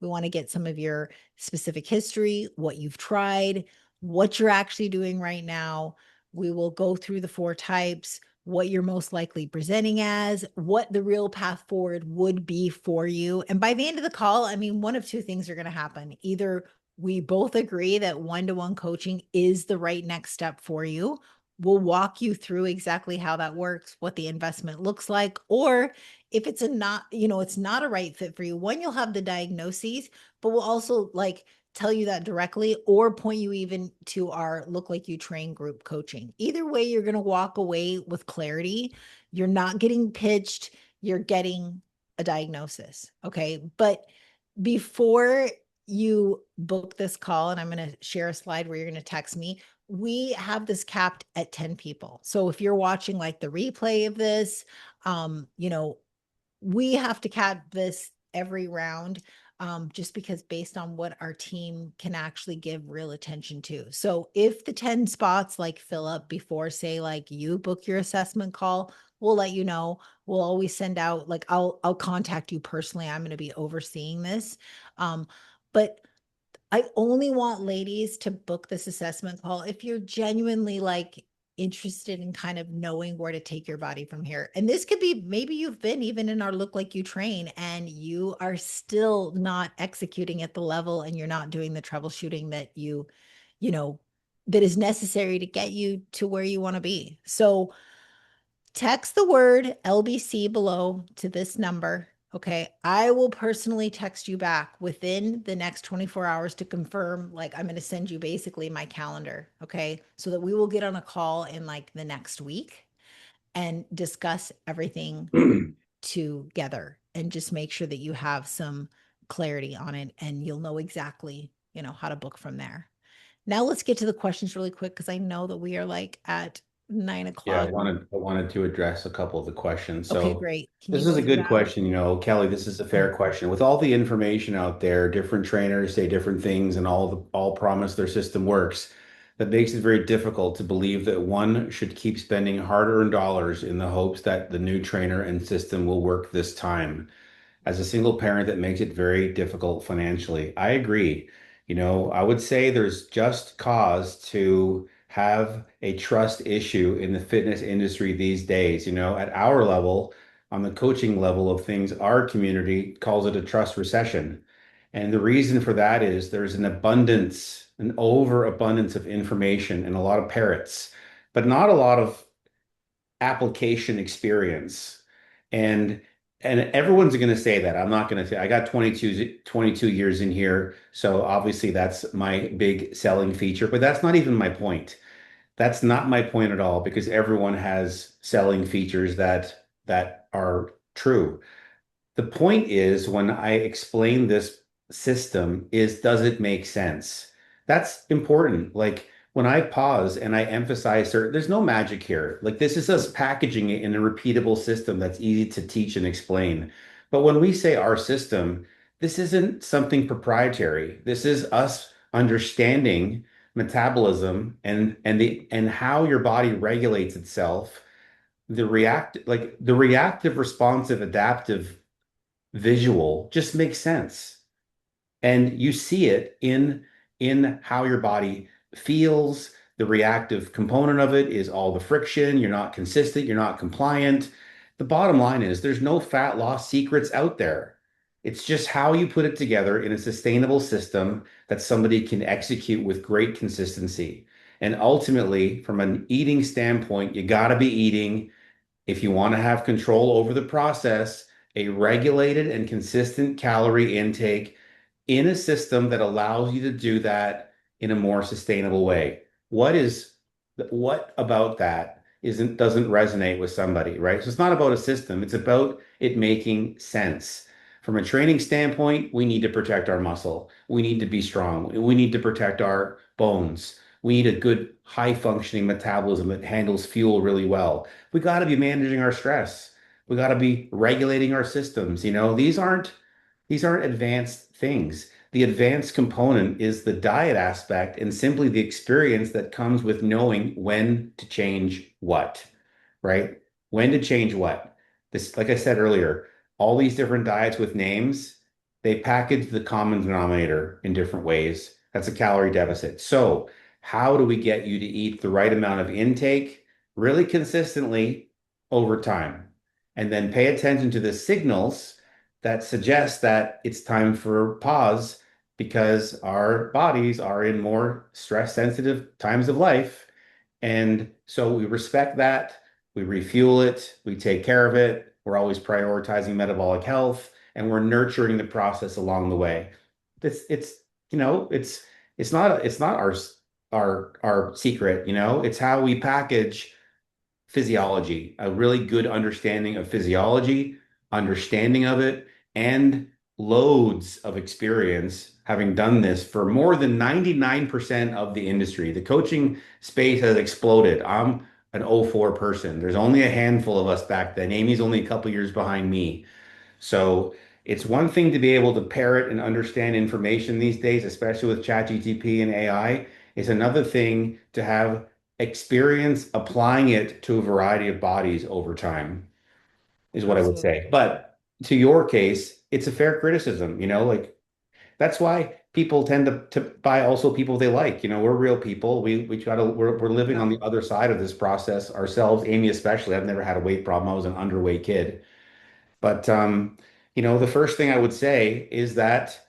A: we want to get some of your specific history, what you've tried, what you're actually doing right now. We will go through the 4 types, what you're most likely presenting as, what the real path forward would be for you. And by the end of the call, I mean, one of two things are going to happen. Either we both agree that one-to-one coaching is the right next step for you. We'll walk you through exactly how that works, what the investment looks like, or if it's it's not a right fit for you. One, you'll have the diagnoses, but we'll also tell you that directly or point you even to our Look Like You Train group coaching. Either way, you're going to walk away with clarity. You're not getting pitched, you're getting a diagnosis. Okay. But before you book this call, and I'm going to share a slide where you're going to text me, we have this capped at 10 people. So if you're watching like the replay of this, um, you know, we have to cap this every round, just because based on what our team can actually give real attention to. So if the 10 spots like fill up before, say, like you book your assessment call, we'll let you know. We'll always send out, like, I'll contact you personally. I'm going to be overseeing this. But I only want ladies to book this assessment call if you're genuinely interested in kind of knowing where to take your body from here. And this could be maybe you've been even in our Look Like You Train and you are still not executing at the level and you're not doing the troubleshooting that you know, that is necessary to get you to where you want to be. So text the word LBC below to this number. Okay. I will personally text you back within the next 24 hours to confirm, like, I'm going to send you basically my calendar. Okay. So that we will get on a call in like the next week and discuss everything together and just make sure that you have some clarity on it and you'll know exactly, how to book from there. Now let's get to the questions really quick because I know that we are like at 9
B: Yeah,
A: o'clock.
B: I wanted to address a couple of the questions.
A: Okay,
B: So
A: great. Can you
B: this is
A: go
B: a
A: through
B: good
A: that?
B: question, Kelly, this is a fair question. With all the information out there, different trainers say different things and all promise their system works. That makes it very difficult to believe that one should keep spending hard-earned dollars in the hopes that the new trainer and system will work this time. As a single parent, that makes it very difficult financially. I agree. I would say there's just cause to have a trust issue in the fitness industry these days. You know, at our level, on the coaching level of things, our community calls it a trust recession. And the reason for that is there's an abundance, an overabundance of information and a lot of parrots, but not a lot of application experience. And everyone's going to say that. I'm not going to say I got 22 years in here, so obviously that's my big selling feature, but that's not even my point. That's not my point at all because everyone has selling features that are true. The point is when I explain this system is does it make sense? That's important. Like when I pause and I emphasize certain, there's no magic here. Like this is us packaging it in a repeatable system that's easy to teach and explain. But when we say our system, this isn't something proprietary. This is us understanding metabolism and how your body regulates itself, the reactive, responsive, adaptive visual just makes sense. And you see it in how your body feels. The reactive component of it is all the friction. You're not consistent, you're not compliant. The bottom line is there's no fat loss secrets out there. It's just how you put it together in a sustainable system that somebody can execute with great consistency. And ultimately, from an eating standpoint, you got to be eating if you want to have control over the process, a regulated and consistent calorie intake in a system that allows you to do that in a more sustainable way. What about that isn't doesn't resonate with somebody, right? So it's not about a system, it's about it making sense. From a training standpoint, we need to protect our muscle. We need to be strong. We need to protect our bones. We need a good high functioning metabolism that handles fuel really well. We got to be managing our stress. We got to be regulating our systems. You know, these aren't advanced things. The advanced component is the diet aspect and simply the experience that comes with knowing when to change what, right? When to change what. This, like I said earlier, all these different diets with names, they package the common denominator in different ways. That's a calorie deficit. So, how do we get you to eat the right amount of intake really consistently over time? And then pay attention to the signals that suggest that it's time for pause because our bodies are in more stress sensitive times of life. And so we respect that, we refuel it, we take care of it, we're always prioritizing metabolic health, and we're nurturing the process along the way. It's you know, it's not our secret, you know, it's how we package physiology, a really good understanding of physiology, understanding of it, and loads of experience having done this for more than 99% of the industry. The coaching space has exploded. I'm an '04 person. There's only a handful of us back then. Amy's only a couple years behind me. So it's one thing to be able to parrot and understand information these days, especially with ChatGPT and AI. It's another thing to have experience applying it to a variety of bodies over time, is what I would say.
A: Absolutely.
B: But to your case, it's a fair criticism, you know, like that's why people tend to buy also people they like. You know, we're real people. We try to we're living
A: Yeah.
B: on the other side of this process ourselves, Amy especially. I've never had a weight problem. I was an underweight kid. But you know, the first thing I would say is that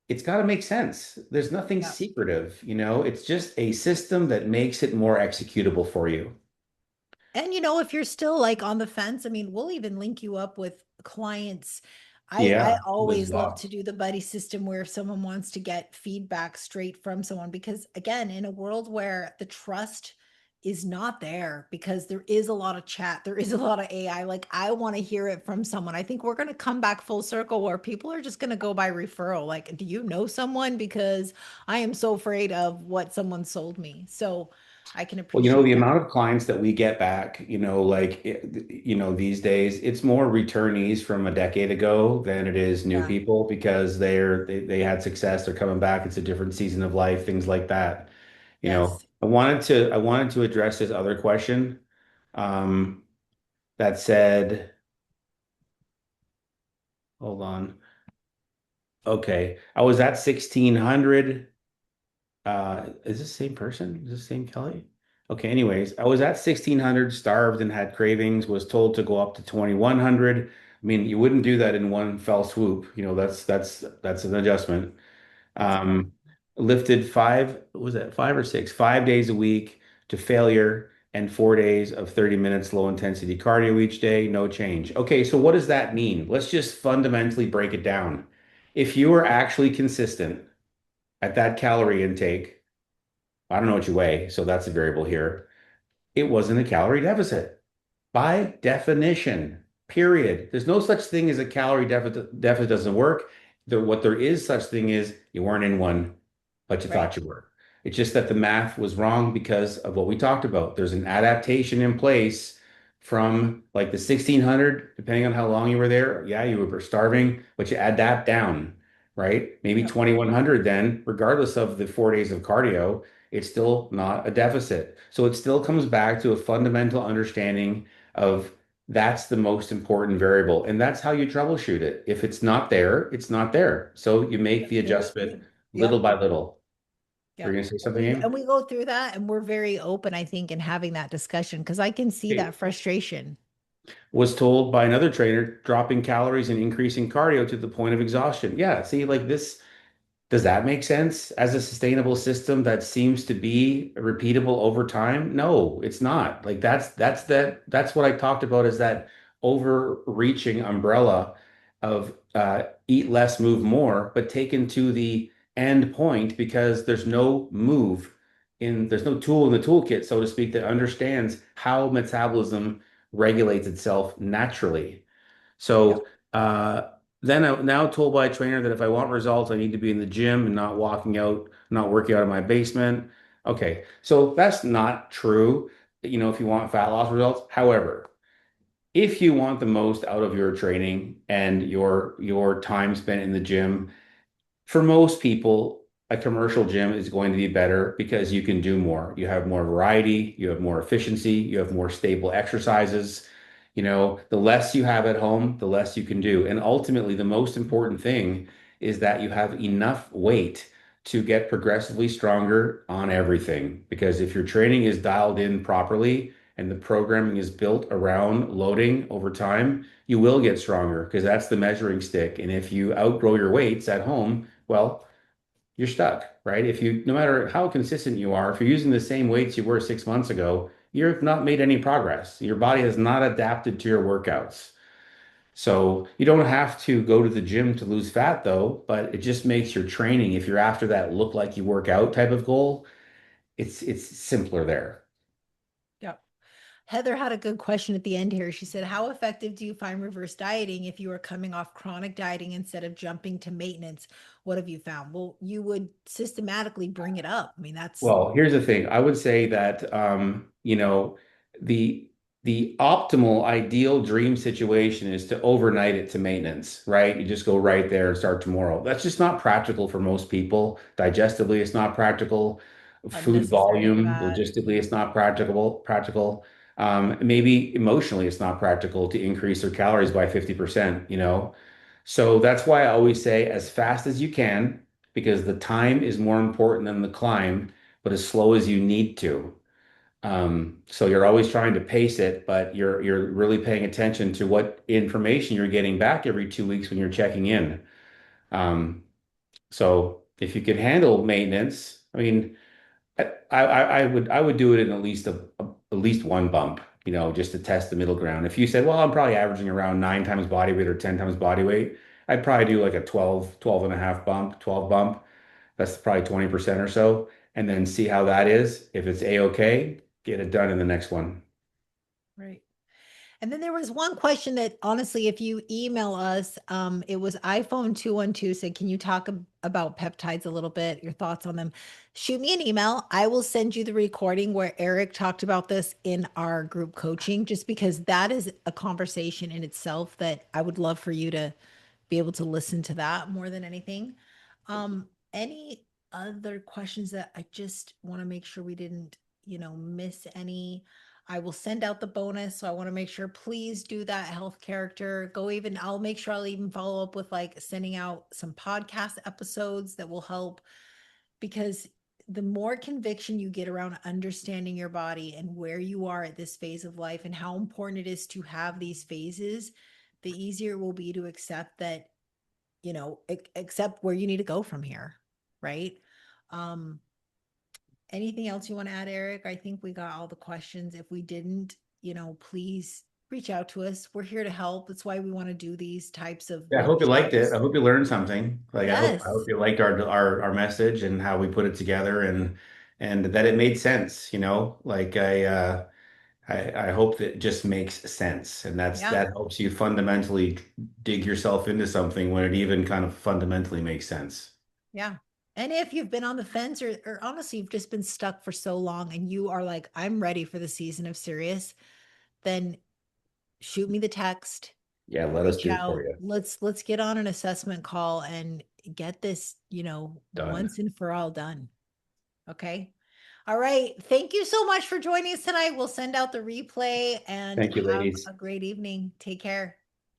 B: it's got to make sense. There's nothing
A: Yeah.
B: secretive, you know, it's just a system that makes it more executable for you.
A: And if you're still like on the fence, I mean, we'll even link you up with clients. I
B: Yeah,
A: always love
B: bizarre.
A: to do the buddy system where if someone wants to get feedback straight from someone, because again, in a world where the trust is not there because there is a lot of chat, there is a lot of AI, like I want to hear it from someone. I think we're going to come back full circle where people are just going to go by referral. Like, do you know someone? Because I am so afraid of what someone sold me. So I can
B: Well, you know,
A: appreciate
B: the
A: that.
B: amount of clients that we get back, you know, you know, these days, it's more returnees from a decade ago than it is new
A: Yeah.
B: people because they had success, they're coming back, it's a different season of life, things like that. You know,
A: Yes.
B: I wanted to address this other question um, that said, hold on. Okay, I was at 1600. Is this the same person? Is this the same Kelly? Okay, anyways, I was at 1600, starved and had cravings, was told to go up to 2100. I mean, you wouldn't do that in one fell swoop. You know, that's an adjustment.
A: That's correct.
B: Um, Lifted five, what was that 5 or 6, 5 days a week to failure and 4 days of 30 minutes low intensity cardio each day, no change. Okay, so what does that mean? Let's just fundamentally break it down. If you are actually consistent at that calorie intake, I don't know what you weigh, so that's a variable here. It wasn't a calorie deficit by definition, period. There's no such thing as a calorie deficit. Deficit doesn't work. What there is such thing is you weren't in one, but you
A: Right.
B: thought you were. It's just that the math was wrong because of what we talked about. There's an adaptation in place from like the 1600, depending on how long you were there. Yeah, you were starving, but you adapt down, right? Maybe
A: Yep.
B: 2100 then, regardless of the 4 days of cardio, it's still not a deficit. So it still comes back to a fundamental understanding of that's the most important variable. And that's how you troubleshoot it. If it's not there, it's not there. So you make the adjustment
A: Absolutely.
B: little
A: Yep.
B: by little. Were you
A: Yep.
B: going to say
A: And
B: something, Aim?
A: we go through that and we're very open, I think, in having that discussion because I can see
B: Okay.
A: that frustration.
B: Was told by another trainer, dropping calories and increasing cardio to the point of exhaustion. Yeah, see, like this. Does that make sense as a sustainable system that seems to be repeatable over time? No, it's not. Like that's what I talked about is that overreaching umbrella of eat less, move more, but taken to the end point because there's no tool in the toolkit, so to speak, that understands how metabolism regulates itself naturally.
A: Yep.
B: So then I'm now told by a trainer that if I want results, I need to be in the gym and not walking out, not working out of my basement. Okay, so that's not true, you know, if you want fat loss results. However, if you want the most out of your training and your time spent in the gym, for most people, a commercial gym is going to be better because you can do more. You have more variety, you have more efficiency, you have more stable exercises. You know, the less you have at home, the less you can do. And ultimately, the most important thing is that you have enough weight to get progressively stronger on everything. Because if your training is dialed in properly and the programming is built around loading over time, you will get stronger because that's the measuring stick. And if you outgrow your weights at home, well, you're stuck, right? If you, no matter how consistent you are, if you're using the same weights you were 6 months ago, you've not made any progress. Your body has not adapted to your workouts. So you don't have to go to the gym to lose fat though, but it just makes your training, if you're after that look like you work out type of goal, it's simpler there.
A: Yep. Heather had a good question at the end here. She said, how effective do you find reverse dieting if you are coming off chronic dieting instead of jumping to maintenance? What have you found? Well, you would systematically bring it up. I mean, that's
B: Well, here's the thing. I would say that the the optimal ideal dream situation is to overnight it to maintenance, right? You just go right there and start tomorrow. That's just not practical for most people. Digestively, it's not practical. Food
A: unnecessary
B: volume,
A: fat.
B: logistically, it's not practical. Maybe emotionally, it's not practical to increase their calories by 50%, you know? So that's why I always say as fast as you can, because the time is more important than the climb, but as slow as you need to. So you're always trying to pace it, but you're really paying attention to what information you're getting back every 2 weeks when you're checking in. Um, so if you could handle maintenance, I mean, I would do it in at least one bump, you know, just to test the middle ground. If you said, well, I'm probably averaging around 9 times body weight or 10 times body weight, I'd probably do like a 12 and a half bump, 12 bump. That's probably 20% or so. And then see how that is. If it's a-okay, get it done in the next one.
A: Right. And then there was one question that honestly, if you email us, it was iPhone 212 said, can you talk about peptides a little bit, your thoughts on them? Shoot me an email. I will send you the recording where Eric talked about this in our group coaching, just because that is a conversation in itself that I would love for you to be able to listen to that more than anything. Any other questions that I just want to make sure we didn't, miss any? I will send out the bonus. So I want to make sure, please do that health character. I'll make sure I'll even follow up with like sending out some podcast episodes that will help because the more conviction you get around understanding your body and where you are at this phase of life and how important it is to have these phases, the easier it will be to accept that, accept where you need to go from here, right? Um, Anything else you want to add, Eric? I think we got all the questions. If we didn't, please reach out to us. We're here to help. That's why we want to do these types of
B: Yeah, I hope you liked it. I
A: workshops.
B: hope you learned something. Like I hope
A: Yes.
B: you liked our message and how we put it together and that it made sense, you know? Like I hope that it just makes sense. And
A: Yeah.
B: that helps you fundamentally dig yourself into something when it even kind of fundamentally makes sense.
A: Yeah. And if you've been on the fence or honestly, you've just been stuck for so long and you are like, I'm ready for the season of serious, then shoot me the text,
B: Yeah, let us
A: reach
B: do it for
A: out.
B: you.
A: Let's get on an assessment call and get this,
B: Done.
A: once and for all done. Okay. All right. Thank you so much for joining us tonight. We'll send out the replay and
B: Thank you,
A: have
B: ladies.
A: a great evening. Take care.